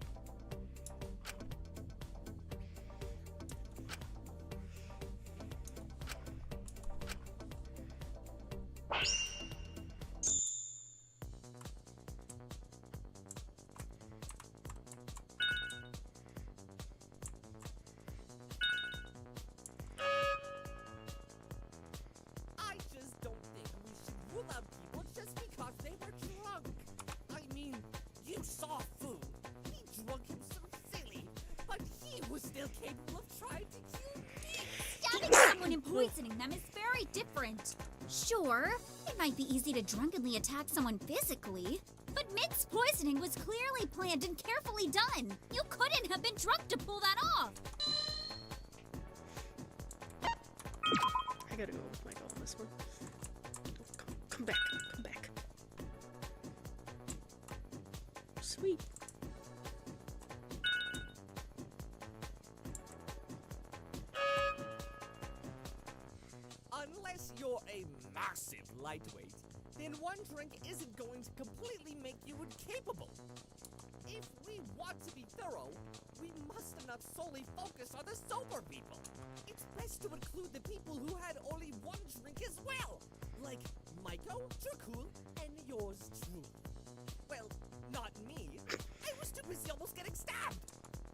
he was still capable of trying to kill me. Stabbing someone and poisoning them is very different. Sure, it might be easy to drunkenly attack someone physically, but Mint's poisoning was clearly planned and carefully done. You couldn't have been drunk to pull that off. I gotta go with Michael on this one. Come back, come back. Sweet. Unless you're a massive lightweight, then one drink isn't going to completely make you incapable. If we want to be thorough, we must not solely focus on the sober people. It's best to include the people who had only one drink as well, like Maiko, Dracul, and yours truly. Well, not me. I was too busy almost getting stabbed.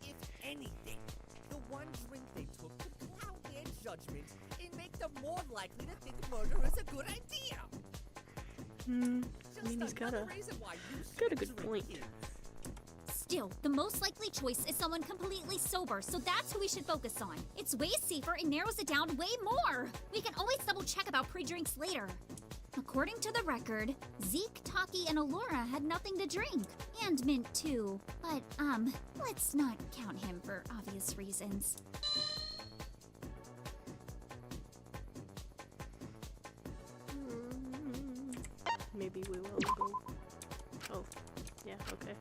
If anything, the one drink they took could cloud their judgment and make them more likely to think murder is a good idea. I mean, he's got a good point. Still, the most likely choice is someone completely sober, so that's who we should focus on. It's way safer and narrows it down way more. We can always double check about pre-drinks later. According to the record, Zeke, Taki, and Allura had nothing to drink. And Mint too. But, let's not count him for obvious reasons. Maybe we will go. Oh, yeah, okay.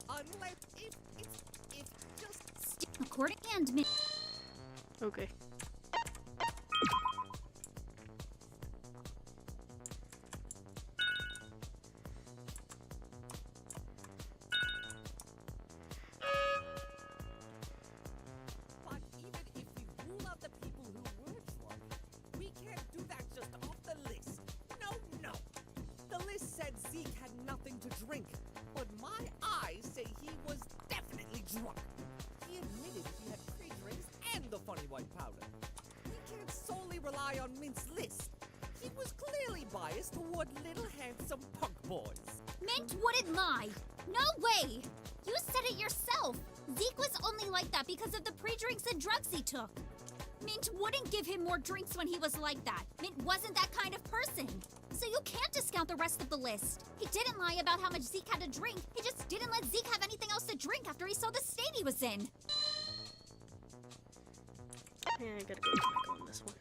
Unless if just According and Mint. Okay. But even if we rule out the people who were drunk, we can't do that just off the list. No. The list said Zeke had nothing to drink, but my eyes say he was definitely drunk. He admitted he had pre-drinks and the funny white powder. We can't solely rely on Mint's list. He was clearly biased toward little handsome punk boys. Mint wouldn't lie. No way! You said it yourself. Zeke was only like that because of the pre-drinks and drugs he took. Mint wouldn't give him more drinks when he was like that. Mint wasn't that kind of person. So you can't discount the rest of the list. He didn't lie about how much Zeke had to drink. He just didn't let Zeke have anything else to drink after he saw the state he was in. Yeah, I gotta go with Michael on this one.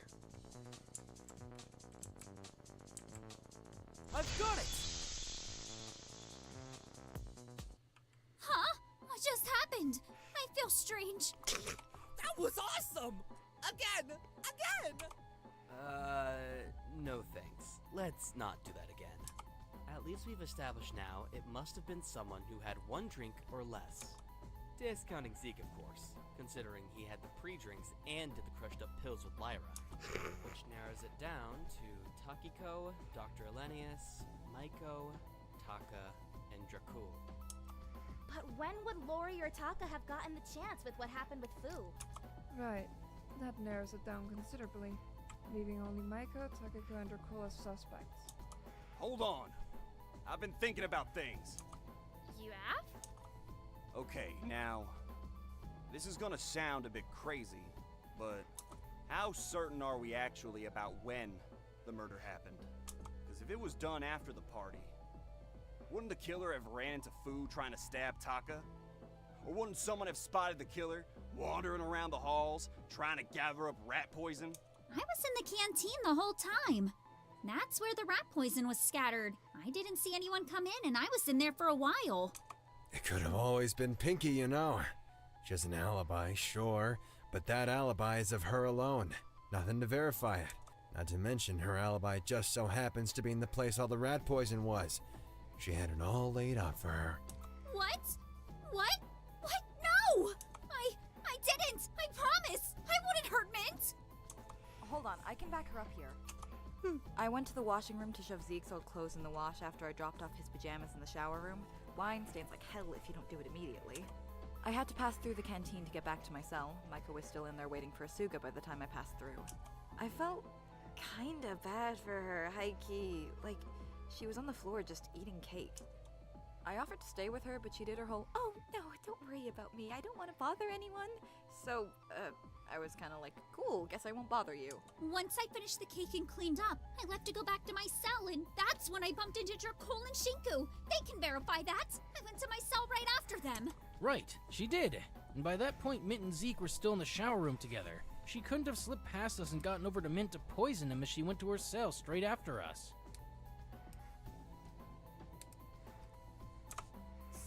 I've got it! Huh? What just happened? I feel strange. That was awesome! Again! No thanks. Let's not do that again. At least we've established now it must have been someone who had one drink or less. Discounting Zeke, of course, considering he had the pre-drinks and did the crushed up pills with Lyra. Which narrows it down to Takiko, Dr. Elenius, Maiko, Taka, and Dracul. But when would Lori or Taka have gotten the chance with what happened with Fu? Right. That narrows it down considerably, leaving only Maiko, Takiko, and Dracul as suspects. Hold on. I've been thinking about things. You have? Okay, now, this is gonna sound a bit crazy, but how certain are we actually about when the murder happened? Because if it was done after the party, wouldn't the killer have ran into Fu trying to stab Taka? Or wouldn't someone have spotted the killer wandering around the halls trying to gather up rat poison? I was in the canteen the whole time. That's where the rat poison was scattered. I didn't see anyone come in, and I was in there for a while. It could have always been Pinky, you know. She has an alibi, sure, but that alibi is of her alone. Nothing to verify it. Not to mention her alibi just so happens to be in the place all the rat poison was. She had it all laid out for her. What? What? No! I didn't! I promise! I wouldn't hurt Mint! Hold on, I can back her up here. I went to the washing room to shove Zeke's old clothes in the wash after I dropped off his pajamas in the shower room. Wine stains like hell if you don't do it immediately. I had to pass through the canteen to get back to my cell. Maiko was still in there waiting for Asuga by the time I passed through. I felt kinda bad for her, high-key. Like, she was on the floor just eating cake. I offered to stay with her, but she did her whole, "Oh, no, don't worry about me. I don't want to bother anyone." So, I was kind of like, "Cool, guess I won't bother you." Once I finished the cake and cleaned up, I left to go back to my cell, and that's when I bumped into Dracol and Shinku. They can verify that. I went to my cell right after them. Right, she did. And by that point, Mint and Zeke were still in the shower room together. She couldn't have slipped past us and gotten over to Mint to poison him as she went to her cell straight after us.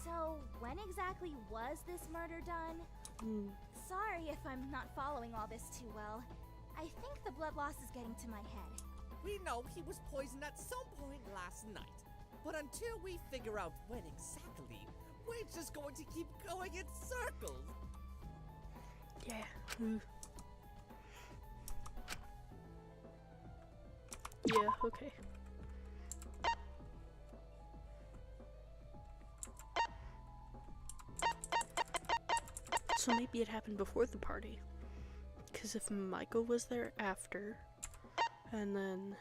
So, when exactly was this murder done? Sorry if I'm not following all this too well. I think the blood loss is getting to my head. We know he was poisoned at some point last night. But until we figure out when exactly, we're just going to keep going in circles. Yeah. Yeah, okay. So maybe it happened before the party. Because if Michael was there after, and then,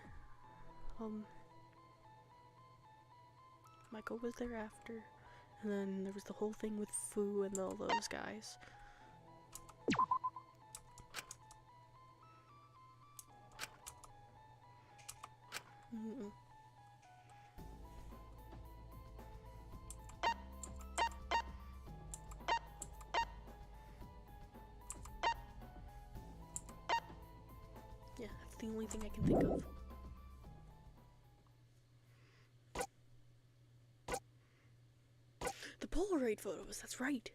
Michael was there after, and then there was the whole thing with Fu and all those guys. Yeah, that's the only thing I can think of. The Polaroid photos, that's right.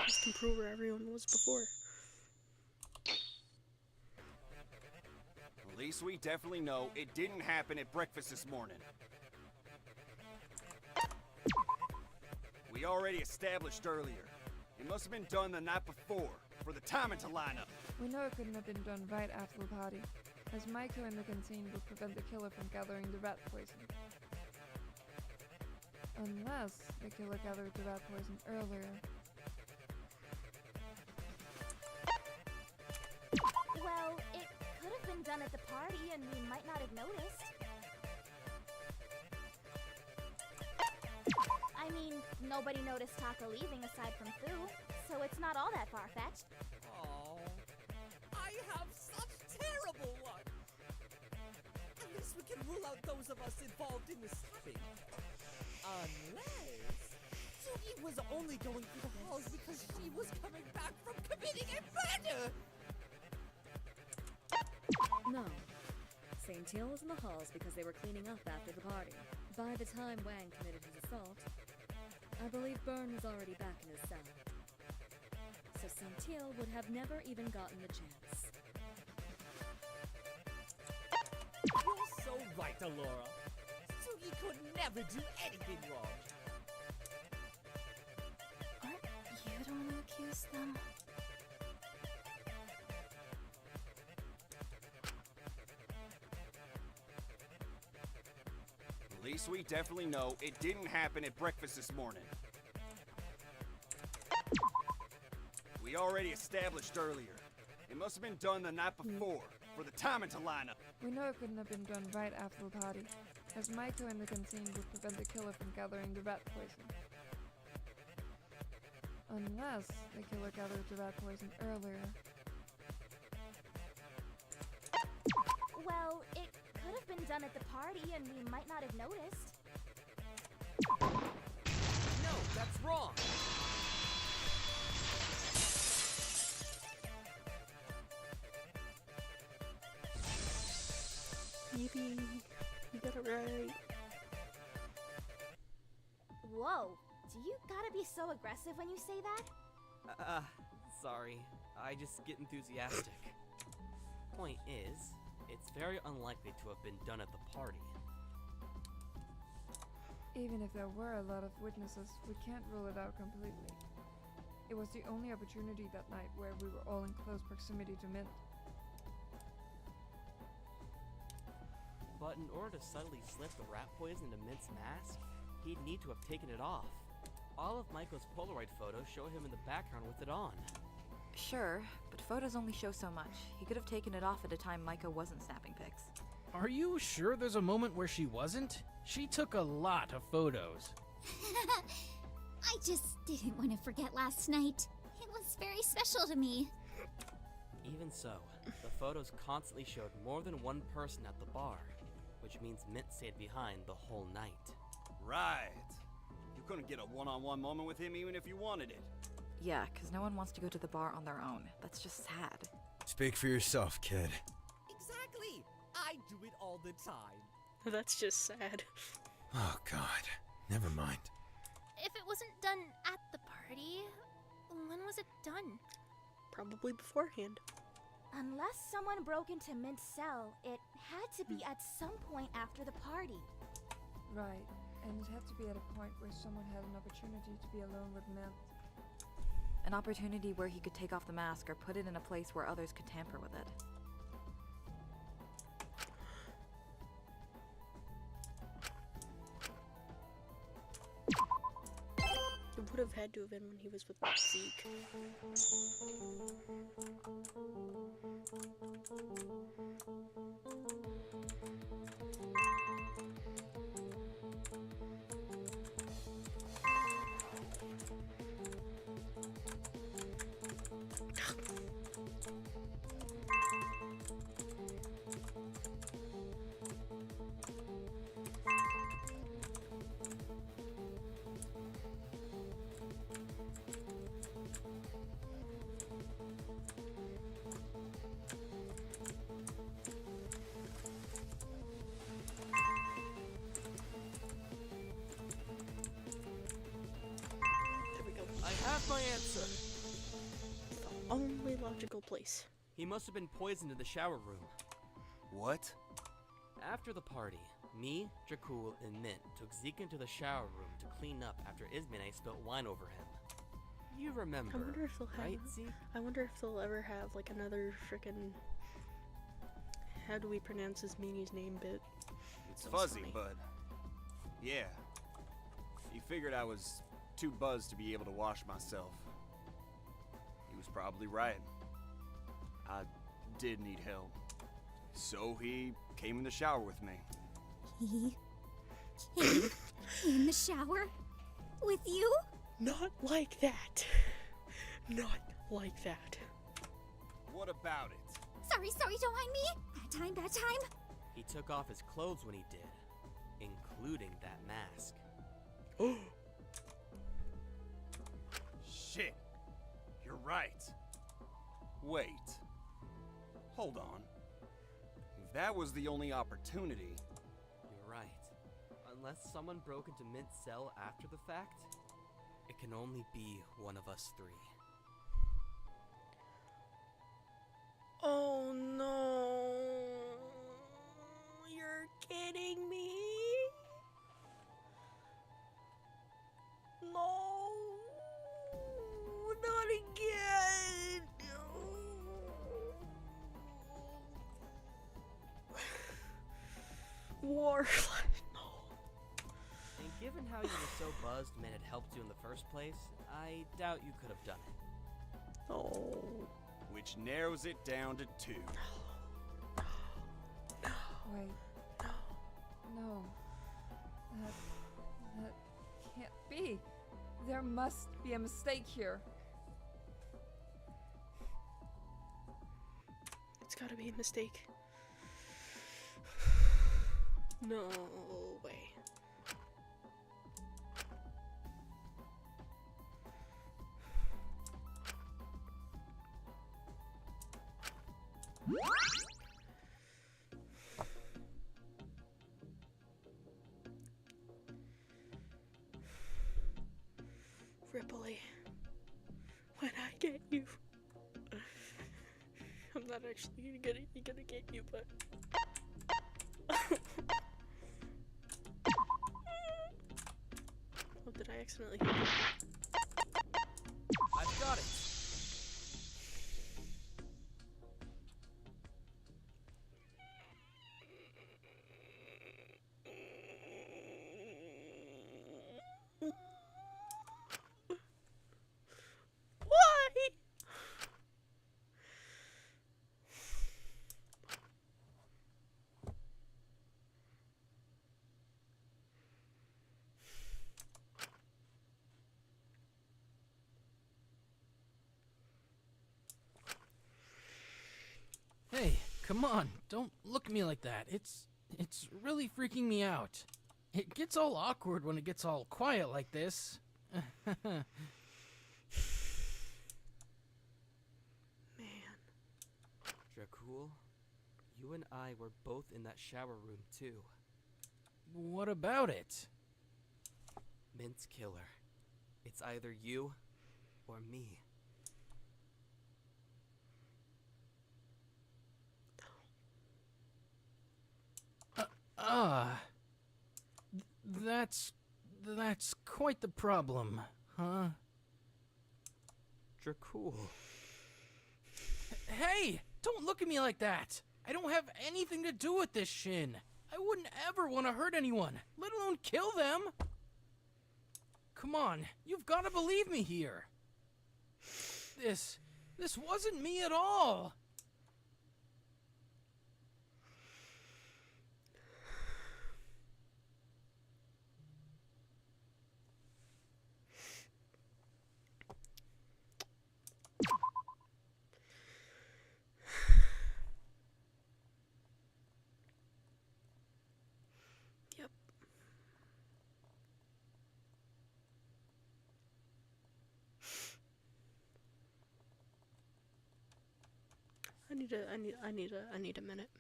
This can prove where everyone was before. At least we definitely know it didn't happen at breakfast this morning. We already established earlier. It must have been done the night before, for the timing to line up. We know it couldn't have been done right after the party, as Maiko in the canteen would prevent the killer from gathering the rat poison. Unless the killer gathered the rat poison earlier. Well, it could have been done at the party and we might not have noticed. I mean, nobody noticed Taka leaving aside from Fu, so it's not all that far-fetched. Oh, I have such terrible luck. At least we can rule out those of us involved in the stabbing. Unless Sugi was only going through the halls because she was coming back from committing a murder. No. Saint-Hill was in the halls because they were cleaning up after the party. By the time Wang committed his assault, I believe Byrne was already back in his cell. So Saint-Hill would have never even gotten the chance. You're so right, Alora. Sugi could never do anything wrong. What? You don't want to accuse them? At least we definitely know it didn't happen at breakfast this morning. We already established earlier. It must have been done the night before, for the timing to line up. We know it couldn't have been done right after the party, as Maiko in the canteen would prevent the killer from gathering the rat poison. Unless the killer gathered the rat poison earlier. Well, it could have been done at the party and we might not have noticed. No, that's wrong. Maybe you got it right. Whoa, do you gotta be so aggressive when you say that? Sorry. I just get enthusiastic. Point is, it's very unlikely to have been done at the party. Even if there were a lot of witnesses, we can't rule it out completely. It was the only opportunity that night where we were all in close proximity to Mint. But in order to subtly slip the rat poison into Mint's mask, he'd need to have taken it off. All of Michael's Polaroid photos show him in the background with it on. Sure, but photos only show so much. He could have taken it off at a time Maiko wasn't snapping pics. Are you sure there's a moment where she wasn't? She took a lot of photos. I just didn't want to forget last night. It was very special to me. Even so, the photos constantly showed more than one person at the bar, which means Mint stayed behind the whole night. Right. You couldn't get a one-on-one moment with him even if you wanted it. Yeah, because no one wants to go to the bar on their own. That's just sad. Speak for yourself, kid. Exactly! I do it all the time. That's just sad. Oh, God. Never mind. If it wasn't done at the party, when was it done? Probably beforehand. Unless someone broke into Mint's cell, it had to be at some point after the party. Right, and it had to be at a point where someone had an opportunity to be alone with Mint. An opportunity where he could take off the mask or put it in a place where others could tamper with it. It would have had to have been when he was with Zeke. There we go. I have my answer. The only logical place. He must have been poisoned in the shower room. What? After the party, me, Dracul, and Mint took Zeke into the shower room to clean up after Ismene spilt wine over him. You remember, I wonder if they'll have. right, Zeke? I wonder if they'll ever have like another frickin'. How do we pronounce his meanie's name bit? It's That was fuzzy, funny. but yeah. He figured I was too buzzed to be able to wash myself. He was probably right. I did need help. So he came in the shower with me. He came in the shower with you? Not like that. Not like that. What about it? Sorry, don't mind me. Bad time. He took off his clothes when he did, including that mask. Shit. You're right. Wait. Hold on. If that was the only opportunity, You're right. Unless someone broke into Mint's cell after the fact, it can only be one of us three. Oh no. You're kidding me? No. Not again. War. No. And given how you were so buzzed Mint had helped you in the first place, I doubt you could have done it. Oh. which narrows it down to 2. Wait. No. That can't be. There must be a mistake here. It's gotta be a mistake. No way. Ripley, when I get you, I'm not actually gonna get you, but oh, did I accidentally hit you? I've got it. Why? come on, don't look at me like that. It's really freaking me out. It gets all awkward when it gets all quiet like this. Man. Dracul, you and I were both in that shower room too. What about it? Mint's killer. It's either you or me. That's quite the problem, huh? Dracul. Hey, don't look at me like that. I don't have anything to do with this, Shin. I wouldn't ever want to hurt anyone, let alone kill them. Come on, you've got to believe me here. This wasn't me at all. Yep. I need a minute.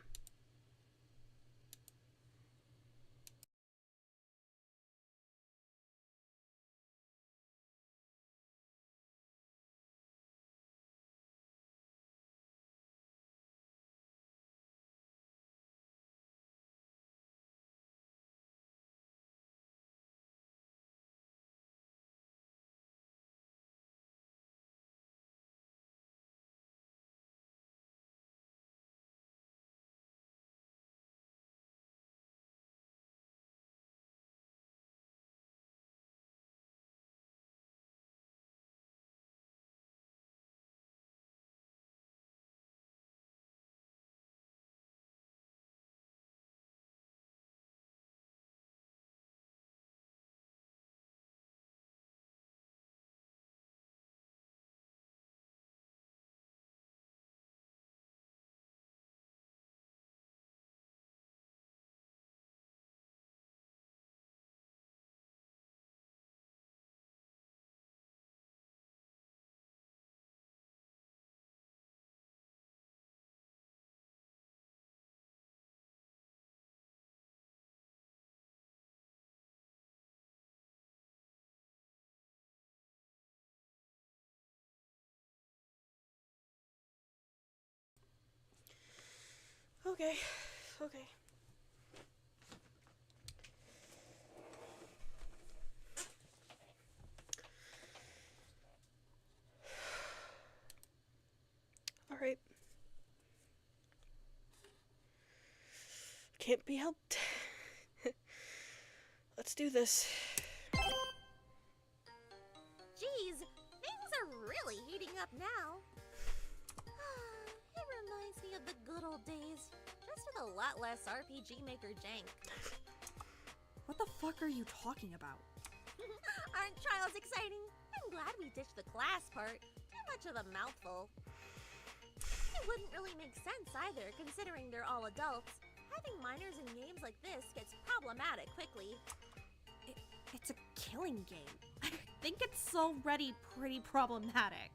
Okay. Alright. Can't be helped. Let's do this. Geez, things are really heating up now. It reminds me of the good old days, just with a lot less RPG Maker jank. What the fuck are you talking about? Aren't trials exciting? I'm glad we ditched the class part. Too much of a mouthful. It wouldn't really make sense either, considering they're all adults. Having minors in games like this gets problematic quickly. It's a killing game. I think it's already pretty problematic.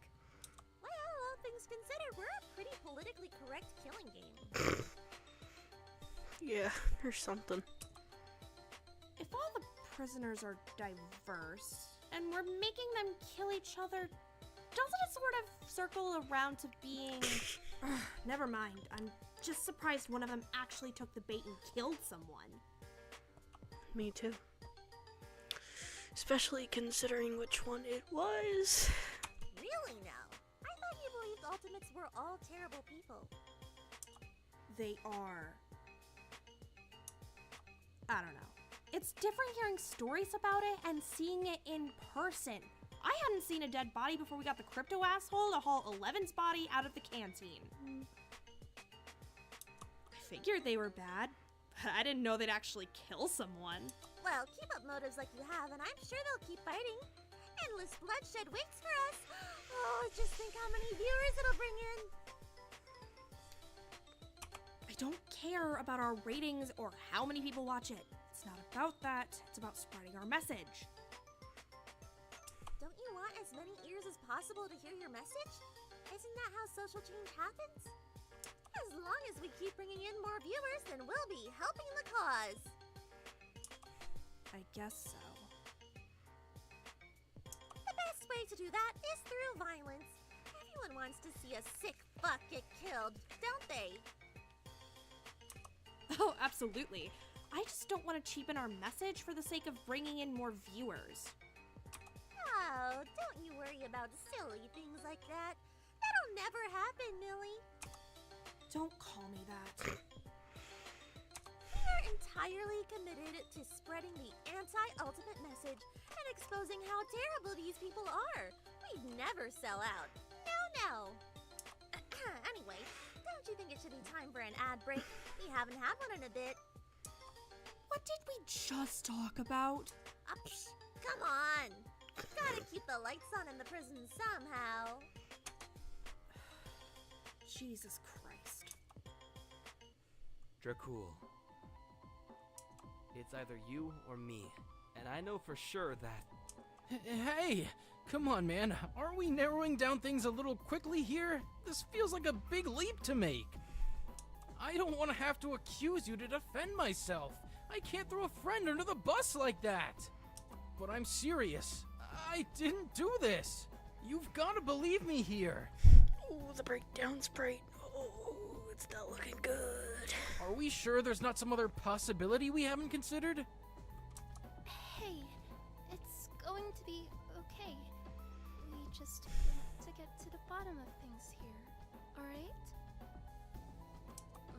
Well, all things considered, we're a pretty politically correct killing game. Yeah, there's something. If all the prisoners are diverse, and we're making them kill each other, doesn't it sort of circle around to being... Never mind, I'm just surprised one of them actually took the bait and killed someone. Me too. Especially considering which one it was. Really now? I thought you believed Ultimates were all terrible people. They are. I don't know. It's different hearing stories about it and seeing it in person. I hadn't seen a dead body before we got the crypto asshole to haul 11's body out of the canteen. I figured they were bad, but I didn't know they'd actually kill someone. Well, keep up motives like you have, and I'm sure they'll keep fighting. Endless bloodshed waits for us. Oh, just think how many viewers it'll bring in. care about our ratings or how many people watch it. It's not about that. It's about spreading our message. Don't you want as many ears as possible to hear your message? Isn't that how social change happens? As long as we keep bringing in more viewers, then we'll be helping the cause. I guess so. The best way to do that is through violence. Everyone wants to see a sick fuck get killed, don't they? Oh, absolutely. I just don't want to cheapen our message for the sake of bringing in more viewers. Oh, don't you worry about silly things like that. That'll never happen, Millie. Don't call me that. We're entirely committed to spreading the anti-ultimate message and exposing how terrible these people are. We'd never sell out. No. Anyway, don't you think it should be time for an ad break? We haven't had one in a bit. What did we just talk about? Come on. Gotta keep the lights on in the prison somehow. Jesus Christ. Dracul. It's either you or me, and I know for sure that... Hey, come on, man. Aren't we narrowing down things a little quickly here? This feels like a big leap to make. I don't want to have to accuse you to defend myself. I can't throw a friend under the bus like that. But I'm serious. I didn't do this. You've got to believe me here. Ooh, the breakdown sprite. Oh, it's not looking good. Are we sure there's not some other possibility we haven't considered? Hey, it's going to be okay. We just want to get to the bottom of things here, alright?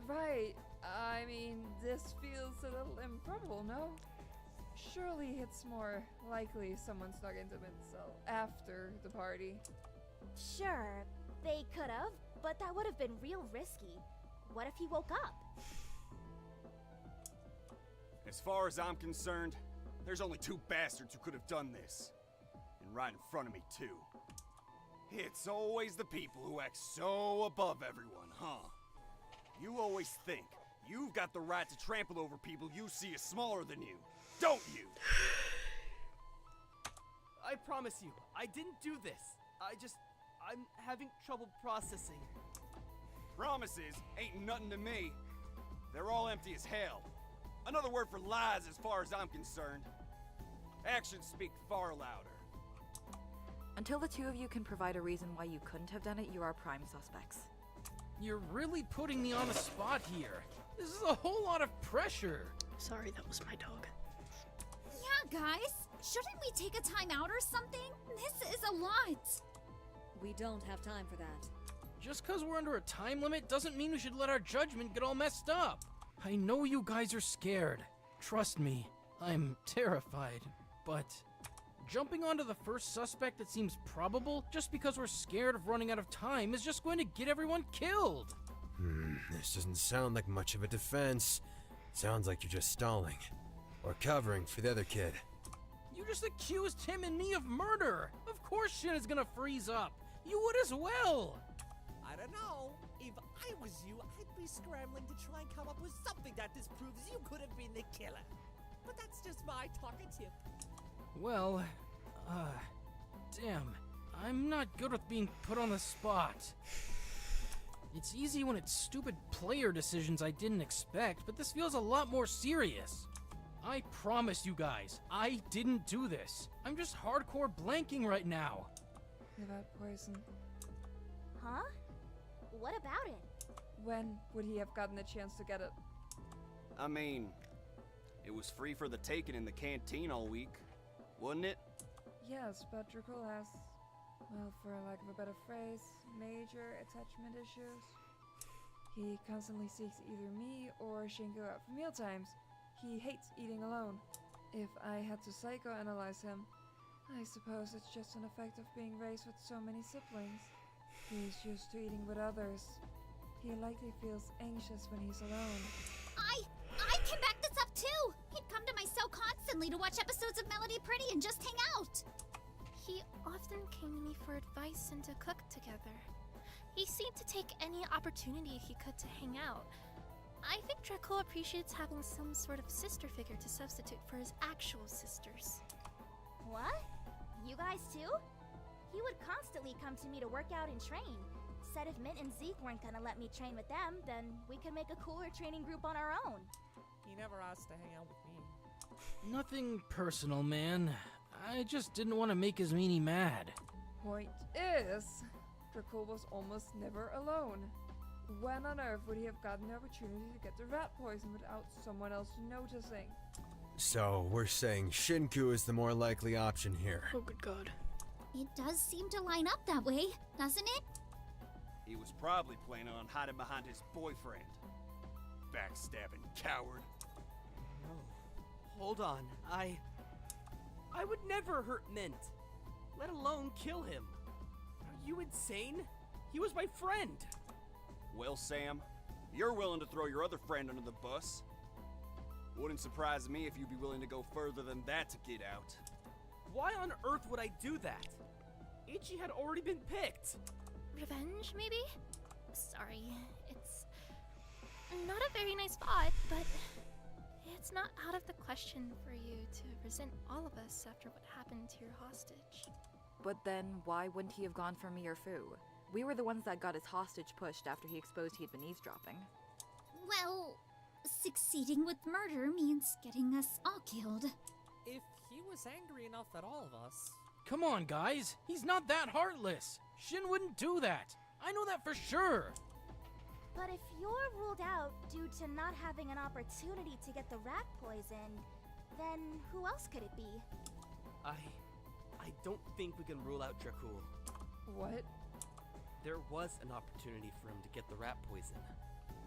Right. I mean, this feels a little improbable, no? Surely it's more likely someone snuck into Midsell after the party. Sure, they could have, but that would have been real risky. What if he woke up? As far as I'm concerned, there's only two bastards who could have done this. And right in front of me, too. It's always the people who act so above everyone, huh? You always think you've got the right to trample over people you see as smaller than you, don't you? I promise you, I didn't do this. I'm having trouble processing. Promises ain't nothing to me. They're all empty as hell. Another word for lies as far as I'm concerned. Actions speak far louder. Until the two of you can provide a reason why you couldn't have done it, you are prime suspects. You're really putting me on the spot here. This is a whole lot of pressure. Sorry, that was my dog. Yeah, guys. Shouldn't we take a time out or something? This is a lot. We don't have time for that. Just because we're under a time limit doesn't mean we should let our judgment get all messed up. I know you guys are scared. Trust me, I'm terrified. But jumping onto the first suspect that seems probable just because we're scared of running out of time is just going to get everyone killed. This doesn't sound like much of a defense. Sounds like you're just stalling. Or covering for the other kid. You just accused him and me of murder. Of course shit is gonna freeze up. You would as well. I don't know. If I was you, I'd be scrambling to try and come up with something that disproves you could have been the killer. But that's just my talkative. Well, damn. I'm not good with being put on the spot. It's easy when it's stupid player decisions I didn't expect, but this feels a lot more serious. I promise you guys, I didn't do this. I'm just hardcore blanking right now. About poison. Huh? What about it? When would he have gotten the chance to get it? I mean, it was free for the taking in the canteen all week, wasn't it? Yes, but Dracul has, well, for lack of a better phrase, major attachment issues. He constantly seeks either me or Shingo out for mealtimes. He hates eating alone. If I had to psychoanalyze him, I suppose it's just an effect of being raised with so many siblings. He's used to eating with others. He likely feels anxious when he's alone. I can back this up too. He'd come to my cell constantly to watch episodes of Melody Pretty and just hang out. He often came to me for advice and to cook together. He seemed to take any opportunity he could to hang out. I think Dracul appreciates having some sort of sister figure to substitute for his actual sisters. What? You guys too? He would constantly come to me to work out and train. Said if Mint and Zeke weren't gonna let me train with them, then we could make a cooler training group on our own. He never asked to hang out with me. Nothing personal, man. I just didn't want to make his meanie mad. Point is, Dracul was almost never alone. When on earth would he have gotten the opportunity to get the rat poison without someone else noticing? So, we're saying Shinku is the more likely option here. Oh, good God. It does seem to line up that way, doesn't it? He was probably planning on hiding behind his boyfriend. Backstabbing coward. No. Hold on. I would never hurt Mint, let alone kill him. Are you insane? He was my friend. Well, Sam, you're willing to throw your other friend under the bus. Wouldn't surprise me if you'd be willing to go further than that to get out. Why on earth would I do that? Ichi had already been picked. Revenge, maybe? Sorry, it's not a very nice thought, but it's not out of the question for you to resent all of us after what happened to your hostage. But then, why wouldn't he have gone for me or Fu? We were the ones that got his hostage pushed after he exposed he'd been eavesdropping. Well, succeeding with murder means getting us all killed. If he was angry enough at all of us... Come on, guys. He's not that heartless. Shin wouldn't do that. I know that for sure. But if you're ruled out due to not having an opportunity to get the rat poison, then who else could it be? I don't think we can rule out Dracul. What? There was an opportunity for him to get the rat poison.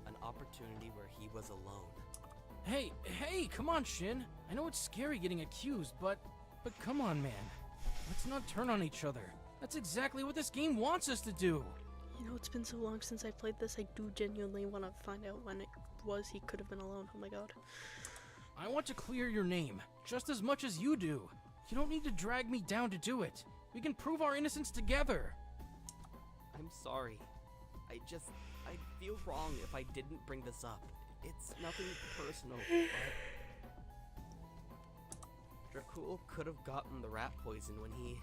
An opportunity where he was alone. Hey, come on, Shin. I know it's scary getting accused, but come on, man. Let's not turn on each other. That's exactly what this game wants us to do. You know, it's been so long since I played this, I do genuinely want to find out when it was he could have been alone. Oh my God. I want to clear your name, just as much as you do. You don't need to drag me down to do it. We can prove our innocence together. I'm sorry. I'd feel wrong if I didn't bring this up. It's nothing personal, but... Dracul could have gotten the rat poison when he...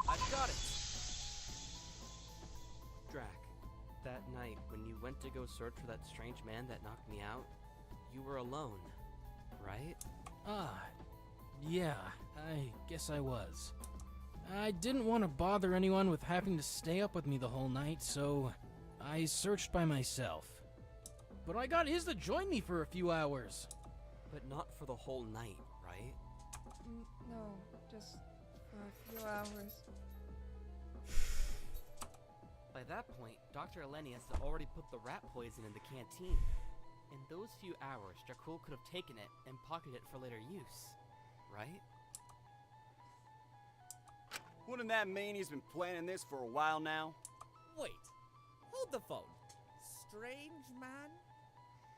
I've got it! Drac, that night when you went to go search for that strange man that knocked me out, you were alone, right? Yeah, I guess I was. I didn't want to bother anyone with having to stay up with me the whole night, so I searched by myself. But I got Iz to join me for a few hours. But not for the whole night, right? No, just for a few hours. By that point, Dr. Elenius had already put the rat poison in the canteen. In those few hours, Dracul could have taken it and pocketed it for later use, right? Wouldn't that mean he's been planning this for a while now? Wait, hold the phone. Strange man?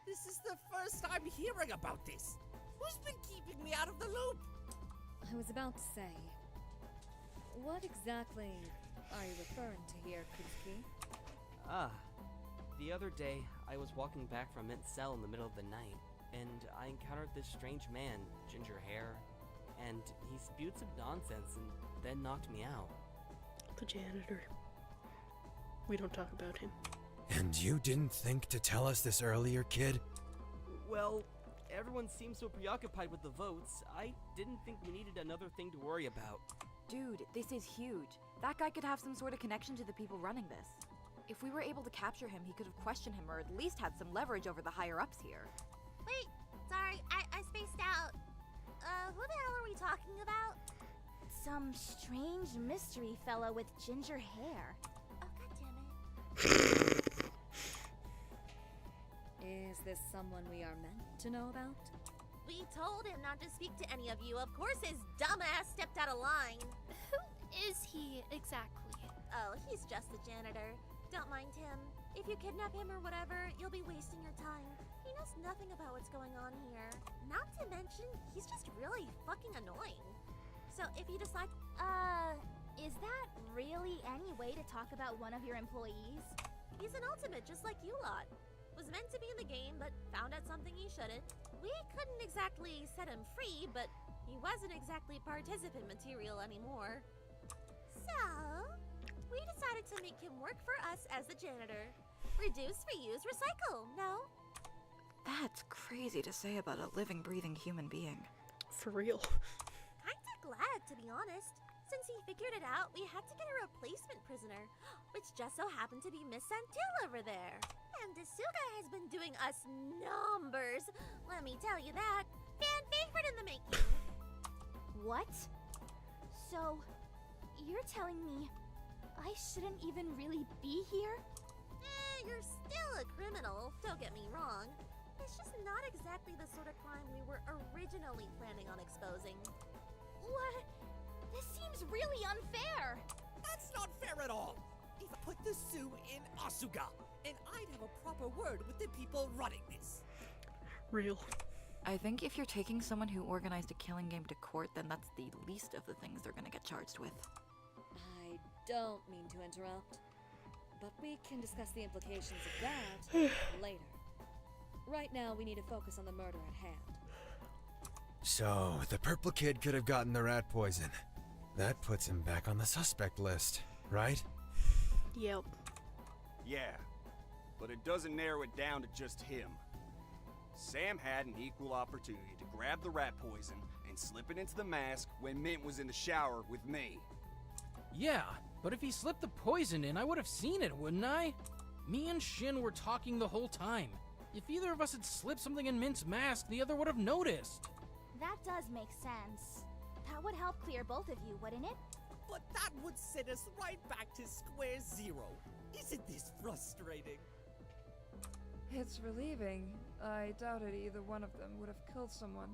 This is the first I'm hearing about this. Who's been keeping me out of the loop? I was about to say, what exactly are you referring to here, Kuzuki? The other day, I was walking back from Mint's cell in the middle of the night, and I encountered this strange man, ginger hair, and he spewed some nonsense and then knocked me out. The janitor. We don't talk about him. And you didn't think to tell us this earlier, kid? Well, everyone seems so preoccupied with the votes, I didn't think we needed another thing to worry about. Dude, this is huge. That guy could have some sort of connection to the people running this. If we were able to capture him, he could have questioned him or at least had some leverage over the higher-ups here. Wait, sorry, I spaced out. Who the hell are we talking about? Some strange mystery fellow with ginger hair. Oh, goddammit. Is this someone we are meant to know about? We told him not to speak to any of you. Of course his dumbass stepped out of line. Who is he exactly? Oh, he's just the janitor. Don't mind him. If you kidnap him or whatever, you'll be wasting your time. He knows nothing about what's going on here. Not to mention, he's just really fucking annoying. So if you decide... Is that really any way to talk about one of your employees? He's an ultimate just like you lot. Was meant to be in the game, but found out something he shouldn't. We couldn't exactly set him free, but he wasn't exactly participant material anymore. So, we decided to make him work for us as the janitor. Reduce, reuse, recycle, no? That's crazy to say about a living, breathing human being. For real. Kinda glad, to be honest. Since he figured it out, we had to get a replacement prisoner, which just so happened to be Miss Santil over there. And Asuga has been doing us numbers, let me tell you that. Fan favorite in the making. What? So, you're telling me I shouldn't even really be here? You're still a criminal, don't get me wrong. It's just not exactly the sort of crime we were originally planning on exposing. What? This seems really unfair. That's not fair at all. If I put the Sue in Asuga, and I'd have a proper word with the people running this. Real. I think if you're taking someone who organized a killing game to court, then that's the least of the things they're gonna get charged with. I don't mean to interrupt, but we can discuss the implications of that later. Right now, we need to focus on the murder at hand. So, the purple kid could have gotten the rat poison. That puts him back on the suspect list, right? Yep. Yeah, but it doesn't narrow it down to just him. Sam had an equal opportunity to grab the rat poison and slip it into the mask when Mint was in the shower with me. Yeah, but if he slipped the poison in, I would have seen it, wouldn't I? Me and Shin were talking the whole time. If either of us had slipped something in Mint's mask, the other would have noticed. That does make sense. That would help clear both of you, wouldn't it? But that would send us right back to square zero. Isn't this frustrating? It's relieving. I doubted either one of them would have killed someone.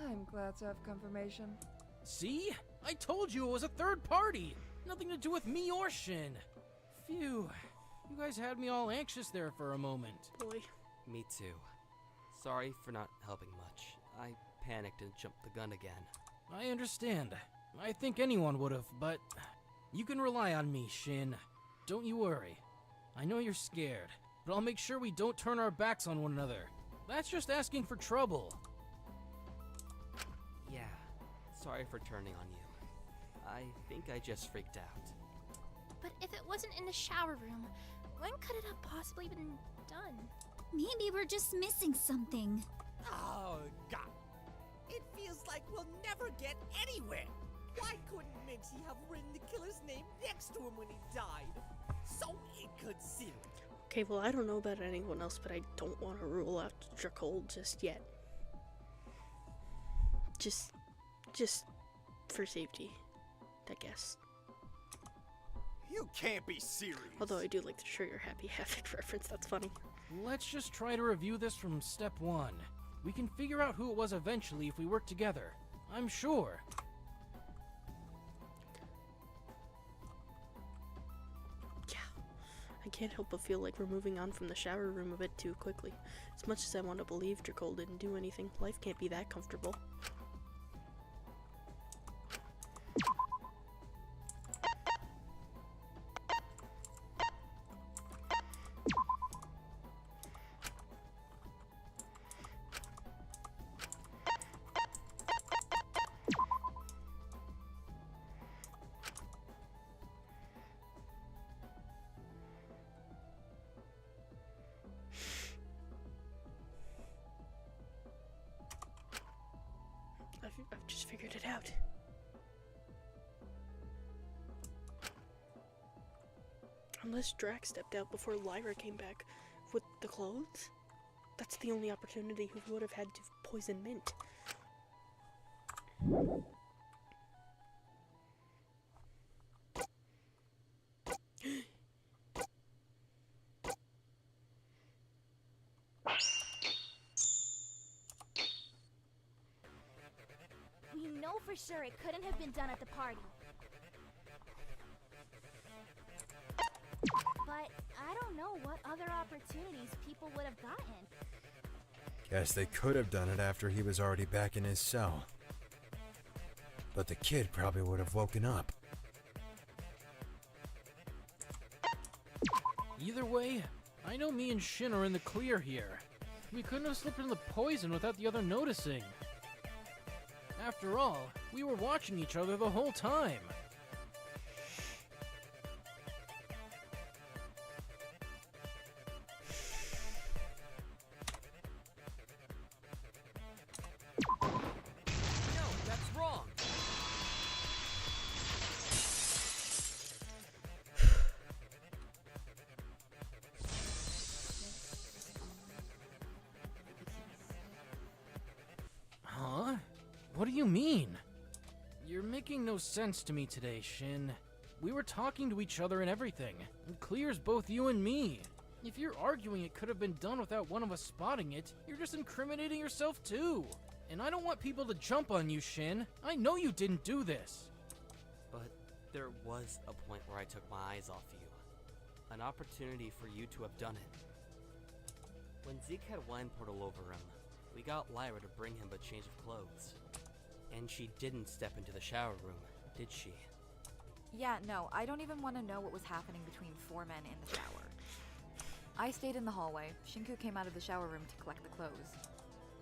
I'm glad to have confirmation. See? I told you it was a third party. Nothing to do with me or Shin. Phew. You guys had me all anxious there for a moment. Boy. Me too. Sorry for not helping much. I panicked and jumped the gun again. I understand. I think anyone would have, but you can rely on me, Shin. Don't you worry. I know you're scared, but I'll make sure we don't turn our backs on one another. That's just asking for trouble. Yeah, sorry for turning on you. I think I just freaked out. But if it wasn't in the shower room, when could it have possibly been done? Maybe we're just missing something. Oh, God. It feels like we'll never get anywhere. Why couldn't Minty have written the killer's name next to him when he died? So it could see him. Okay, well, I don't know about anyone else, but I don't want to rule out Dracul just yet. Just for safety, I guess. You can't be serious. Although I do like the Trigger Happy Havoc reference, that's funny. Let's just try to review this from step one. We can figure out who it was eventually if we work together. I'm sure. Yeah. I can't help but feel like we're moving on from the shower room a bit too quickly. As much as I want to believe Dracul didn't do anything, life can't be that comfortable. I've just figured it out. Unless Drax stepped out before Lyra came back with the clothes, that's the only opportunity he would have had to poison Mint. We know for sure it couldn't have been done at the party. but I don't know what other opportunities people would have gotten. Guess they could have done it after he was already back in his cell. But the kid probably would have woken up. Either way, I know me and Shin are in the clear here. We couldn't have slipped in the poison without the other noticing. After all, we were watching each other the whole time. No, that's wrong. Huh? What do you mean? You're making no sense to me today, Shin. We were talking to each other and everything. It clears both you and me. If you're arguing it could have been done without one of us spotting it, you're just incriminating yourself too. And I don't want people to jump on you, Shin. I know you didn't do this. But there was a point where I took my eyes off you. An opportunity for you to have done it. When Zeke had wine portal over him, we got Lyra to bring him a change of clothes. And she didn't step into the shower room, did she? Yeah, no, I don't even want to know what was happening between four men in the shower. I stayed in the hallway. Shinku came out of the shower room to collect the clothes.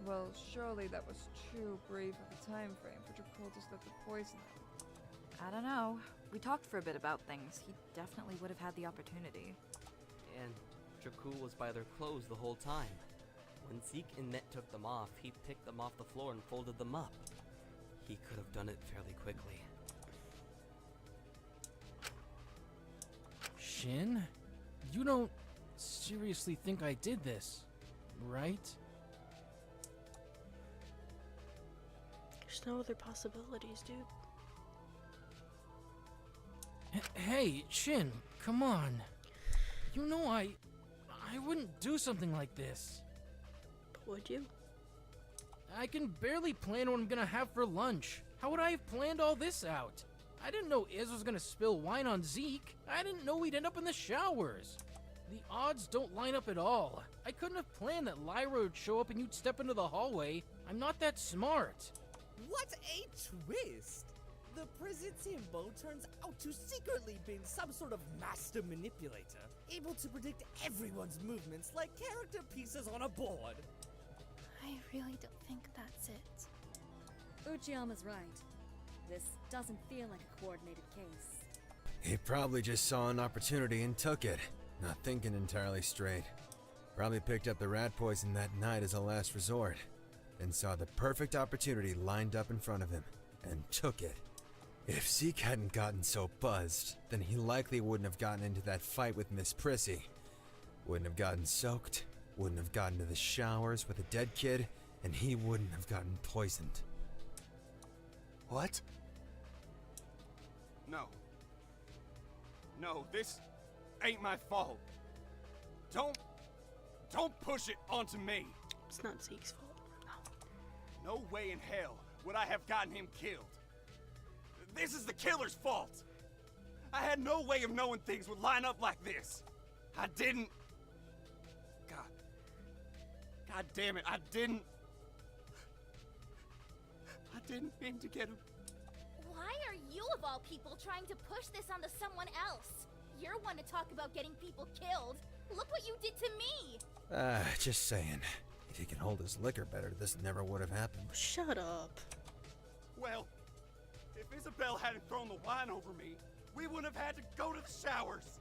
Well, surely that was too brief of a time frame for Jakul to slip the poison in. I don't know. We talked for a bit about things. He definitely would have had the opportunity. And Jakul was by their clothes the whole time. When Zeke and Net took them off, he picked them off the floor and folded them up. He could have done it fairly quickly. Shin? You don't seriously think I did this, right? There's no other possibilities, dude. Hey, Shin, come on. You know I wouldn't do something like this. But would you? I can barely plan what I'm gonna have for lunch. How would I have planned all this out? I didn't know Iz was gonna spill wine on Zeke. I didn't know we'd end up in the showers. The odds don't line up at all. I couldn't have planned that Lyra would show up and you'd step into the hallway. I'm not that smart. What a twist! The prison symbol turns out to secretly been some sort of master manipulator, able to predict everyone's movements like character pieces on a board. I really don't think that's it. Uchiyama's right. This doesn't feel like a coordinated case. He probably just saw an opportunity and took it, not thinking entirely straight. Probably picked up the rat poison that night as a last resort, and saw the perfect opportunity lined up in front of him, and took it. If Zeke hadn't gotten so buzzed, then he likely wouldn't have gotten into that fight with Miss Prissy. Wouldn't have gotten soaked, wouldn't have gotten to the showers with a dead kid, and he wouldn't have gotten poisoned. What? No. No, this ain't my fault. Don't push it onto me. It's not Zeke's fault. No. No way in hell would I have gotten him killed. This is the killer's fault. I had no way of knowing things would line up like this. I didn't. God damn it, I didn't mean to get him. Why are you, of all people, trying to push this onto someone else? You're one to talk about getting people killed. Look what you did to me! Just saying. If he can hold his liquor better, this never would have happened. Shut up. Well, if Isabel hadn't thrown the wine over me, we wouldn't have had to go to the showers.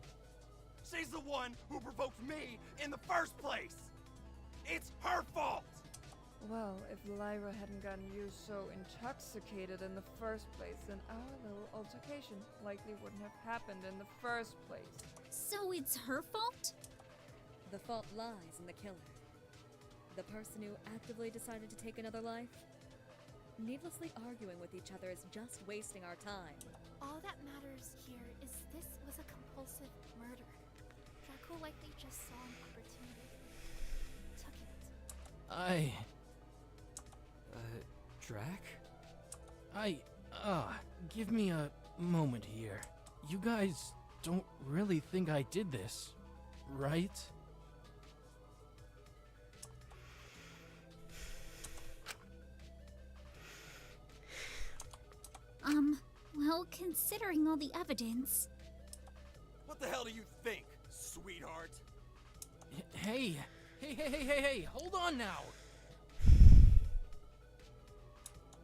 She's the one who provoked me in the first place. It's her fault. Well, if Lyra hadn't gotten you so intoxicated in the first place, then our little altercation likely wouldn't have happened in the first place. So it's her fault? The fault lies in the killer. The person who actively decided to take another life? Needlessly arguing with each other is just wasting our time. All that matters here is this was a compulsive murder. Draco likely just saw an opportunity. Took it. Drac? Give me a moment here. You guys don't really think I did this, right? Well, considering all the evidence... What the hell do you think, sweetheart? Hey, hold on now.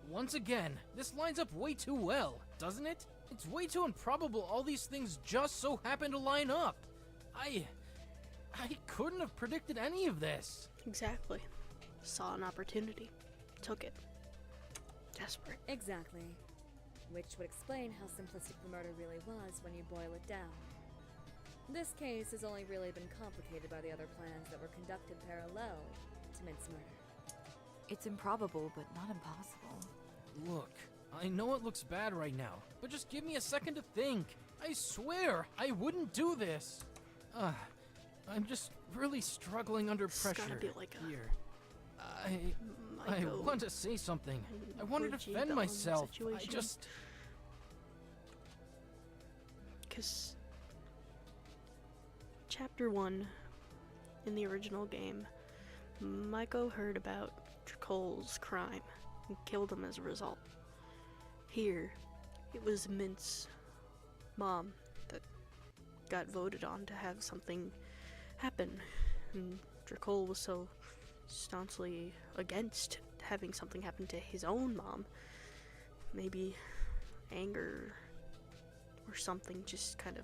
Once again, this lines up way too well, doesn't it? It's way too improbable all these things just so happen to line up. I couldn't have predicted any of this. Exactly. Saw an opportunity. Took it. Desperate. Exactly. Which would explain how simplistic the murder really was when you boil it down. This case has only really been complicated by the other plans that were conducted parallel to Mint's murder. It's improbable, but not impossible. Look, I know it looks bad right now, but just give me a second to think. I swear, I wouldn't do this. I'm just really struggling under It's pressure gotta be like a here. I want to say something. I want to defend Antebellum myself. situation. Because Chapter 1 in the original game, Maiko heard about Dracole's crime and killed him as a result. Here, it was Mint's mom that got voted on to have something happen, and Dracole was so staunchly against having something happen to his own mom. Maybe anger or something just kind of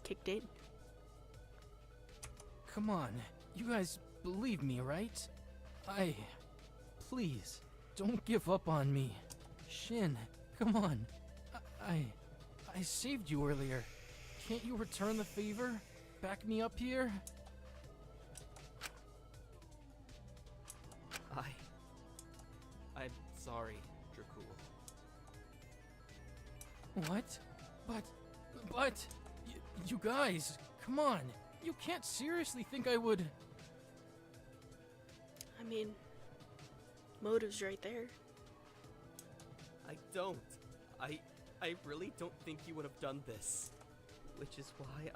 kicked in. Come on, you guys believe me, right? Please, don't give up on me. Shin, come on. I saved you earlier. Can't you return the favor? Back me up here? I'm sorry, Dracul. What? But, you guys, come on. You can't seriously think I would... I mean, motive's right there. I don't. I really don't think you would have done this. Which is why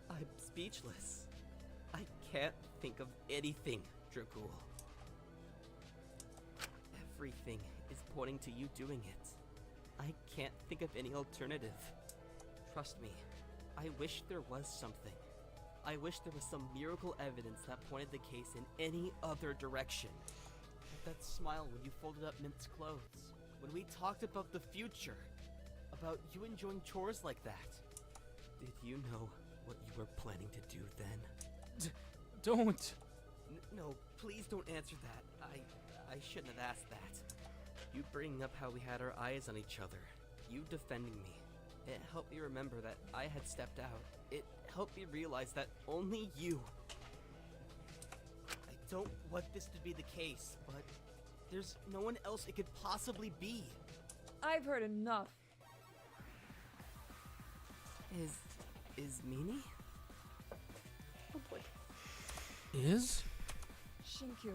I'm speechless. I can't think of anything, Dracul. Everything is pointing to you doing it. I can't think of any alternative. Trust me, I wish there was something. I wish there was some miracle evidence that pointed the case in any other direction. Like that smile when you folded up Mint's clothes. When we talked about the future. About you enjoying chores like that. Did you know what you were planning to do then? Don't. No, please don't answer that. I shouldn't have asked that. You bringing up how we had our eyes on each other. You defending me. It helped me remember that I had stepped out. It helped me realize that only you... I don't want this to be the case, but there's no one else it could possibly be. I've heard enough. Is Mini? Oh boy. Is? Shinku,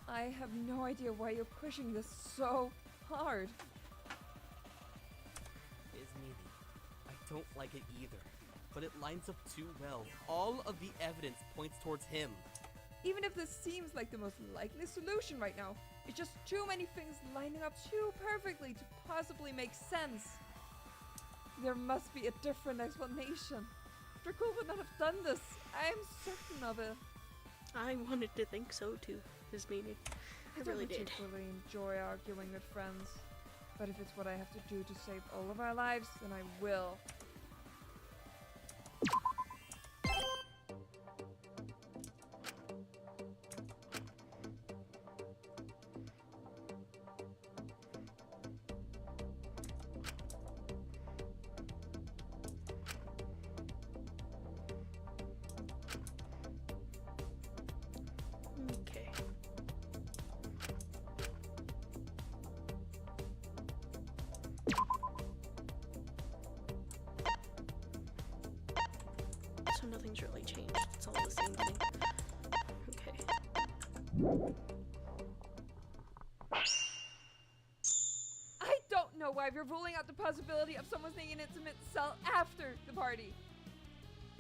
I have no idea why you're pushing this so hard. Is Mini. I don't like it either, but it lines up too well. All of the evidence points towards him. Even if this seems like the most likely solution right now, it's just too many things lining up too perfectly to possibly make sense. There must be a different explanation. Dracul would not have done this. I am certain of it. I wanted to think so too, his meaning. I really did. particularly enjoy arguing with friends, but if it's what I have to do to save all of our lives, then I will. Okay. So nothing's really changed. It's all the same thing. Okay. I don't know why we're ruling out the possibility of someone sneaking into Mint's cell after the party.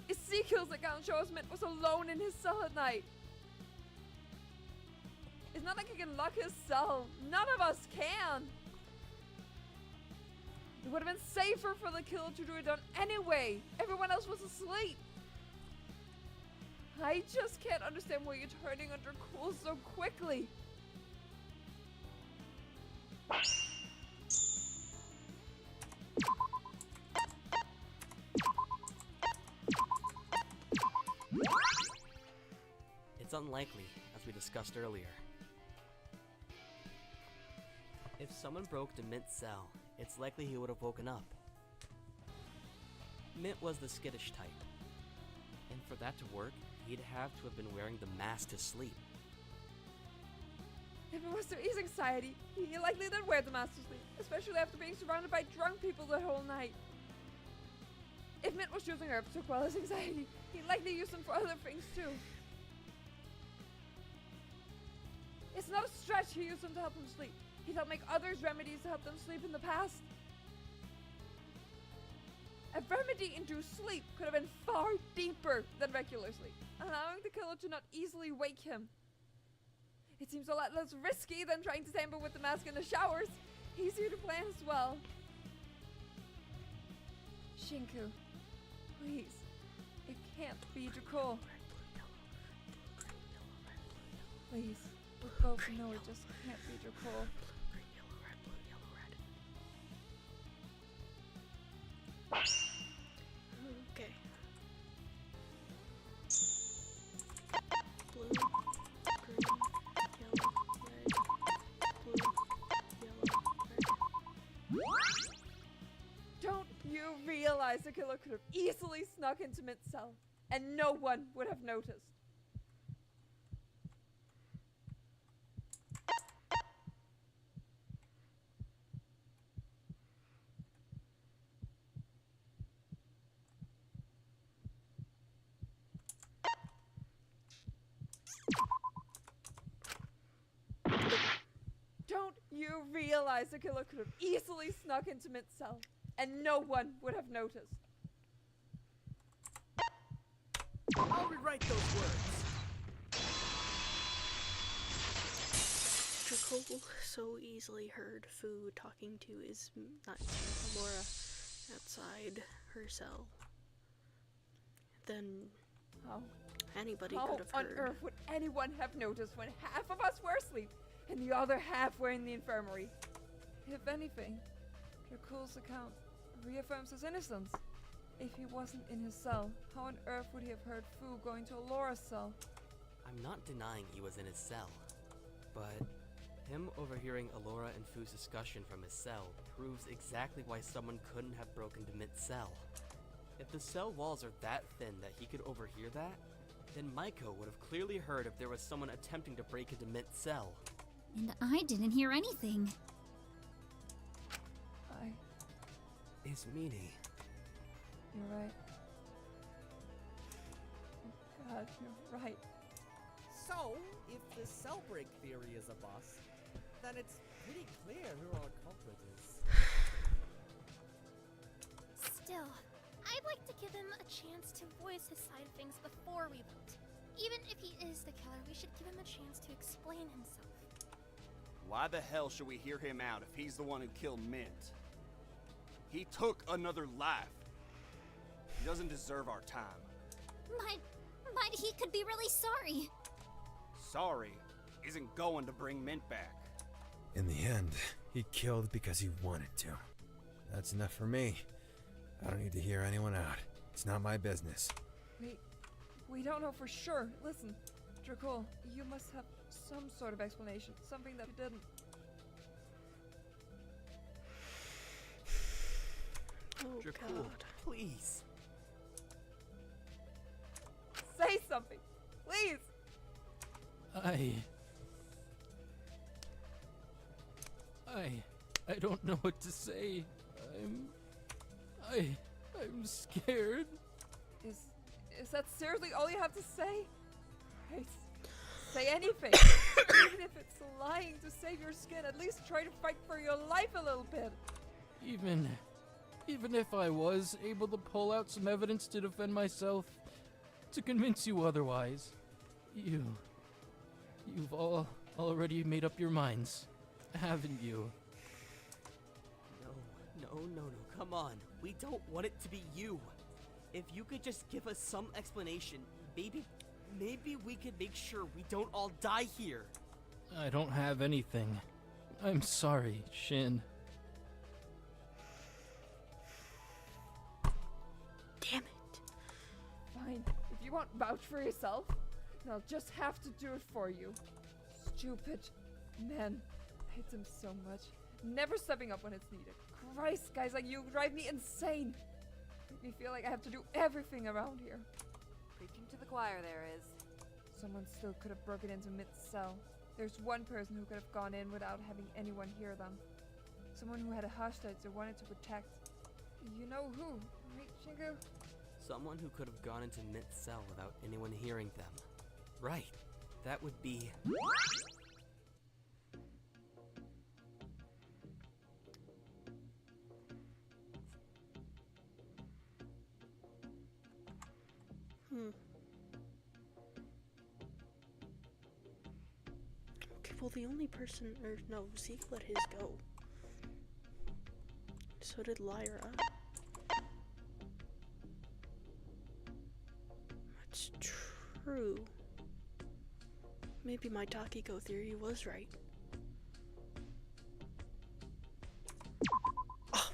Ezekiel's account shows Mint was alone in his cell at night. It's not like he can lock his cell. None of us can. It would have been safer for the killer to do it done anyway. Everyone else was asleep. I just can't understand why you're turning under cool so quickly. It's unlikely, as we discussed earlier. If someone broke to Mint's cell, it's likely he would have woken up. Mint was the skittish type, and for that to work, he'd have to have been wearing the mask to sleep. If it was to ease anxiety, he likely did wear the mask to sleep, especially after being surrounded by drunk people the whole night. If Mint was using herbs to quell his anxiety, he likely used them for other things too. It's not a stretch he used them to help him sleep. He'd helped make others remedies to help them sleep in the past. A remedy-induced sleep could have been far deeper than regular sleep, allowing the killer to not easily wake him. It seems a lot less risky than trying to tamper with the mask in the showers. Easier to plan as well. Shinku, please. It can't be Dracul. Please. We both know it just can't be Dracul. Okay. Blue, green, yellow, red. Blue, yellow, red. Don't you realize the killer could have easily snuck into Mint's cell, and no one would have noticed? Don't you realize the killer could have easily snuck into Mint's cell, and no one would have noticed? I'll rewrite those words. Dracul so easily heard Fu talking to his, not Laura, outside her cell. Then anybody How could have on heard. earth would anyone have noticed when half of us were asleep and the other half were in the infirmary? If anything, Dracul's account reaffirms his innocence. If he wasn't in his cell, how on earth would he have heard Fu going to Alora's cell? I'm not denying he was in his cell, but him overhearing Alora and Fu's discussion from his cell proves exactly why someone couldn't have broken to Mint's cell. If the cell walls are that thin that he could overhear that, then Maiko would have clearly heard if there was someone attempting to break into Mint's cell. And I didn't hear anything. It's Meanie. You're right. Oh God, you're right. So, if the cell break theory is a bust, then it's pretty clear who our culprit is. Still, I'd like to give him a chance to voice his side of things before we vote. Even if he is the killer, we should give him a chance to explain himself. Why the hell should we hear him out if he's the one who killed Mint? He took another life. He doesn't deserve our time. But he could be really sorry. Sorry isn't going to bring Mint back. In the end, he killed because he wanted to. That's enough for me. I don't need to hear anyone out. It's not my business. We don't know for sure. Listen, Dracul, you must have some sort of explanation. Something that we didn't. Oh, Dracul, God. please. Say something, please. I don't know what to say. I'm scared. Is that seriously all you have to say? Right. Say anything. Even if it's lying to save your skin, at least try to fight for your life a little bit. Even Even if I was able to pull out some evidence to defend myself, to convince you otherwise, you've all already made up your minds, haven't you? No, come on. We don't want it to be you. If you could just give us some explanation, maybe we could make sure we don't all die here. I don't have anything. I'm sorry, Shin. Damn it. Fine. If you won't vouch for yourself, then I'll just have to do it for you. Stupid men. I hate them so much. Never stepping up when it's needed. Christ, guys like you drive me insane. Make me feel like I have to do everything around here. Preaching to the choir there is. Someone still could have broken into Mitt's cell. There's one person who could have gone in without having anyone hear them. Someone who had a hostage they wanted to protect. You know who, right, Shingu? Someone who could have gone into Mitt's cell without anyone hearing them. Right. That would be... Okay, well, the only person, or no, Zeke let his go. So did Lyra. That's true. Maybe my Takiko theory was right. Oh.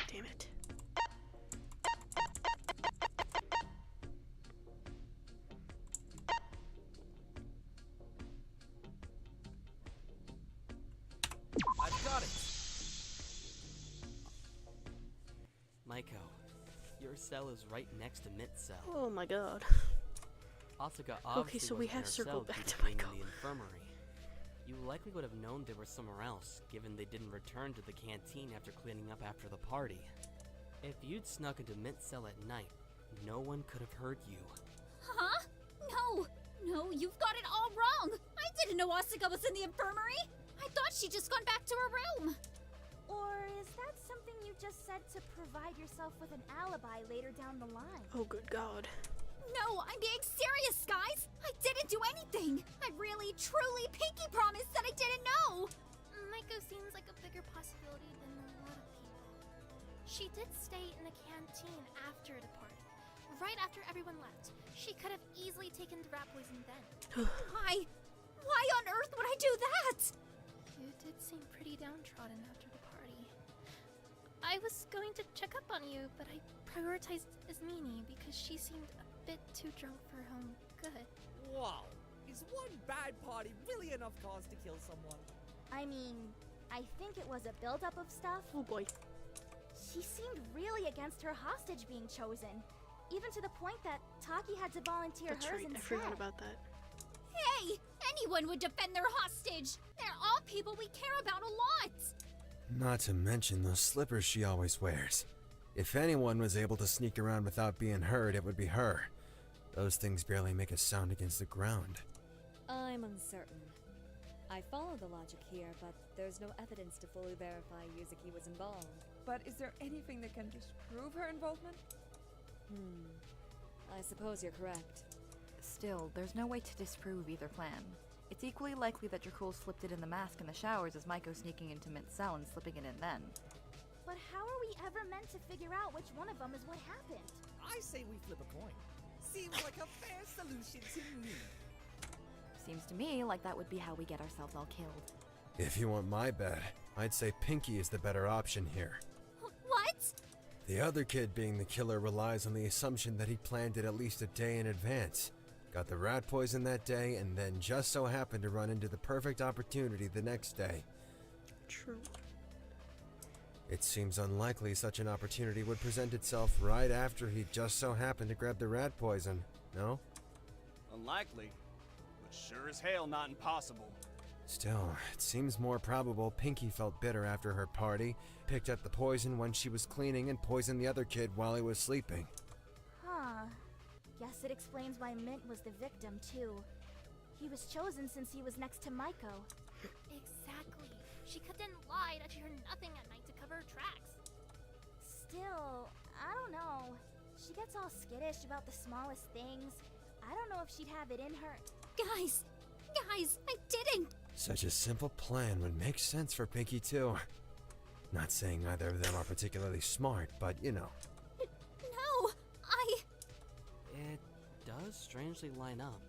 Damn it. I've got it! Maiko, your cell is right next to Mitt's cell. Oh my god. Asuka obviously so we wasn't in have her circled cell back due to being Maiko. in the infirmary. You likely would have known they were somewhere else, given they didn't return to the canteen after cleaning up after the party. If you'd snuck into Mitt's cell at night, no one could have heard you. Huh? No, you've got it all wrong. I didn't know Asuka was in the infirmary. I thought she'd just gone back to her room. Or is that something you just said to provide yourself with an alibi later down the line? Oh good god. No, I'm being serious, guys. I didn't do anything. I really, truly pinky promised that I didn't know. Maiko seems like a bigger possibility than a lot of people. She did stay in the canteen after the party, right after everyone left. She could have easily taken the rat poison then. Why on earth would I do that? You did seem pretty downtrodden after the party. I was going to check up on you, but I prioritized Ismini because she seemed a bit too drunk for her own good. Wow. Is one bad party really enough cause to kill someone? I mean, I think it was a buildup of stuff. Oh boy. She seemed really against her hostage being chosen, even to the point that Taki had to volunteer That's hers right, I instead. forgot about that. Hey, anyone would defend their hostage. They're all people we care about a lot. Not to mention those slippers she always wears. If anyone was able to sneak around without being heard, it would be her. Those things barely make a sound against the ground. I'm uncertain. I follow the logic here, but there's no evidence to fully verify Yuzuki was involved. But is there anything that can disprove her involvement? I suppose you're correct. Still, there's no way to disprove either plan. It's equally likely that Dracul slipped it in the mask in the showers as Maiko sneaking into Mitt's cell and slipping it in then. But how are we ever meant to figure out which one of them is what happened? I say we flip a coin. Seems like a fair solution to me. Seems to me like that would be how we get ourselves all killed. If you want my bet, I'd say Pinky is the better option here. What? The other kid being the killer relies on the assumption that he planned it at least a day in advance. Got the rat poison that day, and then just so happened to run into the perfect opportunity the next day. True. It seems unlikely such an opportunity would present itself right after he just so happened to grab the rat poison, no? Unlikely, but sure as hell not impossible. Still, it seems more probable Pinky felt bitter after her party, picked up the poison when she was cleaning, and poisoned the other kid while he was sleeping. Huh. Guess it explains why Mint was the victim, too. He was chosen since he was next to Maiko. Exactly. She couldn't lie that she heard nothing at night to cover her tracks. Still, I don't know. She gets all skittish about the smallest things. I don't know if she'd have it in her. Guys, I didn't. Such a simple plan would make sense for Pinky too. Not saying either of them are particularly smart, but you know. No, It does strangely line up.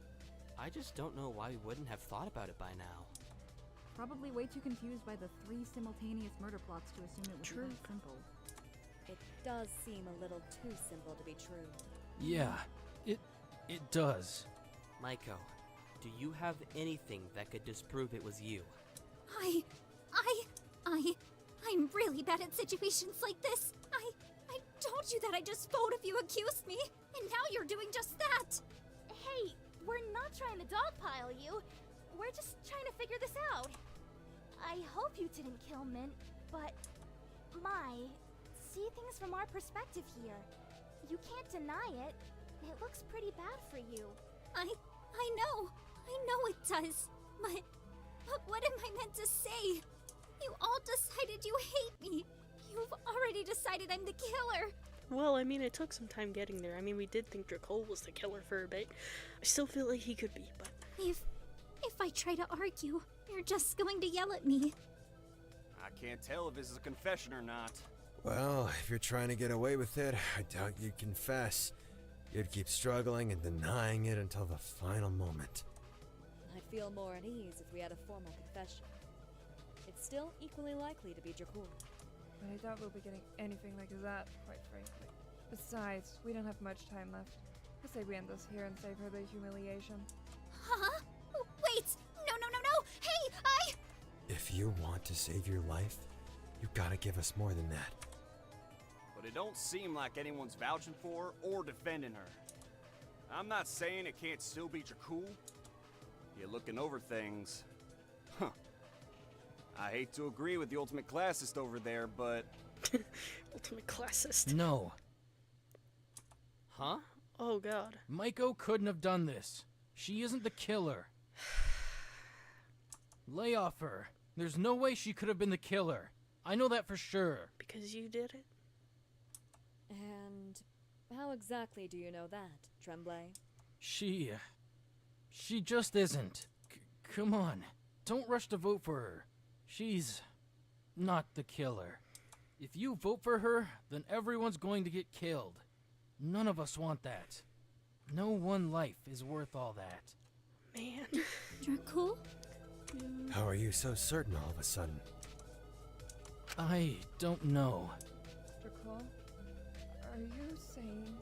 I just don't know why we wouldn't have thought about it by now. Probably way too confused by the 3 simultaneous murder plots to assume it was True. even simple. It does seem a little too simple to be true. Yeah, it does. Maiko, do you have anything that could disprove it was you? I'm really bad at situations like this. I told you that I just phoned if you accused me, and now you're doing just that. Hey, we're not trying to dogpile you. We're just trying to figure this out. I hope you didn't kill Mint, but see things from our perspective here. You can't deny it. It looks pretty bad for you. I know it does. But what am I meant to say? You all decided you hate me. You've already decided I'm the killer. Well, I mean, it took some time getting there. I mean, we did think Dracul was the killer for a bit. I still feel like he could be, but... If I try to argue, you're just going to yell at me. I can't tell if this is a confession or not. Well, if you're trying to get away with it, I doubt you'd confess. You'd keep struggling and denying it until the final moment. I'd feel more at ease if we had a formal confession. It's still equally likely to be Dracul. But I doubt we'll be getting anything like that, quite frankly. Besides, we don't have much time left. I say we end this here and save her the humiliation. Huh? Wait! No! Hey, If you want to save your life, you gotta give us more than that. But it don't seem like anyone's vouching for or defending her. I'm not saying it can't still be Dracul. You're looking over things. Huh. I hate to agree with the ultimate classist over there, but... Ultimate classist. No. Huh? Oh, God. Maiko couldn't have done this. She isn't the killer. Lay off her. There's no way she could have been the killer. I know that for sure. Because you did it? And how exactly do you know that, Tremblay? She just isn't. Come on. Don't rush to vote for her. She's not the killer. If you vote for her, then everyone's going to get killed. None of us want that. No one life is worth all that. Man. Dracul? How are you so certain all of a sudden? I don't know. Dracul, are you saying...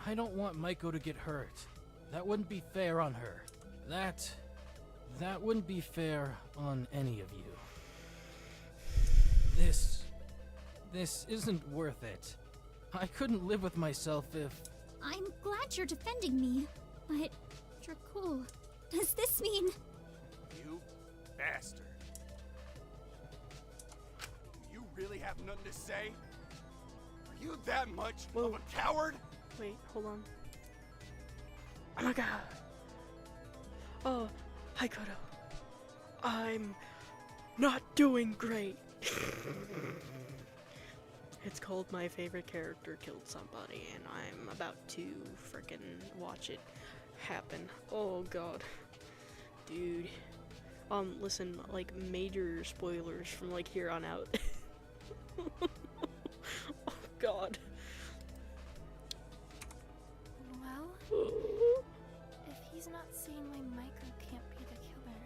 I don't want Maiko to get hurt. That wouldn't be fair on her. That wouldn't be fair on any of you. This isn't worth it. I couldn't live with myself if... I'm glad you're defending me, but Dracul, does this mean... You bastard. Do you really have nothing to say? Are you that much of a coward? Wait, hold on. Oh my God. Oh, hi, Kodo. I'm not doing great. It's called My Favorite Character Killed Somebody, and I'm about to frickin' watch it happen. Oh God. Dude. Listen, like, major spoilers from, like, here on out. Oh God. Well, if he's not saying my Maiko can't be the killer,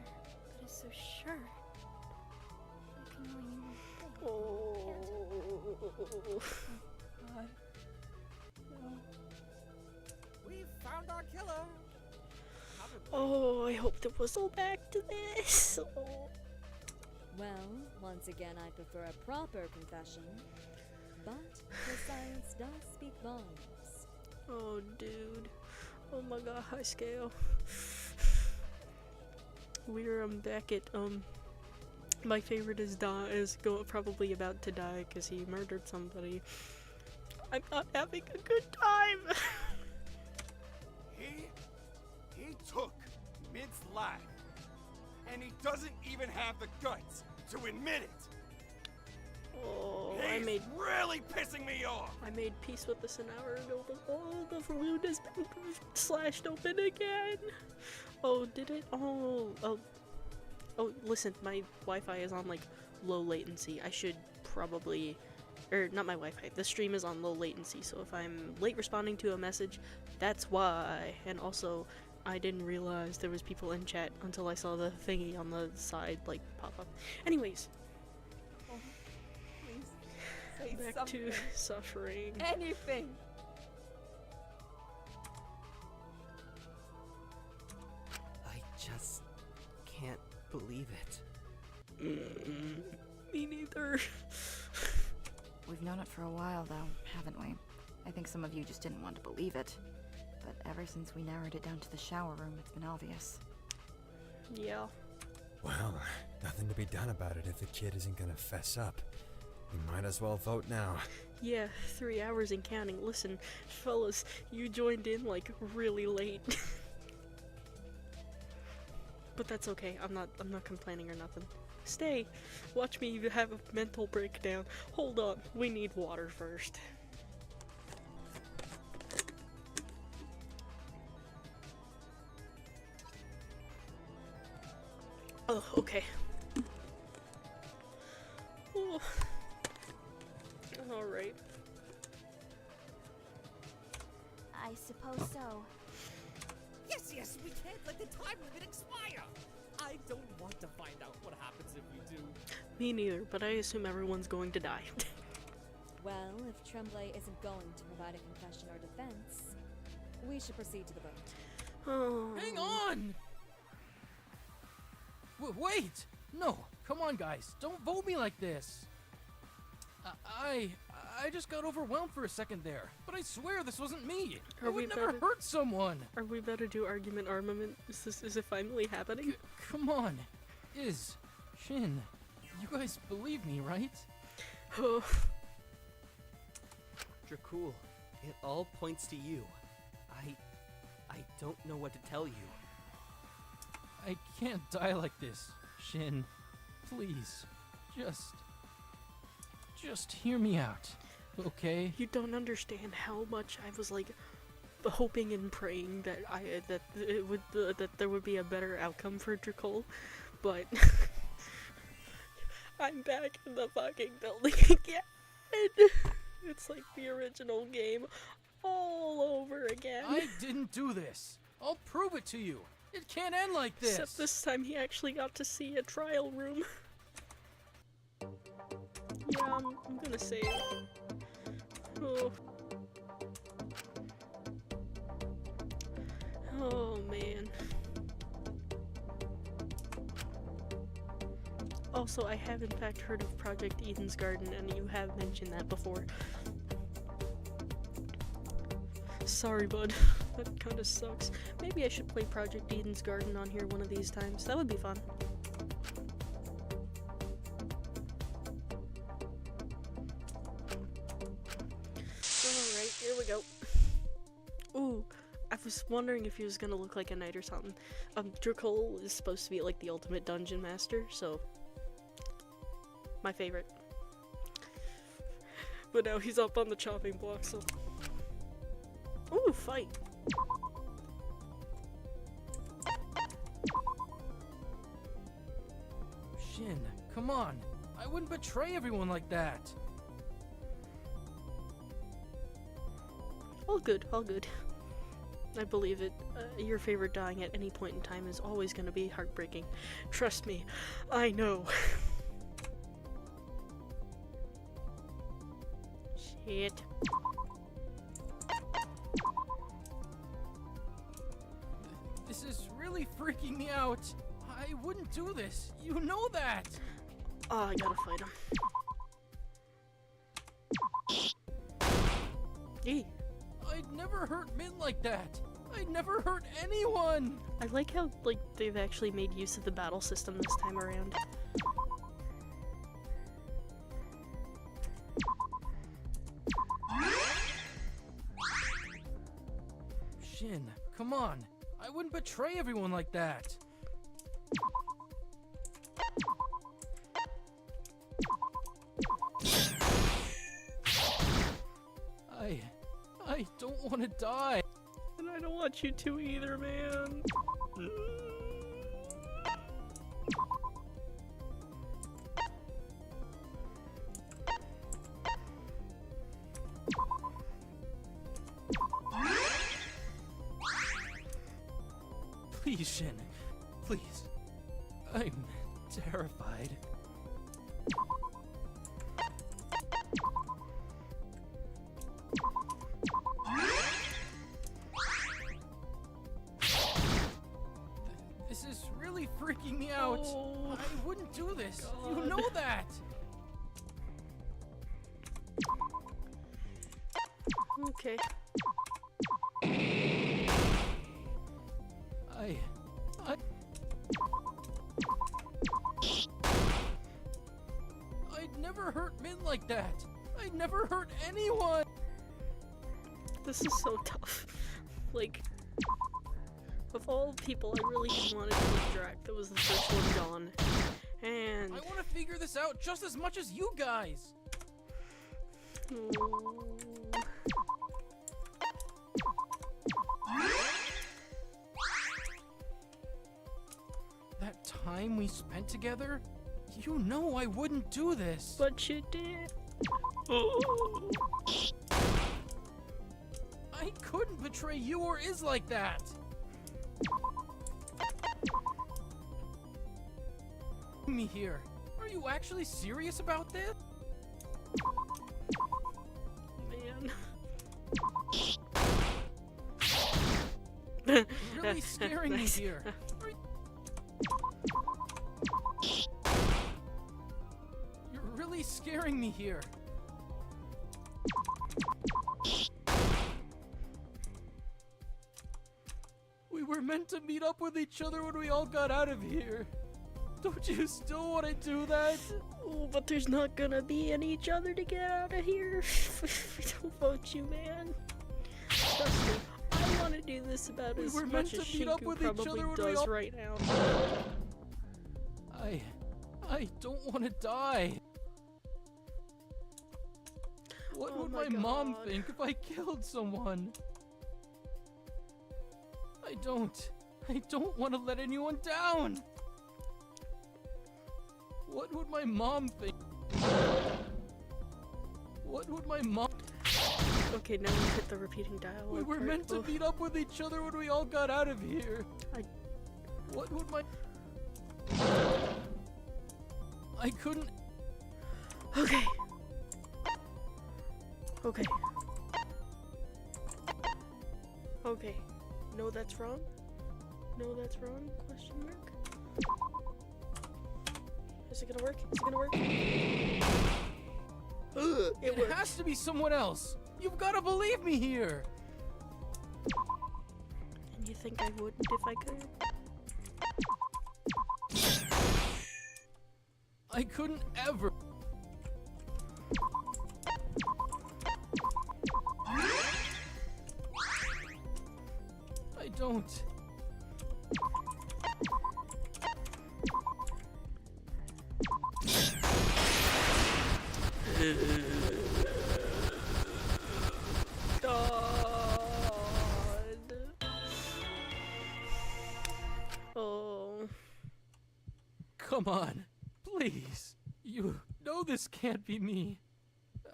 but is so sure, he can only mean one thing. God. No. We've found our killer! Oh, I hope there was no back to this. Oh. Well, once again, I prefer a proper confession, but the science does speak volumes. Oh, dude. Oh my God, high scale. We're back at my favorite is probably about to die because he murdered somebody. I'm not having a good time. He took Mint's life, and he doesn't even have the guts to admit it. Oh, He's really pissing me off! I made peace with this an hour ago, but the wound has been slashed open again. Oh, did it? Oh, listen, my Wi-Fi is on, like, low latency. I should probably, or not my Wi-Fi, the stream is on low latency, so if I'm late responding to a message, that's why. And also, I didn't realize there was people in chat until I saw the thingy on the side, like, pop up. Anyways. Oh, please say Back something. to suffering. Anything. I just can't believe it. Me neither. We've known it for a while, though, haven't we? I think some of you just didn't want to believe it. But ever since we narrowed it down to the shower room, it's been obvious. Yeah. Well, nothing to be done about it if the kid isn't gonna fess up. We might as well vote now. Yeah, 3 hours and counting. Listen, fellas, you joined in, like, really late. But that's okay. I'm not complaining or nothing. Stay. Watch me have a mental breakdown. Hold on. We need water first. Oh, okay. Oh. Alright. I suppose so. Yes, we can't let the time limit expire! I don't want to find out what happens if we do. Me neither, but I assume everyone's going to die. Well, if Tremblay isn't going to provide a confession or defense, we should proceed to the vote. Oh. Hang on! Wait! No, come on, guys. Don't vote me like this. I just got overwhelmed for a second there, but I swear this wasn't me. I would never hurt someone. Are we about to do argument armament? Is it finally happening? Come on, Shin, you guys believe me, right? Oh. Dracul, it all points to you. I don't know what to tell you. I can't die like this, Shin. Please, just hear me out, okay? You don't understand how much I was like hoping and praying that that there would be a better outcome for Dracul, but I'm back in the fucking building again. It's like the original game all over again. I didn't do this. I'll prove it to you. It can't end like this. Except this time he actually got to see a trial room. Yeah, I'm gonna save. Oh. Oh man. Also, I have in fact heard of Project Eden's Garden, and you have mentioned that before. Sorry, bud. That kinda sucks. Maybe I should play Project Eden's Garden on here one of these times. That would be fun. Alright, here we go. Ooh, I was wondering if he was gonna look like a knight or something. Dracul is supposed to be like the ultimate dungeon master, so my favorite. But now he's up on the chopping block, so. Ooh, fight. Shin, come on. I wouldn't betray everyone like that. All good, all good. I believe it. Your favorite dying at any point in time is always gonna be heartbreaking. Trust me, I know. Shit. This is really freaking me out. I wouldn't do this. You know that. Oh, I gotta fight him. Eee. I'd never hurt Min like that. I'd never hurt anyone. I like how, like, they've actually made use of the battle system this time around. Shin, come on. I wouldn't betray everyone like that. I don't want to die. And I don't want you to either, man. Please, Shin. Please. I'm terrified. This is really freaking me out. Oh. I wouldn't do this. God. You know that. Okay. I'd never hurt Min like that. I'd never hurt anyone. This is so tough. Like, of all people, I really wanted to be Drac. That was the first one gone. And I want to figure this out just as much as you guys. That time we spent together? You know I wouldn't do this. But you did. I couldn't betray you or Iz like that. Me here. Are you actually serious about this? Man. You're really scaring me Nice. here. You're really scaring me here. We were meant to meet up with each other when we all got out of here. Don't you still want to do that? Oh, but there's not gonna be any each other to get out of here. We don't vote you, man. Trust me, I want to do this about We as were meant much to as meet up Shinku with each probably other when we does all- right now. I don't want to die. What Oh would my my mom God. think if I killed someone? I don't want to let anyone down. What would my mom think? What would my mom... Okay, now we hit the repeating dialogue. We were part. meant to Ugh. meet up with each other when we all got out of here. What would my... I couldn't... Okay. Okay. Okay. No, that's wrong. No, that's wrong? Question mark. Is it gonna work? Is it gonna work? It worked. has to be someone else. You've got to believe me here. And you think I wouldn't if I could? I couldn't ever. I don't. God. Oh. Come on, please. You know this can't be me.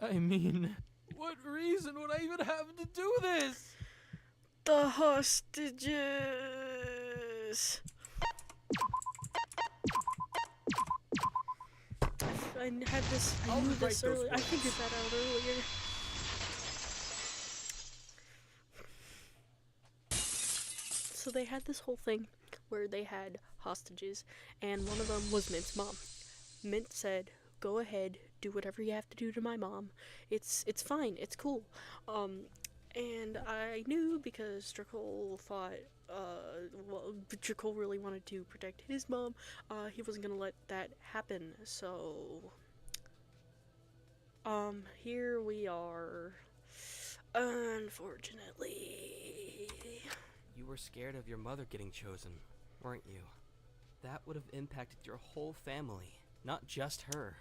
I mean, what reason would I even have to do this? The hostages. I had this. I I'll knew break this those earlier. I bones. figured that out earlier. So they had this whole thing where they had hostages, and one of them was Mint's mom. Mint said, "Go ahead, do whatever you have to do to my mom. It's fine. It's cool." And I knew because Drakul thought, well, Drakul really wanted to protect his mom. He wasn't gonna let that happen. So, here we are. Unfortunately. You were scared of your mother getting chosen, weren't you? That would have impacted your whole family, not just her.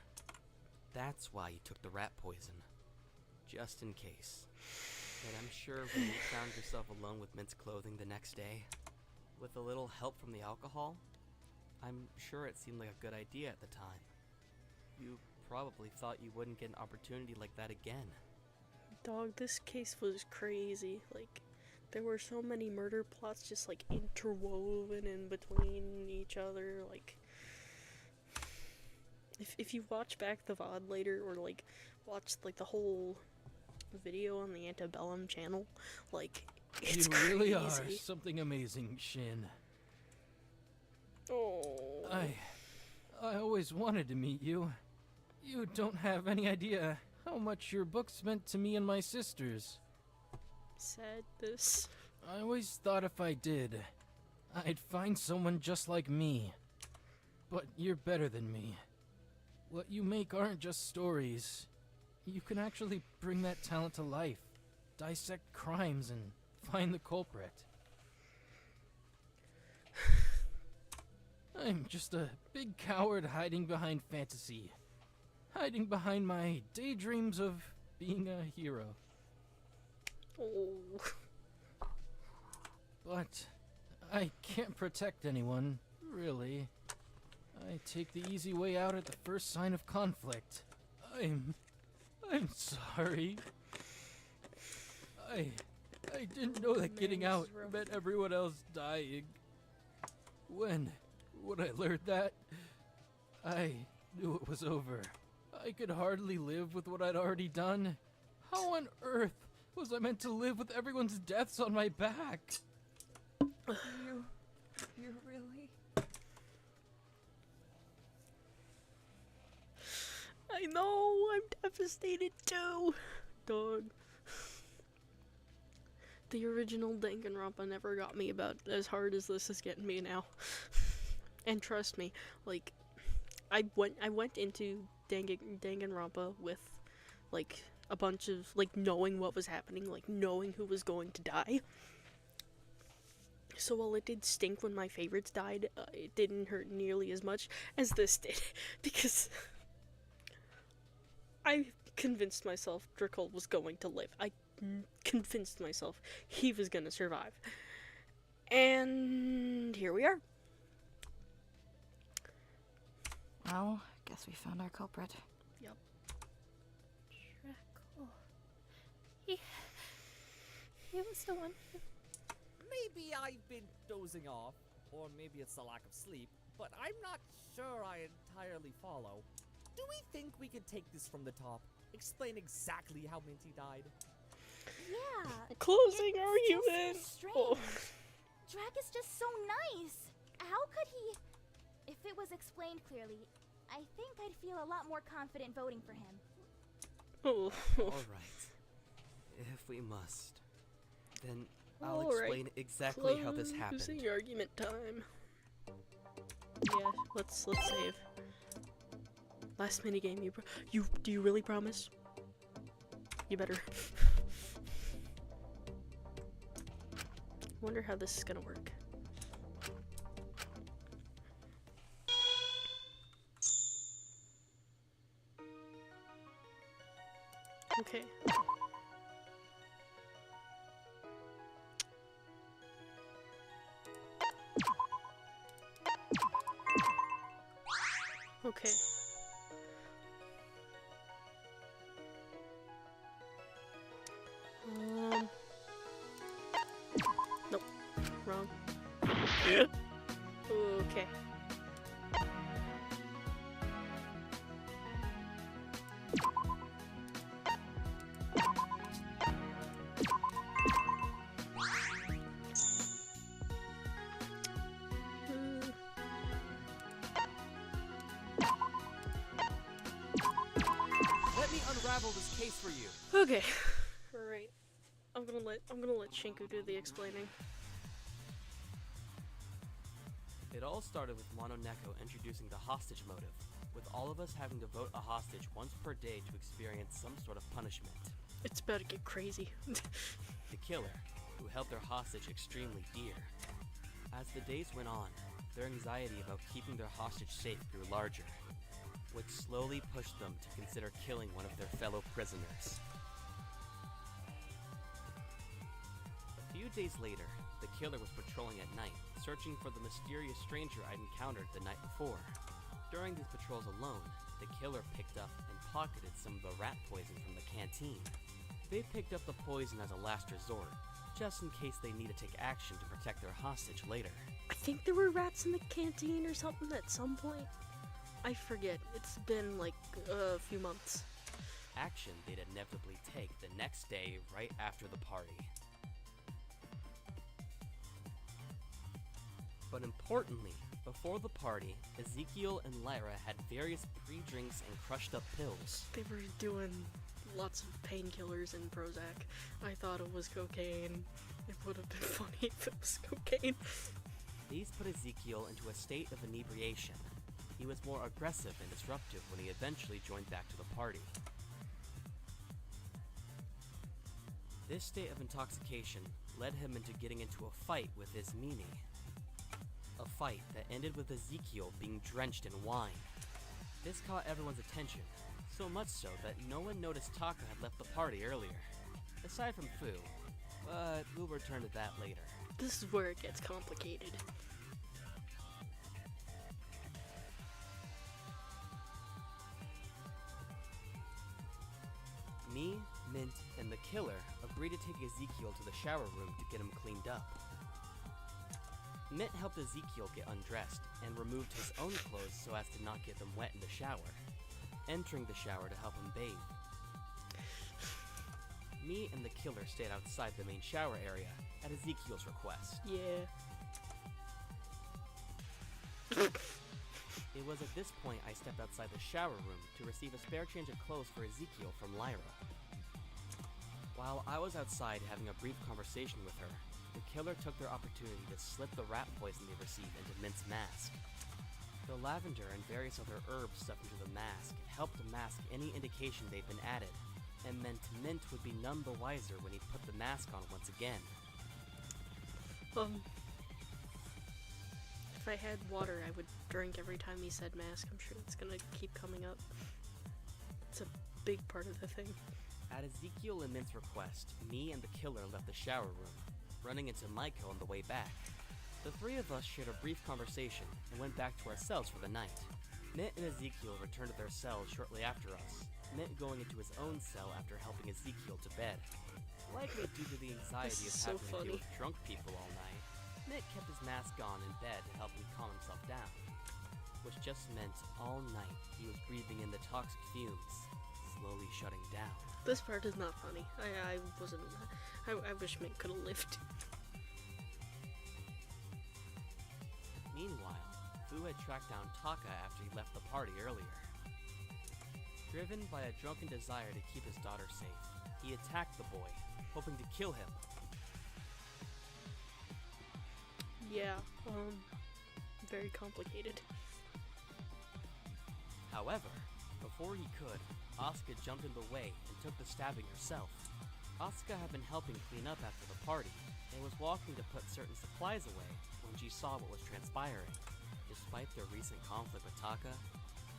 That's why you took the rat poison. Just in case. But I'm sure when you found yourself alone with Mint's clothing the next day, with a little help from the alcohol, I'm sure it seemed like a good idea at the time. You probably thought you wouldn't get an opportunity like that again. Dog, this case was crazy. Like, there were so many murder plots just like interwoven in between each other. Like, if you watch back the VOD later, or like watch like the whole video on the Antebellum channel, like, it's you crazy. really are something amazing, Shin. Oh. I always wanted to meet you. You don't have any idea how much your books meant to me and my sisters. Sadness. I always thought if I did, I'd find someone just like me. But you're better than me. What you make aren't just stories. You can actually bring that talent to life, dissect crimes, and find the culprit. I'm just a big coward hiding behind fantasy. Hiding behind my daydreams of being a hero. Oh. But I can't protect anyone, really. I take the easy way out at the first sign of conflict. I'm sorry. I didn't know that getting out meant everyone else dying. When I learned that, I knew it was over. I could hardly live with what I'd already done. How on earth was I meant to live with everyone's deaths on my back? You really? I know, I'm devastated too. Dog. The original Danganronpa never got me about as hard as this is getting me now. And trust me, like, I went into Danganronpa with, like, a bunch of, like, knowing what was happening, like, knowing who was going to die. So while it did stink when my favorites died, it didn't hurt nearly as much as this did. Because I convinced myself Dracul was going to live. I convinced myself he was going to survive. And here we are. Well, guess we found our culprit. Yep. Dracul. He was the one who... Maybe I've been dozing off, or maybe it's the lack of sleep, but I'm not sure I entirely follow. Do we think we could take this from the top? Explain exactly how Minty died? Yeah. Closing it's argument. Just so strange. Oh. Drac is just so nice. How could he... If it was explained clearly, I think I'd feel a lot more confident voting for him. Oh. Alright. If we must, then I'll explain exactly how this happened. Closing argument time. Yeah, let's save. Last minigame, do you really promise? You better. Wonder how this is gonna work. Okay. Okay. Nope. Wrong. Okay. Let me unravel this case for you. Okay. Alright. I'm gonna let Shinku do the explaining. It all started with Wano Neko introducing the hostage motive, with all of us having to vote a hostage once per day to experience some sort of punishment. It's about to get crazy. The killer, who held their hostage extremely dear. As the days went on, their anxiety about keeping their hostage safe grew larger, which slowly pushed them to consider killing one of their fellow prisoners. days later, the killer was patrolling at night, searching for the mysterious stranger I'd encountered the night before. During these patrols alone, the killer picked up and pocketed some of the rat poison from the canteen. They picked up the poison as a last resort, just in case they need to take action to protect their hostage later. I think there were rats in the canteen or something at some point. I forget. It's been like a few months. Action they'd inevitably take the next day right after the party. But importantly, before the party, Ezekiel and Lyra had various pre-drinks and crushed up pills. They were doing lots of painkillers and Prozac. I thought it was cocaine. It would have been funny if it was cocaine. These put Ezekiel into a state of inebriation. He was more aggressive and disruptive when he eventually joined back to the party. This state of intoxication led him into getting into a fight with his Mimi. A fight that ended with Ezekiel being drenched in wine. This caught everyone's attention, so much so that no one noticed Taka had left the party earlier. Aside from Fu, but we'll return to that later. This is where it gets complicated. Me, Mint, and the killer agreed to take Ezekiel to the shower room to get him cleaned up. Mint helped Ezekiel get undressed and removed his own clothes so as to not get them wet in the shower, entering the shower to help him bathe. Me and the killer stayed outside the main shower area at Ezekiel's request. Yeah. It was at this point I stepped outside the shower room to receive a spare change of clothes for Ezekiel from Lyra. While I was outside having a brief conversation with her, the killer took their opportunity to slip the rat poison they received into Mint's mask. The lavender and various other herbs stuffed into the mask helped to mask any indication they'd been added, and meant Mint would be none the wiser when he put the mask on once again. If I had water, I would drink every time he said mask. I'm sure it's gonna keep coming up. It's a big part of the thing. At Ezekiel and Mint's request, me and the killer left the shower room, running into Maiko on the way back. The three of us shared a brief conversation and went back to our cells for the night. Mint and Ezekiel returned to their cells shortly after us, Mint going into his own cell after helping Ezekiel to bed. Likely due to the anxiety of having to deal with drunk people all night, Mint kept his mask on in bed to help him calm himself down, which just meant all night he was breathing in the toxic fumes, slowly shutting down. This part is not funny. I wasn't. I wish Mint could have lived. Meanwhile, Fu had tracked down Taka after he left the party earlier. Driven by a drunken desire to keep his daughter safe, he attacked the boy, hoping to kill him. Yeah, very complicated. However, before he could, Asuka jumped in the way and took the stabbing herself. Asuka had been helping clean up after the party, and was walking to put certain supplies away when she saw what was transpiring. Despite their recent conflict with Taka,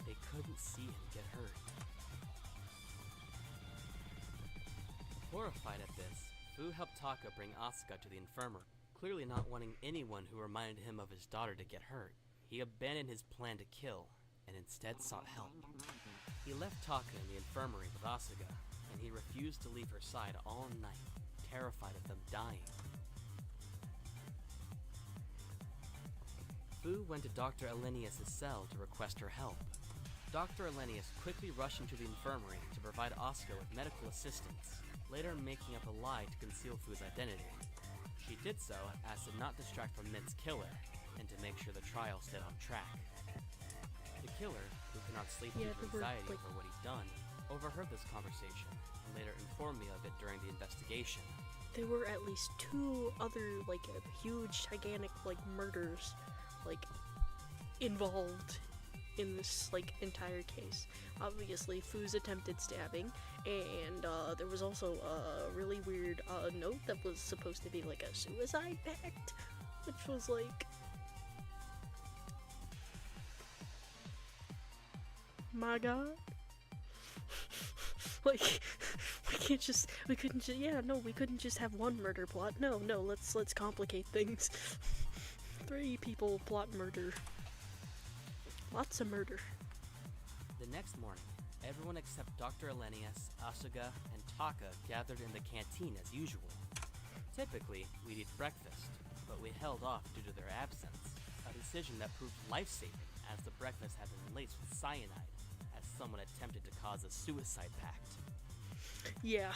they couldn't see him get hurt. Horrified at this, Fu helped Taka bring Asuka to the infirmary. Clearly not wanting anyone who reminded him of his daughter to get hurt, he abandoned his plan to kill, and instead sought help. He left Taka in the infirmary with Asuka, and he refused to leave her side all night, terrified of them dying. Fu went to Dr. Elenius' cell to request her help. Dr. Elenius quickly rushed into the infirmary to provide Asuka with medical assistance, later making up a lie to conceal Fu's identity. She did so as to not distract from Mint's killer, and to make sure the trial stayed on track. The killer, who cannot sleep due to anxiety over what he'd done, overheard this conversation, and later informed me of it during the investigation. There were at least 2 other, huge, gigantic, murders, involved in this, entire case. Obviously, Fu's attempted stabbing, and, there was also a really weird, note that was supposed to be, a suicide pact, which was, my god. Like, we couldn't just, yeah, no, we couldn't just have one murder plot. No, let's complicate things. 3 people plot murder. Lots of murder. The next morning, everyone except Dr. Elenius, Asuga, and Taka gathered in the canteen as usual. Typically, we'd eat breakfast, but we held off due to their absence, a decision that proved life-saving as the breakfast had been laced with cyanide, as someone attempted to cause a suicide pact. Yeah.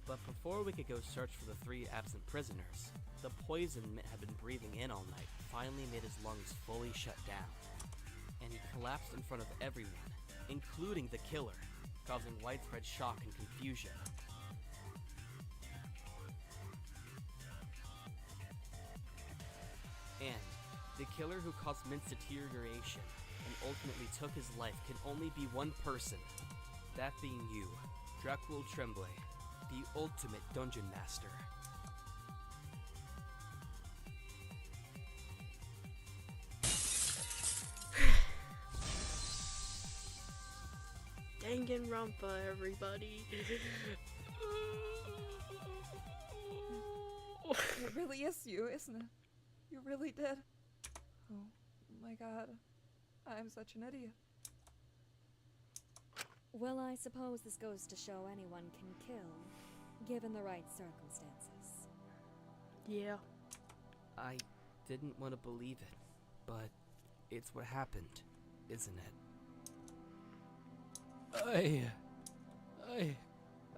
But before we could go search for the 3 absent prisoners, the poison Mitt had been breathing in all night finally made his lungs fully shut down, and he collapsed in front of everyone, including the killer, causing widespread shock and confusion. And the killer who caused Mint's deterioration and ultimately took his life can only be one person, that being you, Dracul Tremblay, the ultimate dungeon master. Danganronpa, everybody. It really is you, isn't it? You really did. Oh my god. I'm such an idiot. Well, I suppose this goes to show anyone can kill, given the right circumstances. Yeah. I didn't want to believe it, but it's what happened, isn't it?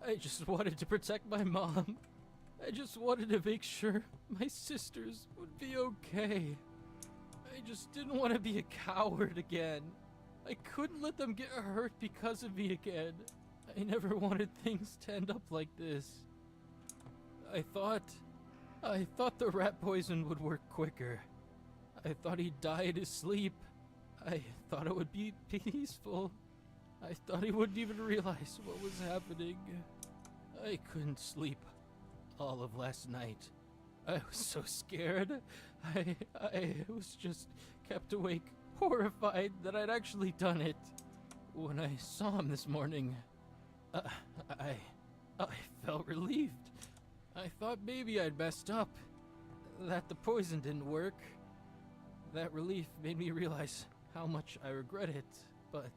I just wanted to protect my mom. I just wanted to make sure my sisters would be okay. I just didn't want to be a coward again. I couldn't let them get hurt because of me again. I never wanted things to end up like this. I thought the rat poison would work quicker. I thought he'd die in his sleep. I thought it would be peaceful. I thought he wouldn't even realize what was happening. I couldn't sleep all of last night. I was so scared. I was just kept awake, horrified that I'd actually done it. When I saw him this morning, I felt relieved. I thought maybe I'd messed up, that the poison didn't work. That relief made me realize how much I regret it, but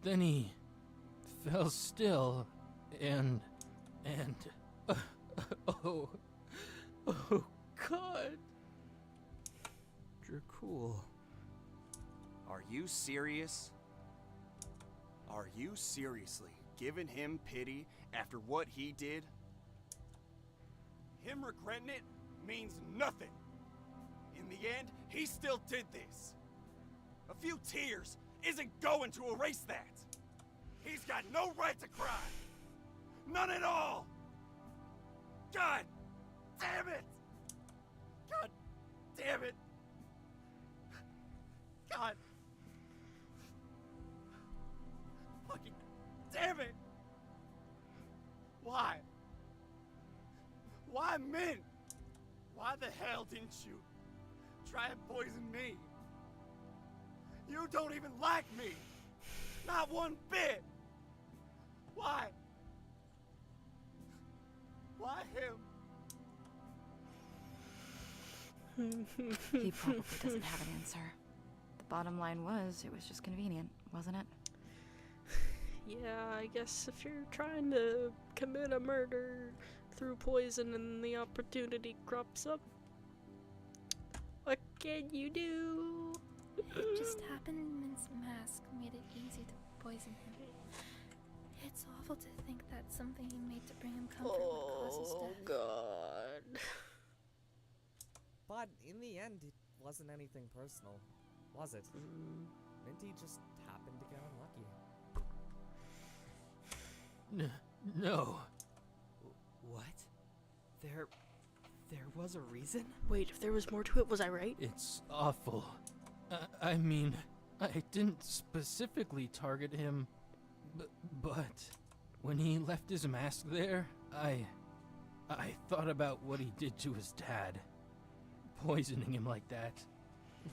then he fell still, and oh God, Dracul. Are you serious? Are you seriously giving him pity after what he did? Him regretting it means nothing. In the end, he still did this. A few tears isn't going to erase that. He's got no right to cry. None at all. God damn it. God damn it. God. Fucking damn it. Why? Why Mint? Why the hell didn't you try and poison me? You don't even like me. Not one bit. Why? Why him? He probably doesn't have an answer. The bottom line was, it was just convenient, wasn't it? Yeah, I guess if you're trying to commit a murder through poison and the opportunity crops up, what can you do? It just happened Mint's mask made it easy to poison him. It's awful to think that something he made to bring him comfort would cause his Oh death. God. But in the end, it wasn't anything personal, was it? Minty just happened to get unlucky. no. What? There was a reason? Wait, if there was more to it, was I right? It's awful. I mean, I didn't specifically target him, but when he left his mask there, I thought about what he did to his dad. Poisoning him like that,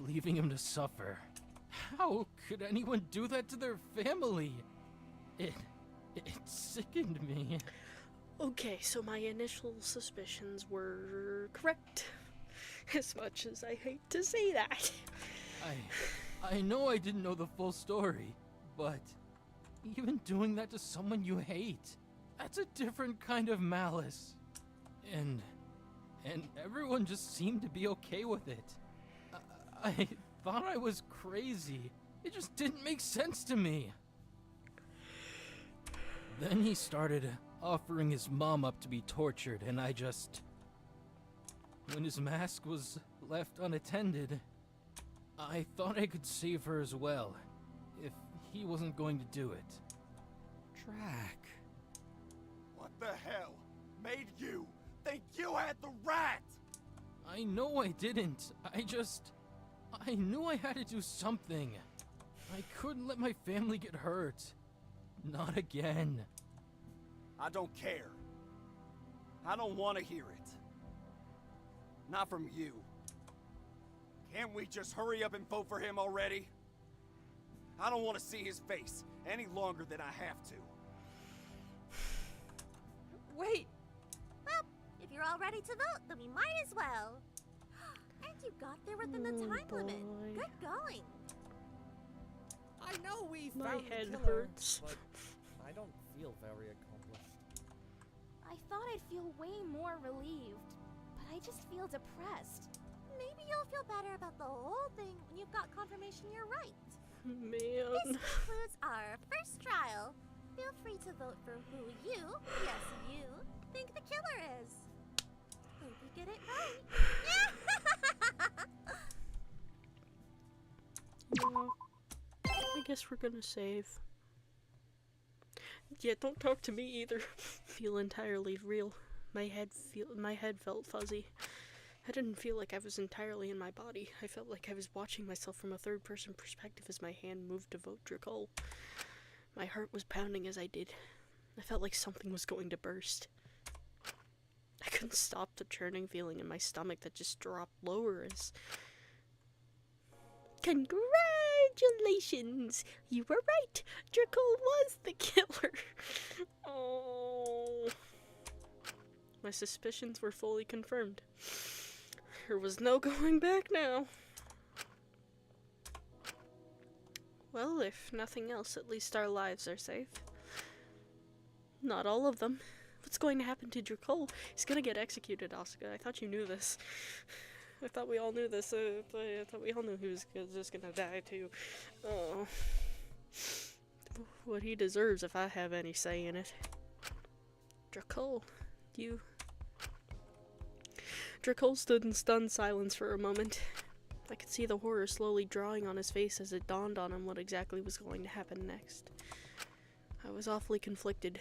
leaving him to suffer. How could anyone do that to their family? It sickened me. Okay, so my initial suspicions were correct. As much as I hate to say that. I know I didn't know the full story, but even doing that to someone you hate, that's a different kind of malice. And everyone just seemed to be okay with it. I thought I was crazy. It just didn't make sense to me. Then he started offering his mom up to be tortured, and when his mask was left unattended, I thought I could save her as well, if he wasn't going to do it. Drac. What the hell made you think you had the rat? I know I didn't. I knew I had to do something. I couldn't let my family get hurt. Not again. I don't care. I don't want to hear it. Not from you. Can't we just hurry up and vote for him already? I don't want to see his face any longer than I have to. Wait! Well, if you're all ready to vote, then we might as well. And you got there within the time limit. Good going. I know we My found head the killer, hurts. but I don't feel very accomplished. I thought I'd feel way more relieved, but I just feel depressed. Maybe you'll feel better about the whole thing when you've got confirmation you're right. Man. This concludes our first trial. Feel free to vote for who you, yes you, think the killer is. Hope you get it right. Yeah. I guess we're gonna save. Yeah, don't talk to me either. Feel entirely real. My head felt fuzzy. I didn't feel like I was entirely in my body. I felt like I was watching myself from a third-person perspective as my hand moved to vote Dracul. My heart was pounding as I did. I felt like something was going to burst. I couldn't stop the churning feeling in my stomach that just dropped lower as... Congratulations! You were right! Dracul was the killer! Oh... My suspicions were fully confirmed. There was no going back now. Well, if nothing else, at least our lives are safe. Not all of them. What's going to happen to Dracul? He's gonna get executed, Asuka. I thought you knew this. I thought we all knew this. I thought we all knew he was just gonna die too. Oh. What he deserves if I have any say in it. Dracul, you... Dracul stood in stunned silence for a moment. I could see the horror slowly drawing on his face as it dawned on him what exactly was going to happen next. I was awfully conflicted.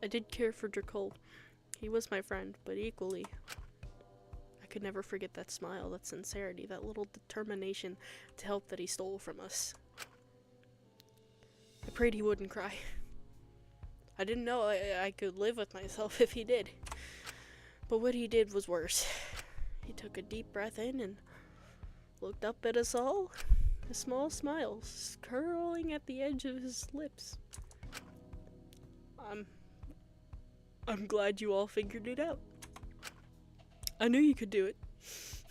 I did care for Dracul. He was my friend, but equally, I could never forget that smile, that sincerity, that little determination to help that he stole from us. I prayed he wouldn't cry. I didn't know I could live with myself if he did. But what he did was worse. He took a deep breath in and looked up at us all, a small smile curling at the edge of his lips. I'm glad you all figured it out. I knew you could do it.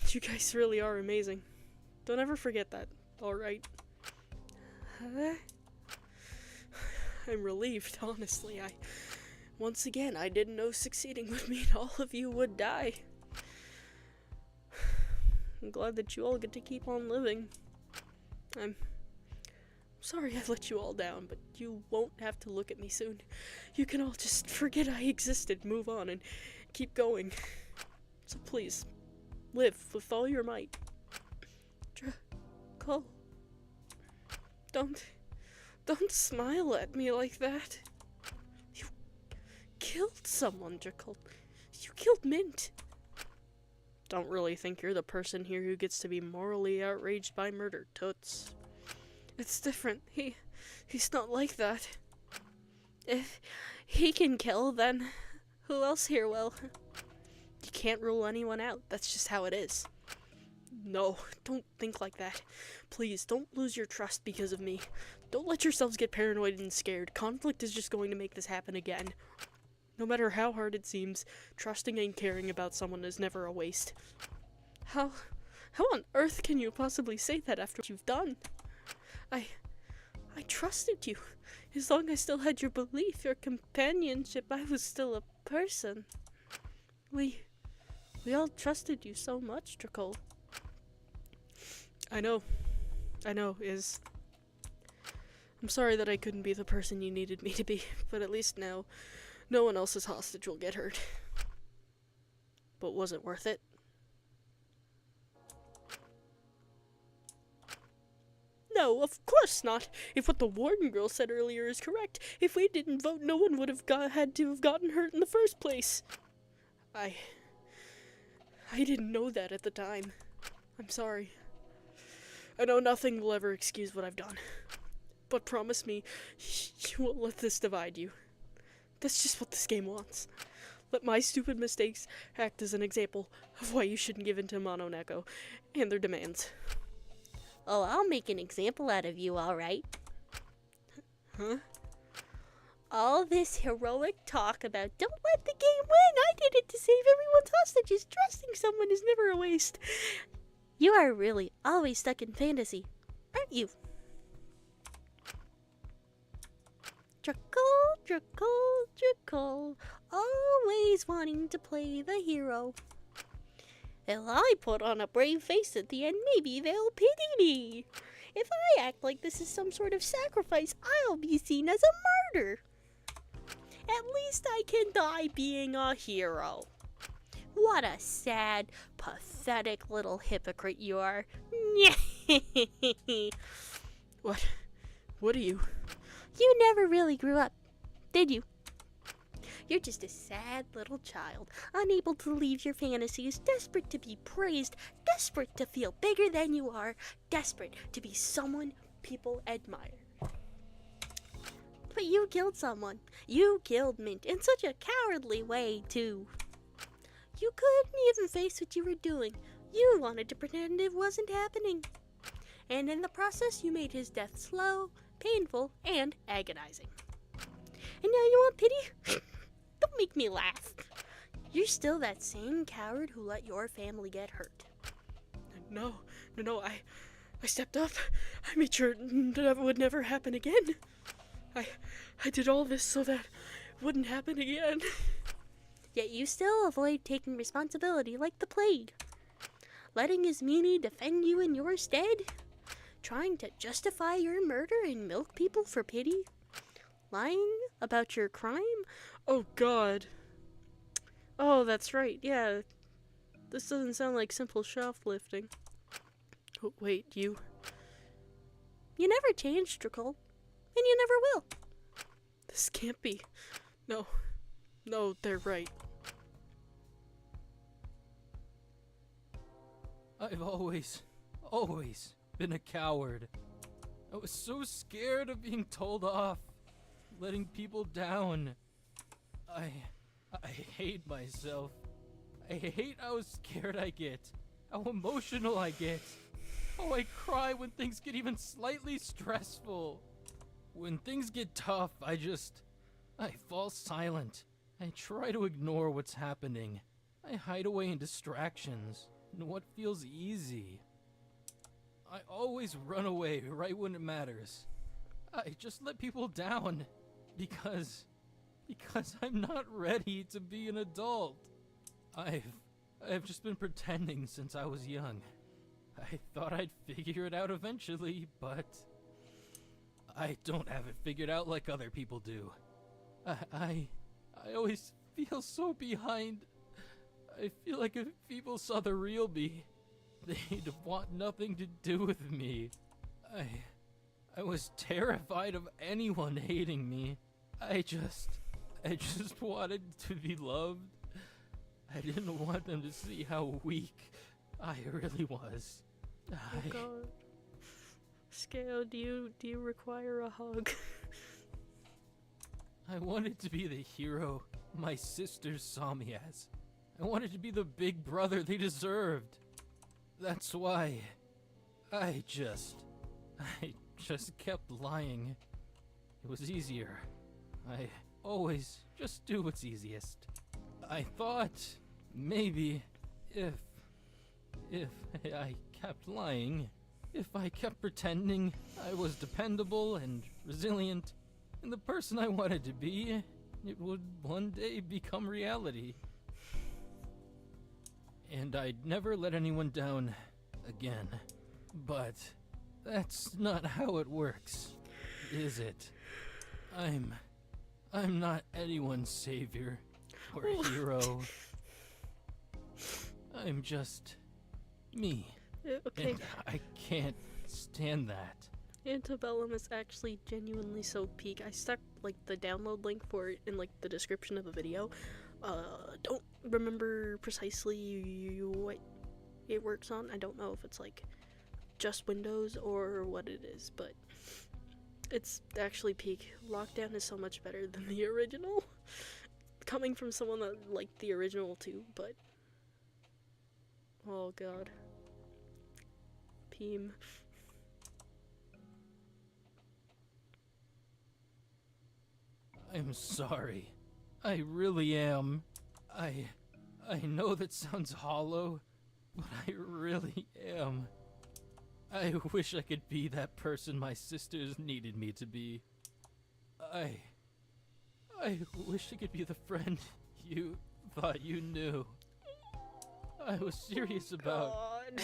You guys really are amazing. Don't ever forget that, alright? I'm relieved, honestly. Once again, I didn't know succeeding would mean all of you would die. I'm glad that you all get to keep on living. I'm sorry I let you all down, but you won't have to look at me soon. You can all just forget I existed, move on, and keep going. So please, live with all your might. Dracul. Don't smile at me like that. You killed someone, Dracul. You killed Mint. Don't really think you're the person here who gets to be morally outraged by murder, Toots. It's different. He's not like that. If he can kill, then who else here will? You can't rule anyone out. That's just how it is. No, don't think like that. Please, don't lose your trust because of me. Don't let yourselves get paranoid and scared. Conflict is just going to make this happen again. No matter how hard it seems, trusting and caring about someone is never a waste. How on earth can you possibly say that after what you've done? I trusted you. As long as I still had your belief, your companionship, I was still a person. We all trusted you so much, Dracul. I know, I'm sorry that I couldn't be the person you needed me to be, but at least now, no one else's hostage will get hurt. But was it worth it? No, of course not. If what the warden girl said earlier is correct, if we didn't vote, no one would have had to have gotten hurt in the first place. I didn't know that at the time. I'm sorry. I know nothing will ever excuse what I've done. But promise me, you won't let this divide you. That's just what this game wants. Let my stupid mistakes act as an example of why you shouldn't give in to Mono Neko and their demands. Oh, I'll make an example out of you, alright? Huh? All this heroic talk about don't let the game win, I did it to save everyone's hostages, trusting someone is never a waste. You are really always stuck in fantasy, aren't you? Dracul, always wanting to play the hero. If I put on a brave face at the end, maybe they'll pity me. If I act like this is some sort of sacrifice, I'll be seen as a martyr. At least I can die being a hero. What a sad, pathetic little hypocrite you are. What are you? You never really grew up, did you? You're just a sad little child, unable to leave your fantasies, desperate to be praised, desperate to feel bigger than you are, desperate to be someone people admire. But you killed someone. You killed Mint in such a cowardly way, too. You couldn't even face what you were doing. You wanted to pretend it wasn't happening. And in the process, you made his death slow, painful, and agonizing. And now you want pity? Don't make me laugh. You're still that same coward who let your family get hurt. No, I stepped up. I made sure that would never happen again. I did all this so that it wouldn't happen again. Yet you still avoid taking responsibility like the plague. Letting Ismini defend you in your stead? Trying to justify your murder and milk people for pity? Lying about your crime? Oh god. Oh, that's right, yeah. This doesn't sound like simple shoplifting. Oh, wait, you... You never changed, Dracul. And you never will. This can't be. No, they're right. I've always been a coward. I was so scared of being told off, letting people down. I hate myself. I hate how scared I get, how emotional I get, how I cry when things get even slightly stressful. When things get tough, I fall silent. I try to ignore what's happening. I hide away in distractions and what feels easy. I always run away right when it matters. I just let people down because I'm not ready to be an adult. I've just been pretending since I was young. I thought I'd figure it out eventually, but I don't have it figured out like other people do. I always feel so behind. I feel like if people saw the real me, they'd want nothing to do with me. I was terrified of anyone hating me. I just wanted to be loved. I didn't want them to see how weak I really was. Oh god. Scale, do you require a hug? I wanted to be the hero my sisters saw me as. I wanted to be the big brother they deserved. That's why I just kept lying. It was easier. I always just do what's easiest. I thought maybe if I kept lying, if I kept pretending I was dependable and resilient and the person I wanted to be, it would one day become reality. And I'd never let anyone down again. But that's not how it works, is it? I'm not anyone's savior or hero. I'm just me. Okay. And I can't stand that. Antebellum is actually genuinely so peak. I stuck like the download link for it in like the description of the video. Don't remember precisely what it works on. I don't know if it's like just Windows or what it is, but it's actually peak. Lockdown is so much better than the original. Coming from someone that liked the original too, but oh god. Peem. I'm sorry. I really am. I know that sounds hollow, but I really am. I wish I could be that person my sisters needed me to be. I wish I could be the friend you thought you knew. I was serious about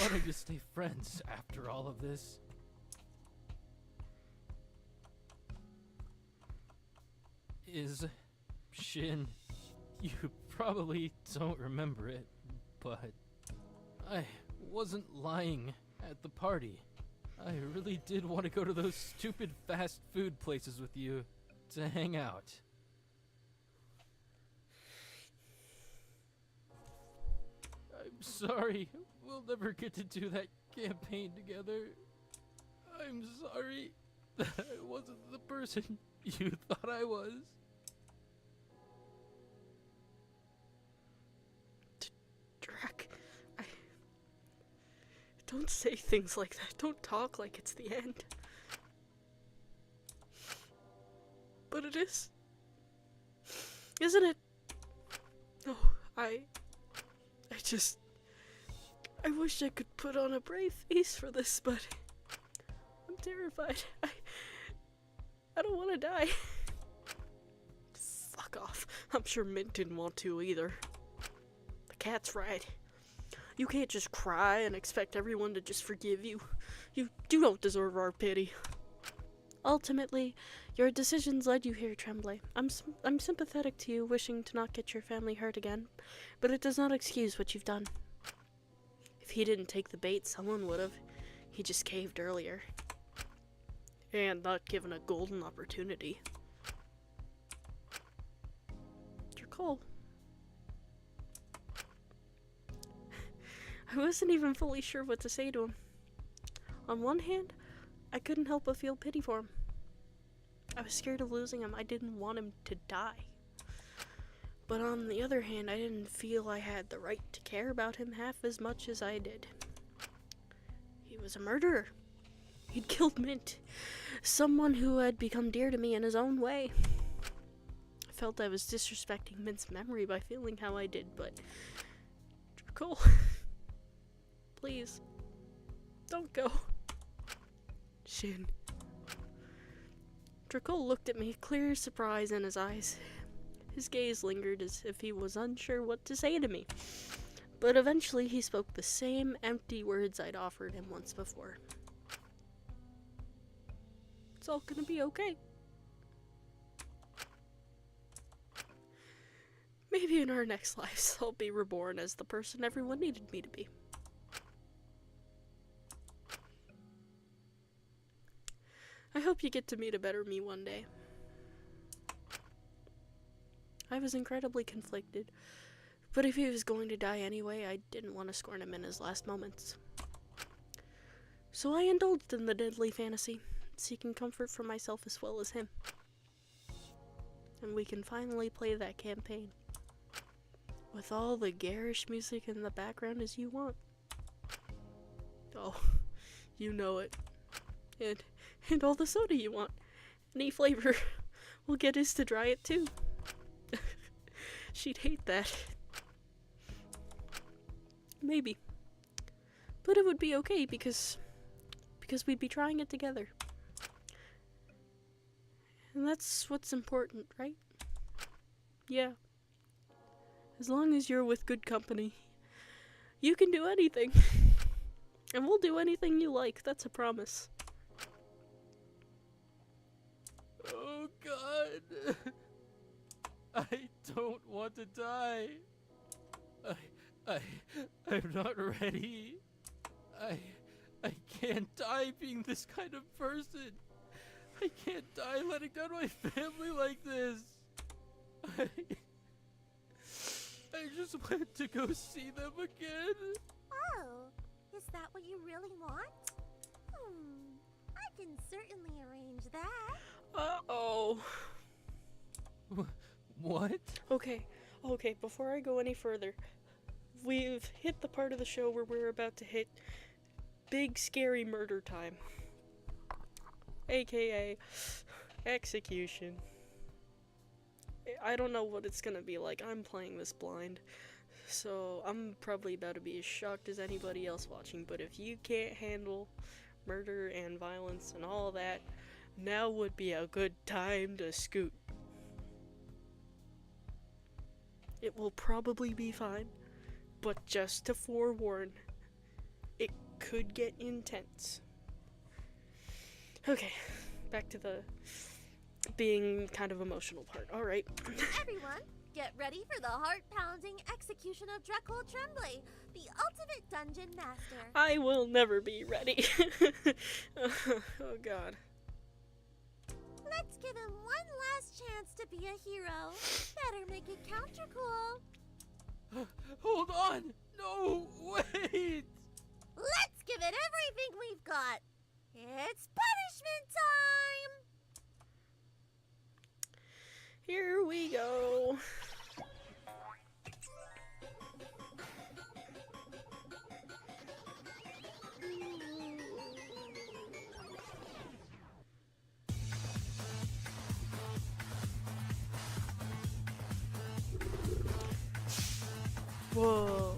wanting to stay friends after all of this. Shin, you probably don't remember it, but I wasn't lying at the party. I really did want to go to those stupid fast food places with you to hang out. I'm sorry, we'll never get to do that campaign together. I'm sorry that I wasn't the person you thought I was. Drac, don't say things like that. Don't talk like it's the end. But it is. Isn't it? Oh, I wish I could put on a brave face for this, but I'm terrified. I don't want to die. Fuck off. I'm sure Mint didn't want to either. The cat's right. You can't just cry and expect everyone to just forgive you. You don't deserve our pity. Ultimately, your decisions led you here, Tremblay. I'm sympathetic to you wishing to not get your family hurt again, but it does not excuse what you've done. If he didn't take the bait, someone would have. He just caved earlier. And not given a golden opportunity. Dracul. I wasn't even fully sure what to say to him. On one hand, I couldn't help but feel pity for him. I was scared of losing him. I didn't want him to die. But on the other hand, I didn't feel I had the right to care about him half as much as I did. He was a murderer. He'd killed Mint, someone who had become dear to me in his own way. I felt I was disrespecting Mint's memory by feeling how I did, but Dracul, please, don't go. Shin. Dracul looked at me, clear surprise in his eyes. His gaze lingered as if he was unsure what to say to me. But eventually he spoke the same empty words I'd offered him once before. It's all gonna be okay. Maybe in our next lives I'll be reborn as the person everyone needed me to be. I hope you get to meet a better me one day. I was incredibly conflicted, but if he was going to die anyway, I didn't want to scorn him in his last moments. So I indulged in the deadly fantasy, seeking comfort for myself as well as him. And we can finally play that campaign, with all the garish music in the background as you want. Oh, you know it. And and all the soda you want. Any flavor. We'll get us to try it too. She'd hate that. Maybe. But it would be okay because we'd be trying it together. And that's what's important, right? Yeah. As long as you're with good company, you can do anything. And we'll do anything you like, that's a promise. Oh God. I don't want to die. I'm not ready. I can't die being this kind of person. I can't die letting down my family like this. I just want to go see them again. Oh, is that what you really want? I can certainly arrange that. Uh-oh. What? Okay, before I go any further, we've hit the part of the show where we're about to hit big scary murder time. AKA execution. I don't know what it's gonna be like. I'm playing this blind, so I'm probably about to be as shocked as anybody else watching, but if you can't handle murder and violence and all that, now would be a good time to scoot. It will probably be fine, but just to forewarn, it could get intense. Okay, back to the being kind of emotional part. Alright. Everyone, get ready for the heart-pounding execution of Dreckel Tremblay, the ultimate dungeon master. I will never be ready. Oh God. Let's give him one last chance to be a hero. Better make it count, cool. Hold on! No, wait! Let's give it everything we've got. It's punishment time! Here we go. Whoa.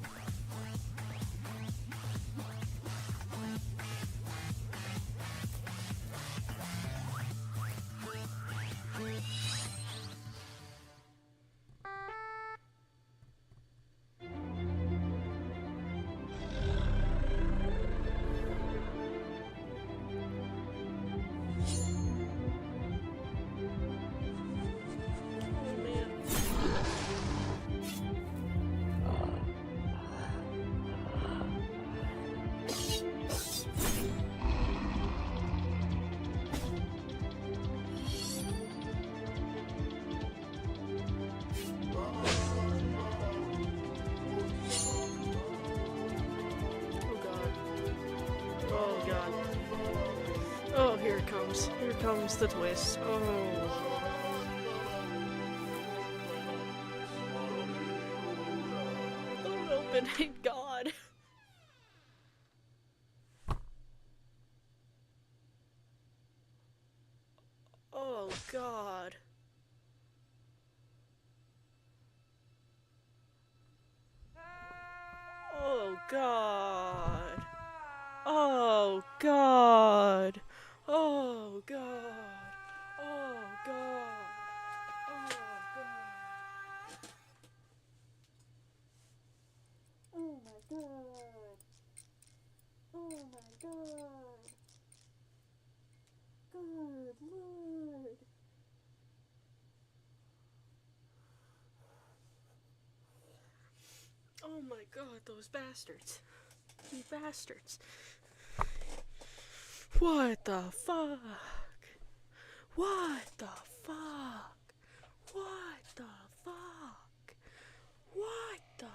Oh, here it comes. Here comes the twist. Oh. Don't open it, God. Oh, God. Oh, God. Oh, God. Oh, God. Oh, God. Oh, God. Oh, my God. Oh, my God. Good Lord. Oh, my God, those bastards. You bastards. What the fuck? What the fuck? What the fuck? What the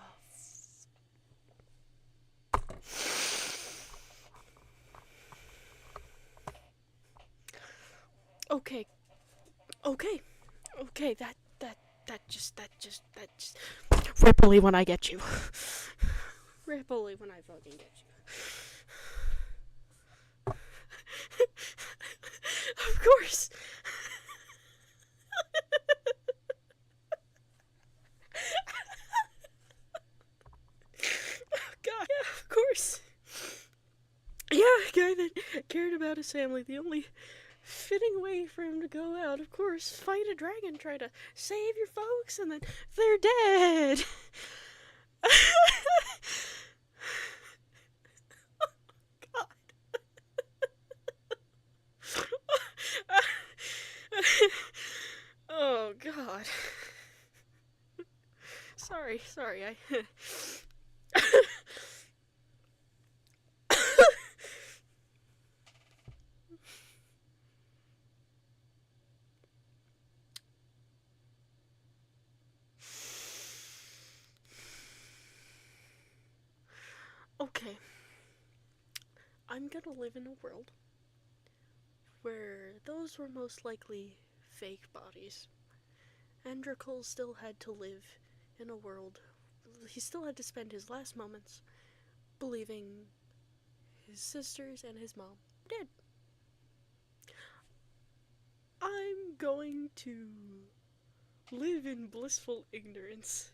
Okay. Okay, that just Ripley when I get you. Ripley when I fucking get you. Of course. Oh God, yeah, of course. Yeah, a guy that cared about his family. The only fitting way for him to go out, of course, fight a dragon, try to save your folks, and then they're dead. God. Oh God. Sorry, I Okay. I'm gonna live in a world where those were most likely fake bodies. Andrakul still had to live in a world. He still had to spend his last moments believing his sisters and his mom were dead. I'm going to live in blissful ignorance.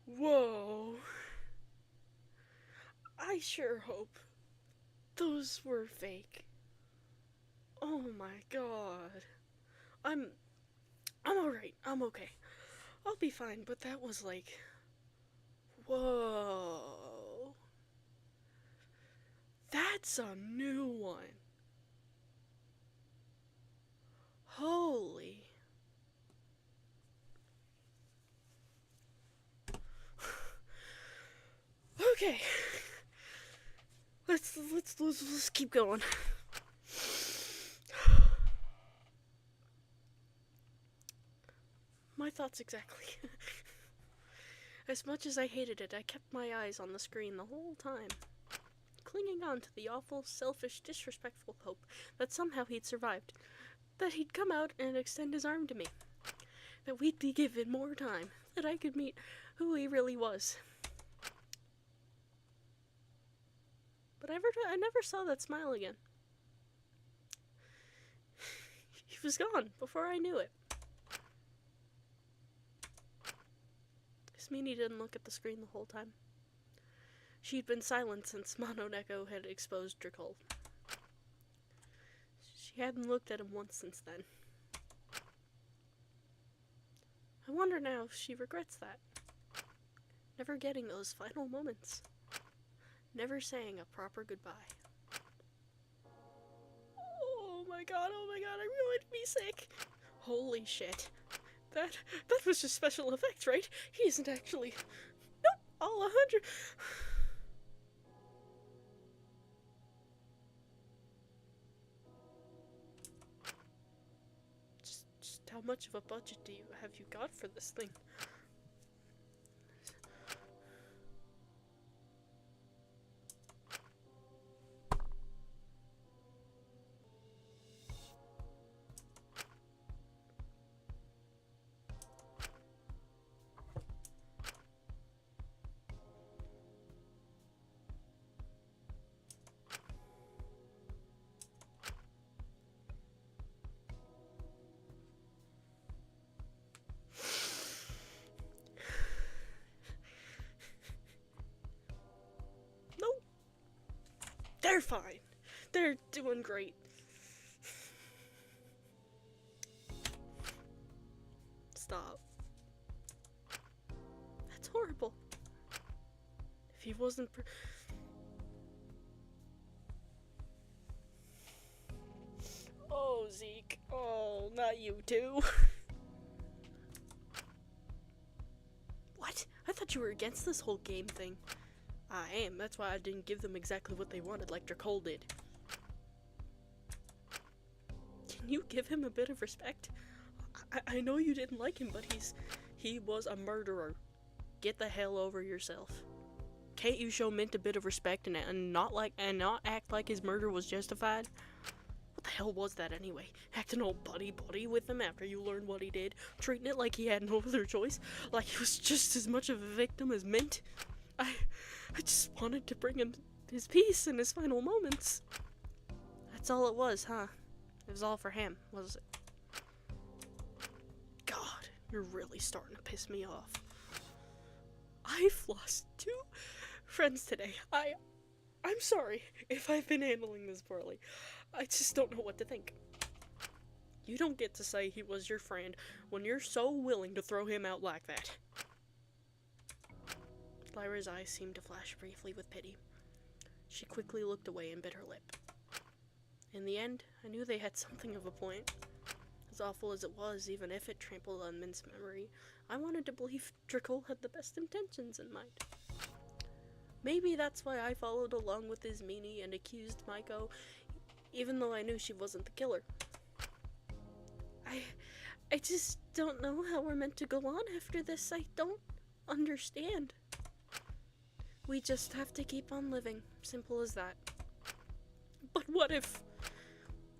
Whoa. I sure hope those were fake. Oh my God. I'm alright. I'm okay. I'll be fine, but that was like... Whoa. That's a new one. Holy. Okay. Let's keep going. My thoughts exactly. As much as I hated it, I kept my eyes on the screen the whole time, clinging on to the awful, selfish, disrespectful hope that somehow he'd survived, that he'd come out and extend his arm to me, that we'd be given more time, that I could meet who he really was. But I never saw that smile again. He was gone before I knew it. Smini didn't look at the screen the whole time. She'd been silent since Mononeko had exposed Drakul. She hadn't looked at him once since then. I wonder now if she regrets that. Never getting those final moments. Never saying a proper goodbye. Oh my god, I'm going to be sick. Holy shit. That was just special effects, right? He isn't actually... Nope, all 100... Just how much of a budget have you got for this thing? They're fine. They're doing great. Stop. That's horrible. If he wasn't Oh, Zeke. Oh, not you too. What? I thought you were against this whole game thing. I am. That's why I didn't give them exactly what they wanted, like Drakul did. Can you give him a bit of respect? I know you didn't like him, but he was a murderer. Get the hell over yourself. Can't you show Mint a bit of respect and not act like his murder was justified? What the hell was that anyway? Acting all buddy with him after you learned what he did, treating it like he had no other choice, like he was just as much of a victim as Mint. I just wanted to bring him his peace in his final moments. That's all it was, huh? It was all for him, was it? God, you're really starting to piss me off. I've lost 2 friends today. I'm sorry if I've been handling this poorly. I just don't know what to think. You don't get to say he was your friend when you're so willing to throw him out like that. Lyra's eyes seemed to flash briefly with pity. She quickly looked away and bit her lip. In the end, I knew they had something of a point. As awful as it was, even if it trampled on Mint's memory, I wanted to believe Draco had the best intentions in mind. Maybe that's why I followed along with his meanie and accused Maiko, even though I knew she wasn't the killer. I just don't know how we're meant to go on after this. I don't understand. We just have to keep on living. Simple as that. But what if...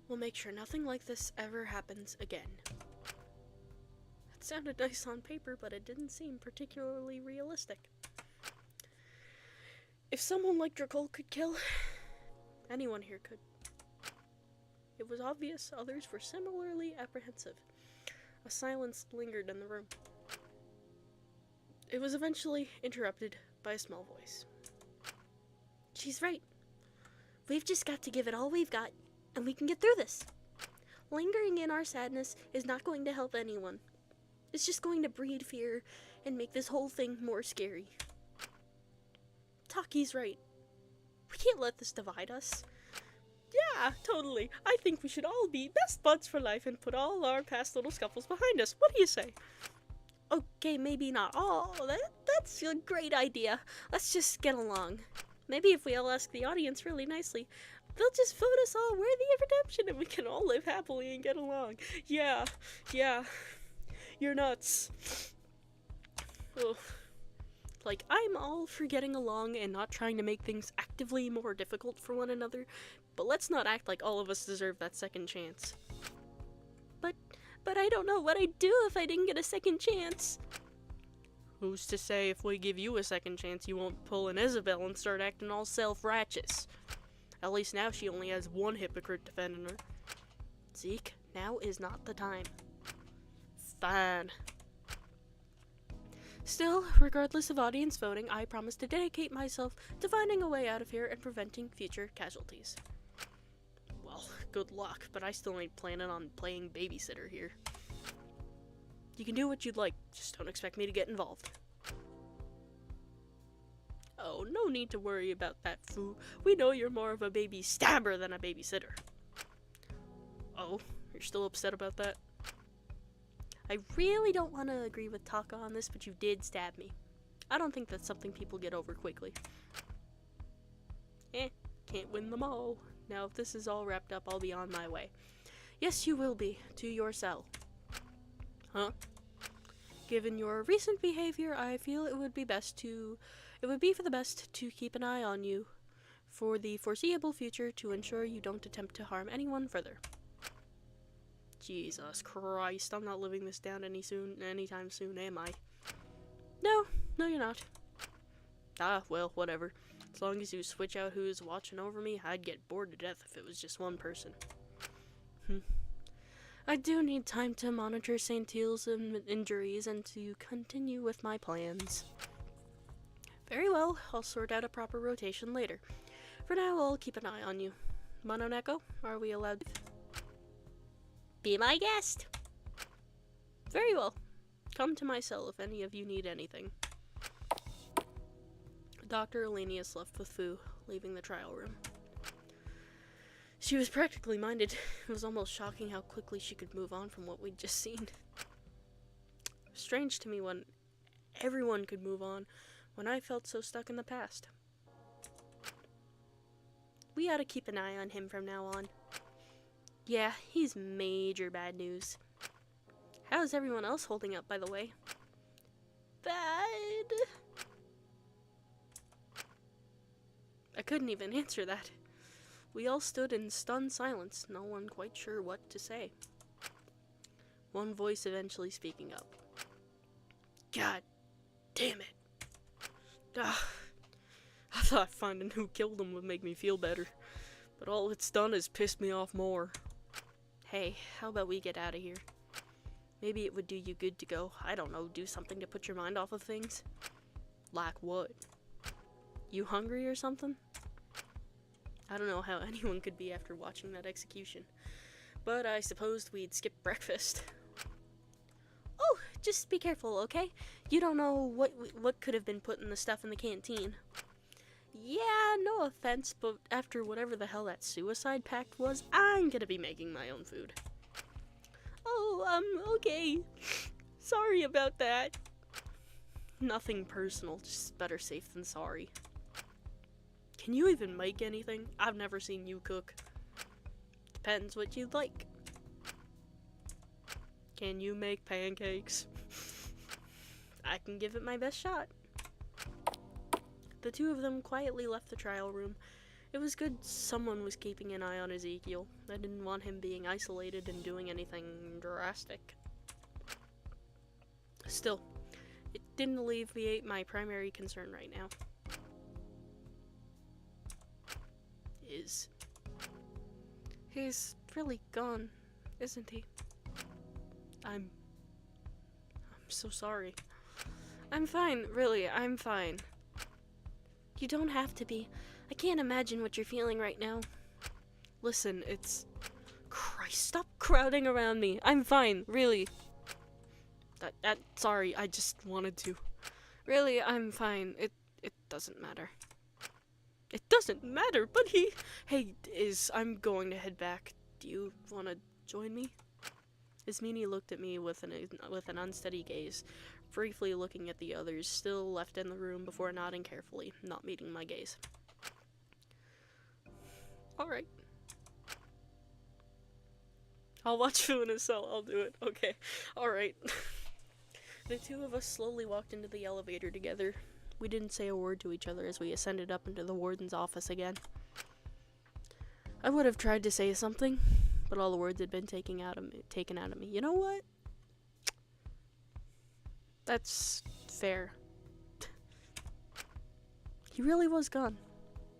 We'll make sure nothing like this ever happens again. It sounded nice on paper, but it didn't seem particularly realistic. If someone like Draco could kill, anyone here could. It was obvious others were similarly apprehensive. A silence lingered in the room. It was eventually interrupted by a small voice. She's right. We've just got to give it all we've got, and we can get through this. Lingering in our sadness is not going to help anyone. It's just going to breed fear and make this whole thing more scary. Taki's right. We can't let this divide us. Yeah, totally. I think we should all be best buds for life and put all our past little scuffles behind us. What do you say? Okay, maybe not all. That's a great idea. Let's just get along. Maybe if we all ask the audience really nicely, they'll just vote us all worthy of redemption and we can all live happily and get along. Yeah. You're nuts. Ugh. Like, I'm all for getting along and not trying to make things actively more difficult for one another, but let's not act like all of us deserve that second chance. But I don't know what I'd do if I didn't get a second chance. Who's to say if we give you a second chance you won't pull an Isabel and start acting all self-righteous? At least now she only has one hypocrite defending her. Zeke, now is not the time. Fine. Still, regardless of audience voting, I promise to dedicate myself to finding a way out of here and preventing future casualties. Well, good luck, but I still ain't planning on playing babysitter here. You can do what you'd like, just don't expect me to get involved. Oh, no need to worry about that, Fu. We know you're more of a baby stabber than a babysitter. Oh, you're still upset about that? I really don't want to agree with Taka on this, but you did stab me. I don't think that's something people get over quickly. Can't win them all. Now, if this is all wrapped up, I'll be on my way. Yes, you will be. To your cell. Huh? Given your recent behavior, I feel it would be for the best to keep an eye on you for the foreseeable future to ensure you don't attempt to harm anyone further. Jesus Christ, I'm not living this down anytime soon, am I? No, you're not. Ah, well, whatever. As long as you switch out who's watching over me, I'd get bored to death if it was just one person. I do need time to monitor St. Teal's injuries and to continue with my plans. Very well, I'll sort out a proper rotation later. For now, I'll keep an eye on you. Mononeko, are we allowed to... Be my guest. Very well. Come to my cell if any of you need anything. Dr. Elenius left with Fu, leaving the trial room. She was practically minded. It was almost shocking how quickly she could move on from what we'd just seen. Strange to me when everyone could move on, when I felt so stuck in the past. We ought to keep an eye on him from now on. Yeah, he's major bad news. How's everyone else holding up, by the way? Bad. I couldn't even answer that. We all stood in stunned silence, no one quite sure what to say. One voice eventually speaking up. God damn it. I thought finding who killed him would make me feel better, but all it's done is piss me off more. Hey, how about we get out of here? Maybe it would do you good to go. I don't know, do something to put your mind off of things? Like what? You hungry or something? I don't know how anyone could be after watching that execution. But I supposed we'd skip breakfast. Oh, just be careful, okay? You don't know what could have been put in the stuff in the canteen. Yeah, no offense, but after whatever the hell that suicide pact was, I'm gonna be making my own food. Oh, okay. Sorry about that. Nothing personal, just better safe than sorry. Can you even make anything? I've never seen you cook. Depends what you'd like. Can you make pancakes? I can give it my best shot. The two of them quietly left the trial room. It was good someone was keeping an eye on Ezekiel. I didn't want him being isolated and doing anything drastic. Still, it didn't alleviate my primary concern right now. He's really gone, isn't he? I'm so sorry. I'm fine, really, I'm fine. You don't have to be. I can't imagine what you're feeling right now. Listen, it's... Christ, stop crowding around me. I'm fine, really. Sorry, I just wanted to. Really, I'm fine. It doesn't matter. It doesn't matter, but he... Hey, I'm going to head back. Do you want to join me? Ismini looked at me with an unsteady gaze, briefly looking at the others still left in the room before nodding carefully, not meeting my gaze. Alright. I'll watch Fu in his cell, I'll do it. Okay, alright. The two of us slowly walked into the elevator together. We didn't say a word to each other as we ascended up into the warden's office again. I would have tried to say something, but all the words had been taken out of me. You know what? That's fair. He really was gone.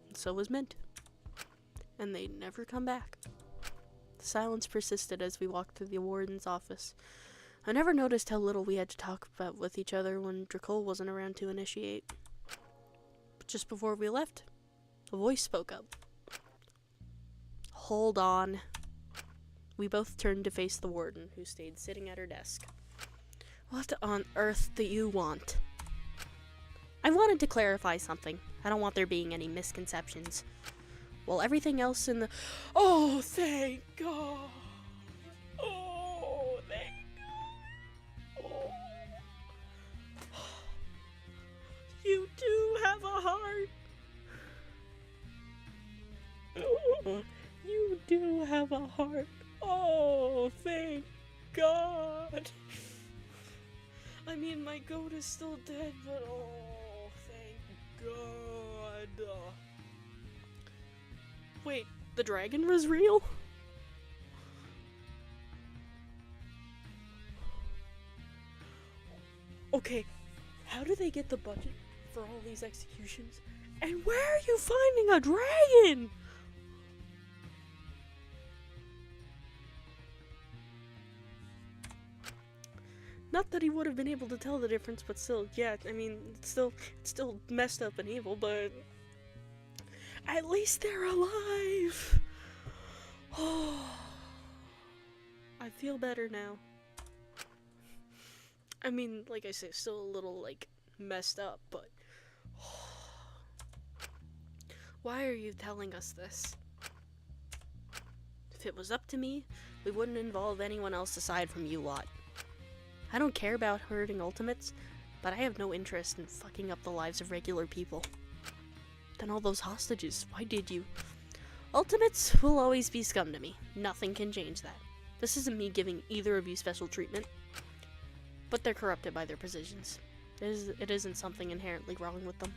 And so was Mint. And they'd never come back. The silence persisted as we walked through the warden's office. I never noticed how little we had to talk about with each other when Dracul wasn't around to initiate. But just before we left, a voice spoke up. Hold on. We both turned to face the warden, who stayed sitting at her desk. What on earth do you want? I wanted to clarify something. I don't want there being any misconceptions. Well, everything else in the... Oh, thank God! Oh, thank God! Oh. You do have a heart! Oh, you do have a heart. Oh, thank God! I mean, my goat is still dead, but oh, thank God. Wait, the dragon was real? Okay, how do they get the budget for all these executions? And where are you finding a dragon? Not that he would have been able to tell the difference, but still, yeah, I mean, it's still messed up and evil, but at least they're alive. Oh, I feel better now. I mean, like I say, still a little, like, messed up, but why are you telling us this? If it was up to me, we wouldn't involve anyone else aside from you lot. I don't care about hurting ultimates, but I have no interest in fucking up the lives of regular people. Then all those hostages, why did you? Ultimates will always be scum to me. Nothing can change that. This isn't me giving either of you special treatment, but they're corrupted by their positions. It isn't something inherently wrong with them.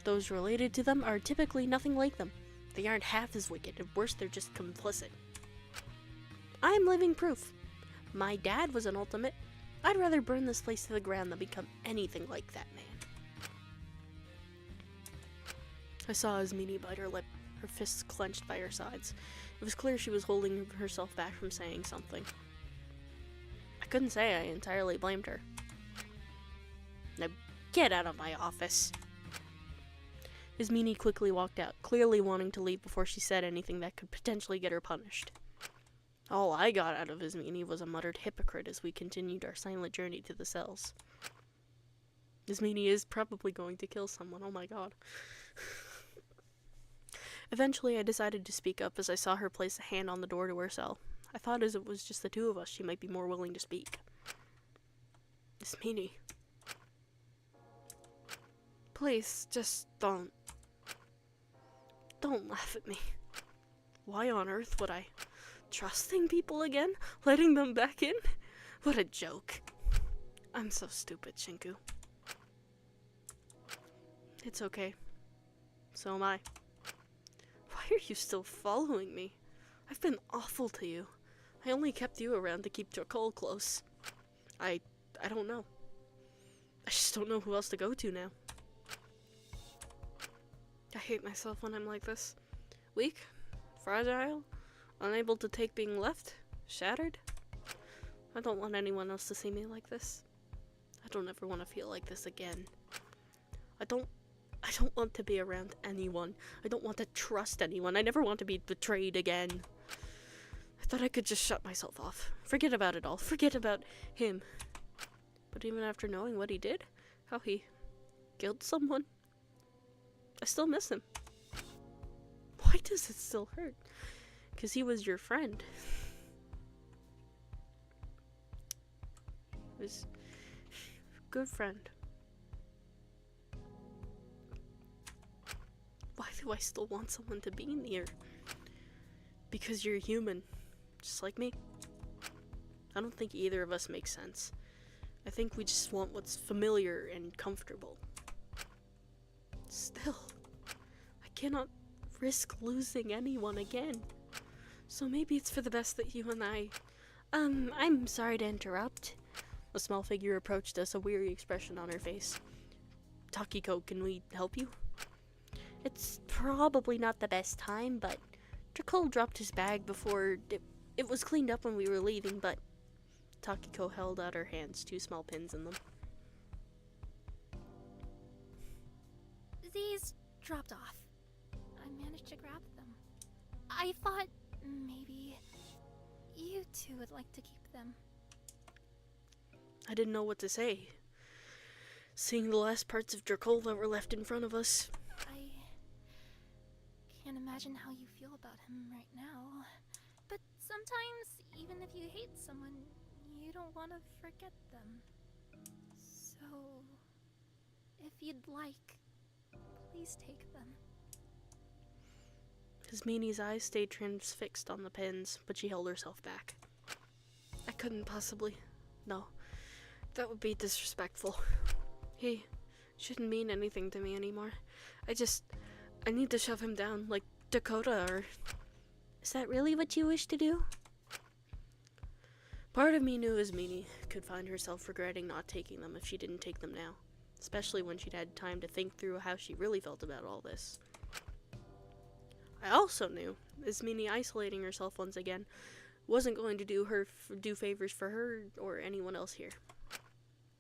Those related to them are typically nothing like them. They aren't half as wicked, and worse, they're just complicit. I'm living proof. My dad was an ultimate. I'd rather burn this place to the ground than become anything like that man. I saw Ismini bite her lip, her fists clenched by her sides. It was clear she was holding herself back from saying something. I couldn't say I entirely blamed her. Now get out of my office. Ismini quickly walked out, clearly wanting to leave before she said anything that could potentially get her punished. All I got out of Ismini was a muttered hypocrite as we continued our silent journey to the cells. Ismini is probably going to kill someone, oh my god. Eventually, I decided to speak up as I saw her place a hand on the door to her cell. I thought as it was just the two of us, she might be more willing to speak. Ismini. Please, just don't. Don't laugh at me. Why on earth would I? Trusting people again? Letting them back in? What a joke. I'm so stupid, Shinku. It's okay. So am I. Why are you still following me? I've been awful to you. I only kept you around to keep Dracul close. I don't know. I just don't know who else to go to now. I hate myself when I'm like this. Weak, fragile, unable to take being left, shattered. I don't want anyone else to see me like this. I don't ever want to feel like this again. I don't want to be around anyone. I don't want to trust anyone. I never want to be betrayed again. I thought I could just shut myself off. Forget about it all. Forget about him. But even after knowing what he did, how he killed someone, I still miss him. Why does it still hurt? Because he was your friend. He was a good friend. Why do I still want someone to be near? Because you're human, just like me. I don't think either of us makes sense. I think we just want what's familiar and comfortable. Still, I cannot risk losing anyone again. So maybe it's for the best that you and I... I'm sorry to interrupt. A small figure approached us, a weary expression on her face. Takiko, can we help you? It's probably not the best time, but Dracul dropped his bag before it was cleaned up when we were leaving, but Takiko held out her hands, 2 small pins in them. These dropped off. I managed to grab them. I thought maybe you two would like to keep them. I didn't know what to say. Seeing the last parts of Dracul that were left in front of us. I can't imagine how you feel about him right now. But sometimes, even if you hate someone, you don't want to forget them. So, if you'd like, please take them. Ismini's eyes stayed transfixed on the pins, but she held herself back. I couldn't possibly. No. That would be disrespectful. He shouldn't mean anything to me anymore. I need to shove him down, like Dakota or... Is that really what you wish to do? Part of me knew Ismini could find herself regretting not taking them if she didn't take them now, especially when she'd had time to think through how she really felt about all this. I also knew Ismini isolating herself once again wasn't going to do favors for her or anyone else here.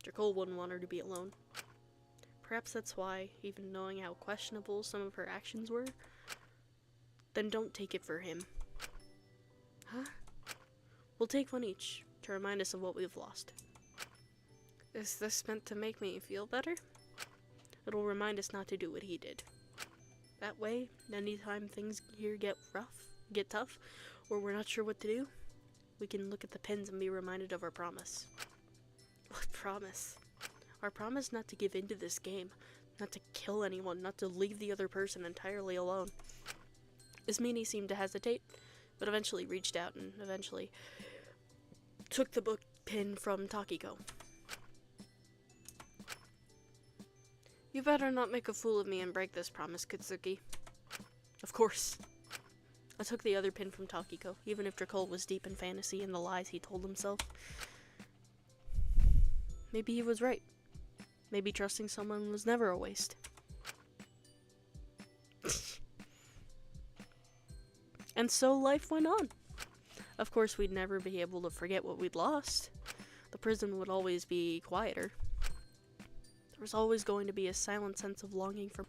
Dracul wouldn't want her to be alone. Perhaps that's why, even knowing how questionable some of her actions were, then don't take it for him. Huh? We'll take one each, to remind us of what we've lost. Is this meant to make me feel better? It'll remind us not to do what he did. That way, anytime things here get tough, or we're not sure what to do, we can look at the pins and be reminded of our promise. What promise? Our promise not to give in to this game, not to kill anyone, not to leave the other person entirely alone. Ismini seemed to hesitate, but eventually reached out and eventually took the book pin from Takiko. You better not make a fool of me and break this promise, Kutsuki. Of course. I took the other pin from Takiko, even if Dracul was deep in fantasy and the lies he told himself. Maybe he was right. Maybe trusting someone was never a waste. And so life went on. Of course, we'd never be able to forget what we'd lost. The prison would always be quieter. There was always going to be a silent sense of longing for...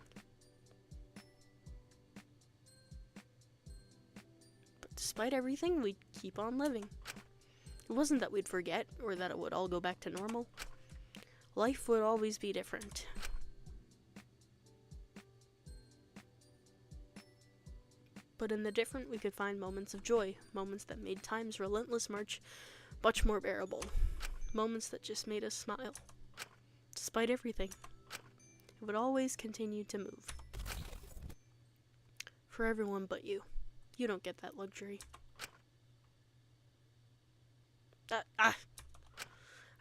But despite everything, we'd keep on living. It wasn't that we'd forget, or that it would all go back to normal. Life would always be different. But in the different, we could find moments of joy, moments that made time's relentless march much more bearable, moments that just made us smile. Despite everything, it would always continue to move. For everyone but you. You don't get that luxury. I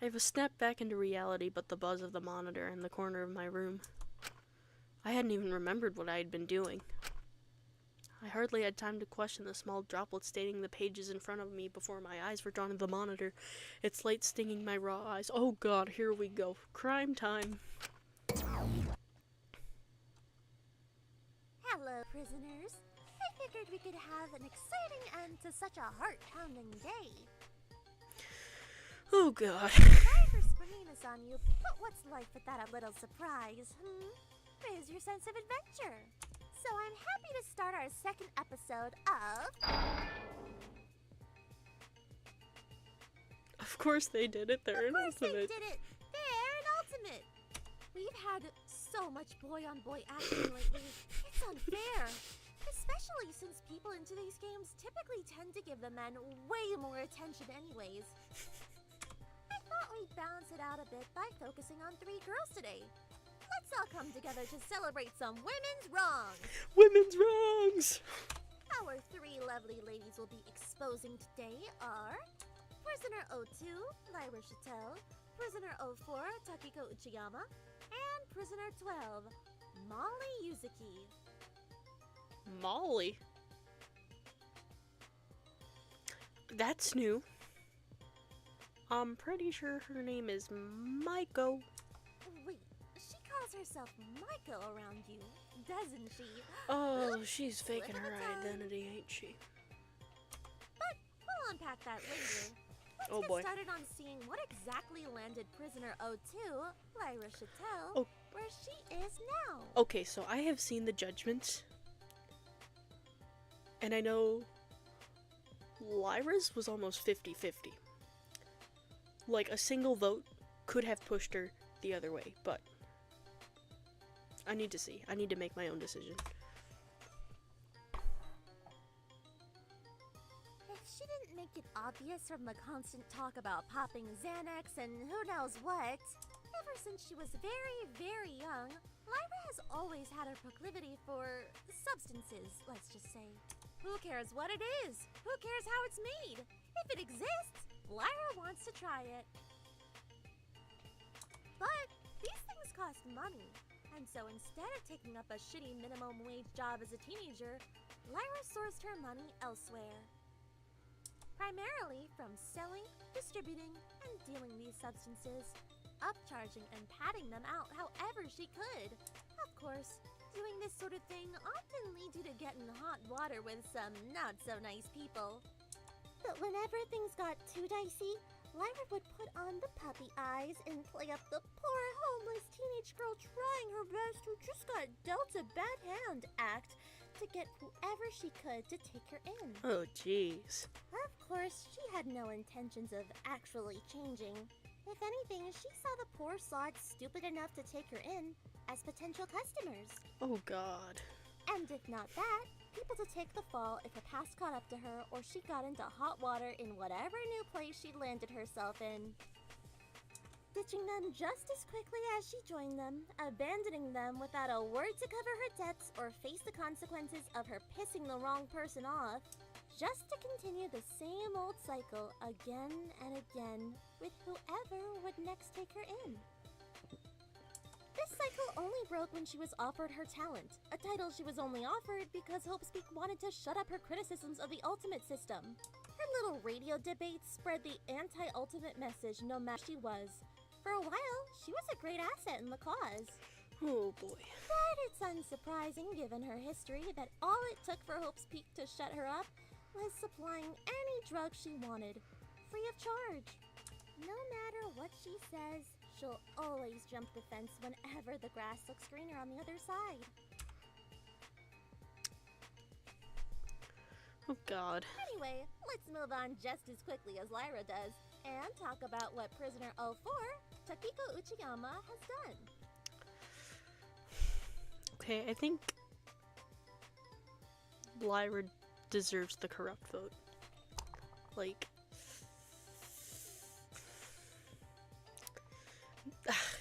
have a snap back into reality, but the buzz of the monitor in the corner of my room. I hadn't even remembered what I had been doing. I hardly had time to question the small droplets staining the pages in front of me before my eyes were drawn to the monitor, its light stinging my raw eyes. Oh god, here we go. Crime time. Hello, prisoners. I figured we could have an exciting end to such a heart-pounding day. Oh god. Sorry for springing this on you, but what's life without a little surprise, Raise your sense of adventure. So I'm happy to start our second episode of... Of course they did it. They're an ultimate. They did it. They're an ultimate. We've had so much boy-on-boy action lately. It's unfair. Especially since people in today's games typically tend to give the men way more attention anyways. I thought we'd balance it out a bit by focusing on 3 girls today. Let's all come together to celebrate some women's wrongs. Women's wrongs! Our 3 lovely ladies will be exposing today are Prisoner 02, Lyra Chattel, Prisoner 04, Takiko Uchiyama, and Prisoner 12, Molly Yuzuki. Molly? That's new. I'm pretty sure her name is Maiko. Wait, she calls herself Maiko around you, doesn't she? Oh, she's faking her identity, ain't she? But we'll unpack that later. Let's get started on seeing what exactly landed Prisoner 02, Lyra Chattel, where she is now. Okay, so I have seen the judgments. And I know Lyra's was almost 50-50. Like, a single vote could have pushed her the other way, but I need to see. I need to make my own decision. If she didn't make it obvious from the constant talk about popping Xanax and who knows what, ever since she was very, very young, Lyra has always had a proclivity for substances, let's just say. Who cares what it is? Who cares how it's made? If it exists, Lyra wants to try it. But these things cost money, and so instead of taking up a shitty minimum wage job as a teenager, Lyra sourced her money elsewhere. Primarily from selling, distributing, and dealing these substances, upcharging and patting them out however she could. Of course, doing this sort of thing often leads you to get in hot water with some not-so-nice people. But whenever things got too dicey, Lyra would put on the puppy eyes and play up the poor homeless teenage girl trying her best who just got dealt a bad hand act to get whoever she could to take her in. Oh, jeez. Of course, she had no intentions of actually changing. If anything, she saw the poor sods stupid enough to take her in as potential customers. Oh, God. And if not that, people to take the fall if a past caught up to her or she got into hot water in whatever new place she landed herself in. Ditching them just as quickly as she joined them, abandoning them without a word to cover her debts or face the consequences of her pissing the wrong person off, just to continue the same old cycle again and again with whoever would next take her in. This cycle only broke when she was offered her talent, a title she was only offered because Hopespeak wanted to shut up her criticisms of the Ultimate system. Her little radio debates spread the anti-Ultimate message no matter she was. For a while, she was a great asset in the cause. Oh boy. But it's unsurprising given her history that all it took for Hope's Peak to shut her up was supplying any drug she wanted, free of charge. No matter what she says, she'll always jump the fence whenever the grass looks greener on the other side. Oh god. Anyway, let's move on just as quickly as Lyra does and talk about what Prisoner 04, Takiko Uchiyama, has done. Okay, I think Lyra deserves the corrupt vote. Like,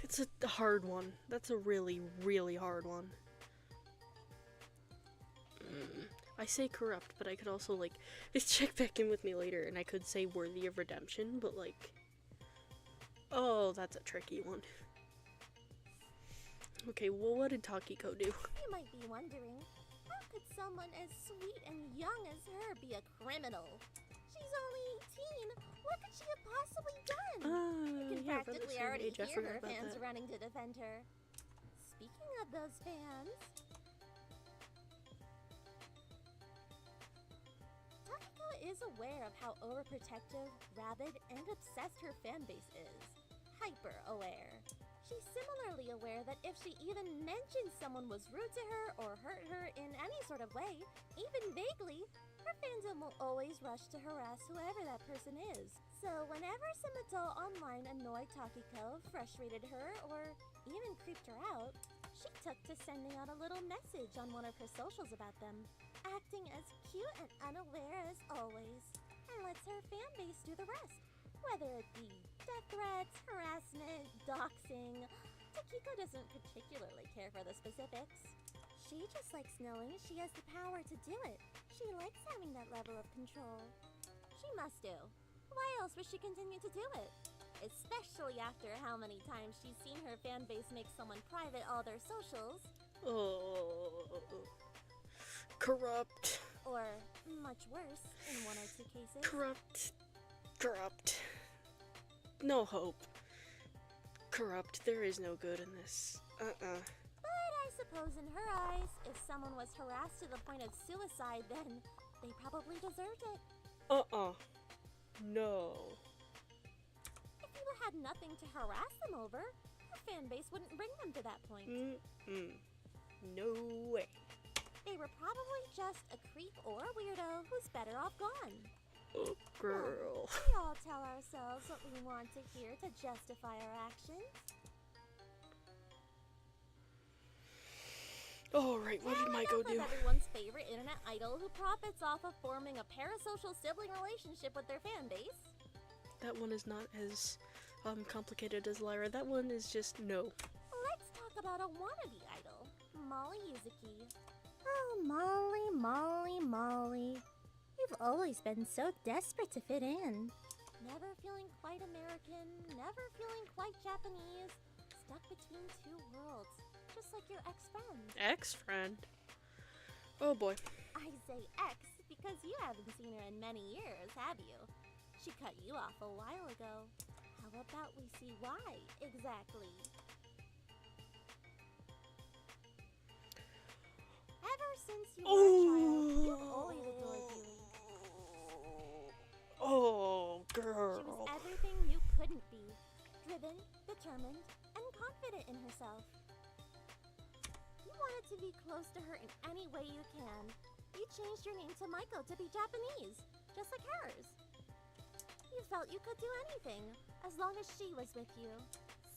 it's a hard one. That's a really, really hard one. I say corrupt, but I could also, like, check back in with me later, and I could say worthy of redemption, but, like, oh, that's a tricky one. Okay, well, what did Takiko do? You might be wondering, how could someone as sweet and young as her be a criminal? She's only 18. What could she have possibly done? You can yeah, practically brother, already age, I hear forgot her about fans that. running to defend her. Speaking of those fans, Takiko is aware of how overprotective, rabid, and obsessed her fanbase is. Hyper aware. She's similarly aware that if she even mentions someone was rude to her or hurt her in any sort of way, even vaguely, her fandom will always rush to harass whoever that person is. So whenever some adult online annoyed Takiko, frustrated her, or even creeped her out, she took to sending out a little message on one of her socials about them, acting as cute and unaware as always, and lets her fanbase do the rest. Whether it be death threats, harassment, doxing, Takiko doesn't particularly care for the specifics. She just likes knowing she has the power to do it. She likes having that level of control. She must do. Why else would she continue to do it? Especially after how many times she's seen her fanbase make someone private all their socials. Oh, corrupt. Or, much worse, in one or two cases. Corrupt. Corrupt. No hope. Corrupt. There is no good in this. But I suppose in her eyes, if someone was harassed to the point of suicide, then they probably deserved it. No. If you had nothing to harass them over, her fanbase wouldn't bring them to that point. No way. They were probably just a creep or a weirdo who's better off gone. Oh, girl. We all tell ourselves what we want to hear to justify our actions. Alright, what did Maiko do? With everyone's favorite internet idol who profits off of forming a parasocial sibling relationship with their fan base. That one is not as complicated as Lyra. That one is just no. Let's talk about a wannabe idol, Molly Yuzuki. Oh, Molly, Molly, Molly. You've always been so desperate to fit in. Never feeling quite American, never feeling quite Japanese, stuck between two worlds, just like your ex-friend. Ex-friend? Oh boy. I say ex because you haven't seen her in many years, have you? She cut you off a while ago. How about we see why, exactly? Ever since you were a child, you've always adored Yui. Oh, girl. She was everything you couldn't be. Driven, determined, and confident in herself. You wanted to be close to her in any way you can. You changed your name to Maiko to be Japanese, just like hers. You felt you could do anything, as long as she was with you.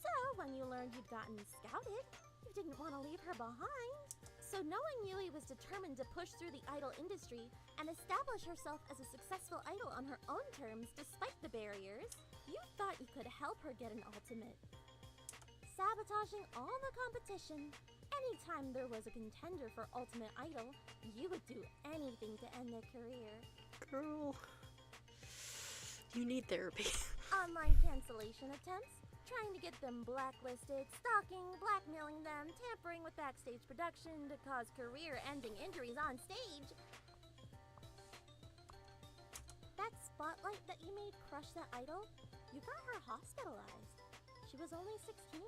So, when you learned you'd gotten scouted, you didn't want to leave her behind. So knowing Yui was determined to push through the idol industry and establish herself as a successful idol on her own terms despite the barriers, you thought you could help her get an ultimate. Sabotaging all the competition, anytime there was a contender for Ultimate Idol, you would do anything to end their career. Girl. You need therapy. Online cancellation attempts, trying to get them blacklisted, stalking, blackmailing them, tampering with backstage production to cause career-ending injuries on stage. That spotlight that you made crush that idol, you got her hospitalized. She was only 16.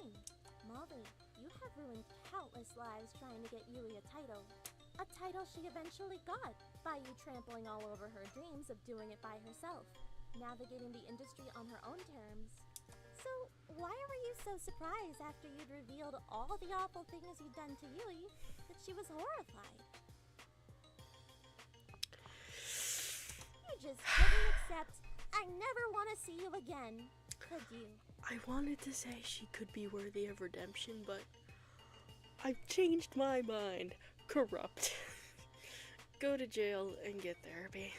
Molly, you have ruined countless lives trying to get Yui a title. A title she eventually got by you trampling all over her dreams of doing it by herself, navigating the industry on her own terms. So, why were you so surprised after you'd revealed all the awful things you'd done to Yui that she was horrified? You just couldn't accept, I never want to see you again, could you? I wanted to say she could be worthy of redemption, but I've changed my mind. Corrupt. Go to jail and get therapy.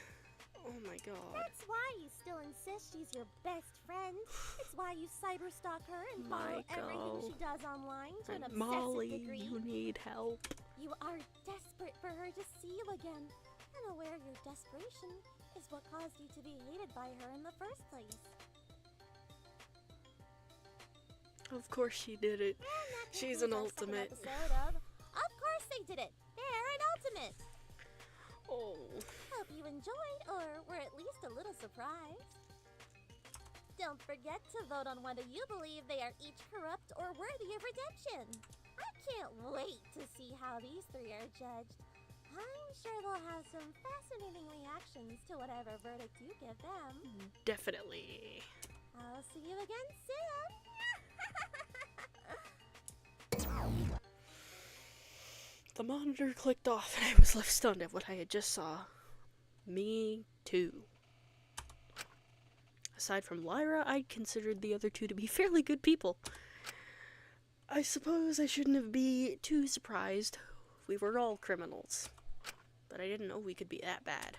Oh my god. That's why you still insist she's your best friend. It's why you cyberstalk her and follow everything she does online to an obsessive Molly, degree. you need help. You are desperate for her to see you again, and aware your desperation is what caused you to be hated by her in the first place. Of course she did it. She's an ultimate. Of course they did it. They're an ultimate. Oh. Hope you enjoyed, or were at least a little surprised. Don't forget to vote on whether you believe they are each corrupt or worthy of redemption. I can't wait to see how these three are judged. I'm sure they'll have some fascinating reactions to whatever verdict you give them. Definitely. I'll see you again soon. The monitor clicked off and I was left stunned at what I had just saw. Me too. Aside from Lyra, I considered the other two to be fairly good people. I suppose I shouldn't be too surprised. We were all criminals. But I didn't know we could be that bad.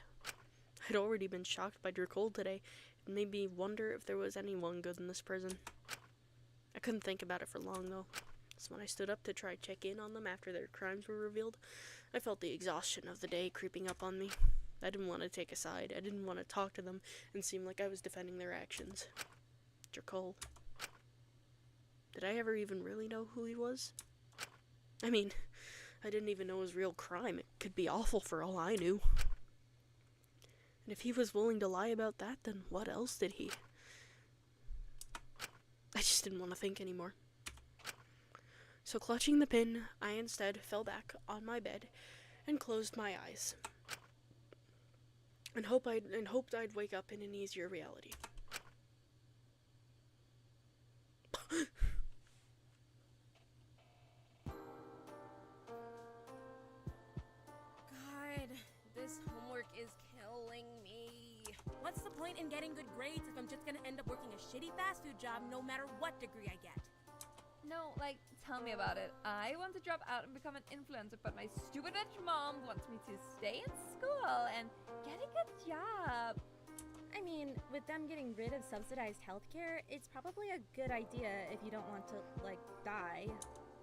I'd already been shocked by Dracul today. It made me wonder if there was anyone good in this prison. I couldn't think about it for long though. So when I stood up to try check in on them after their crimes were revealed, I felt the exhaustion of the day creeping up on me. I didn't want to take a side. I didn't want to talk to them and seem like I was defending their actions. Dracul. Did I ever even really know who he was? I mean, I didn't even know his real crime. It could be awful for all I knew. And if he was willing to lie about that, then what else did he? I just didn't want to think anymore. So clutching the pin, I instead fell back on my bed and closed my eyes. And hoped I'd wake up in an easier reality. God, this homework is killing me. What's the point in getting good grades if I'm just gonna end up working a shitty fast food job no matter what degree I get? No, like, tell me about it. I want to drop out and become an influencer, but my stupid rich mom wants me to stay in school and get a good job. I mean, with them getting rid of subsidized healthcare, it's probably a good idea if you don't want to, like, die.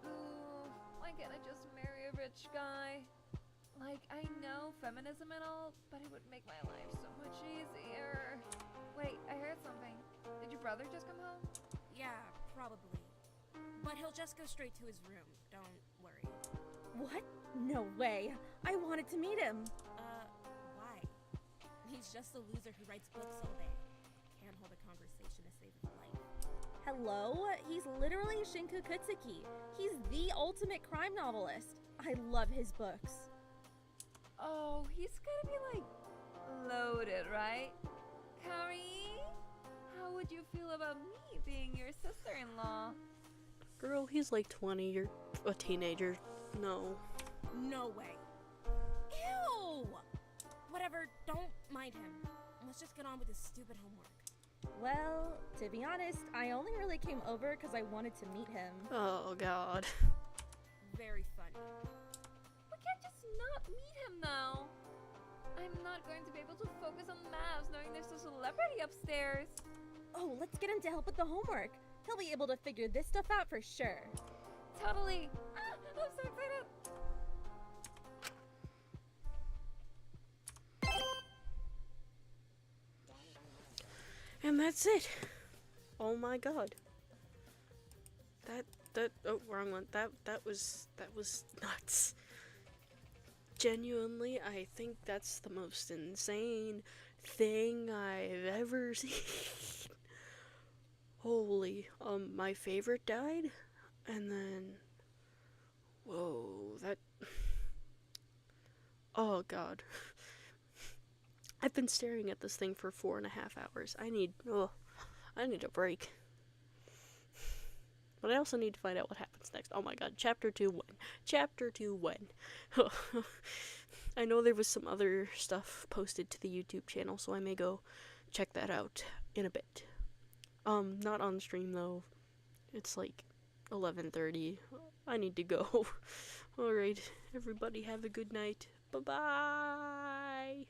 Ooh, why can't I just marry a rich guy? Like, I know feminism and all, but it would make my life so much easier. Wait, I heard something. Did your brother just come home? Yeah, probably. But he'll just go straight to his room, don't worry. What? No way. I wanted to meet him. Why? He's just a loser who writes books all day. Can't hold a conversation to save his life. Hello? He's literally Shinku Kutsuki. He's the ultimate crime novelist. I love his books. Oh, he's gonna be like loaded, right? Kari, how would you feel about me being your sister-in-law? Girl, he's like 20. You're a teenager. No. No way. Ew! Whatever, don't mind him. Let's just get on with his stupid homework. Well, to be honest, I only really came over because I wanted to meet him. Oh, God. Very funny. We can't just not meet him now. I'm not going to be able to focus on maths knowing there's a celebrity upstairs. Oh, let's get him to help with the homework. He'll be able to figure this stuff out for sure. Totally. Ah, I'm so excited. And that's it. Oh my god. Oh, wrong one. That was nuts. Genuinely, I think that's the most insane thing I've ever seen. Holy, my favorite died? And then, whoa, that, oh god. I've been staring at this thing for 4.5 hours. I need a break. But I also need to find out what happens next. Oh my god, Chapter 2 when? Chapter 2 when? I know there was some other stuff posted to the YouTube channel, so I may go check that out in a bit. Not on stream though. It's like 11:30. I need to go. Alright, everybody have a good night. Bye-bye!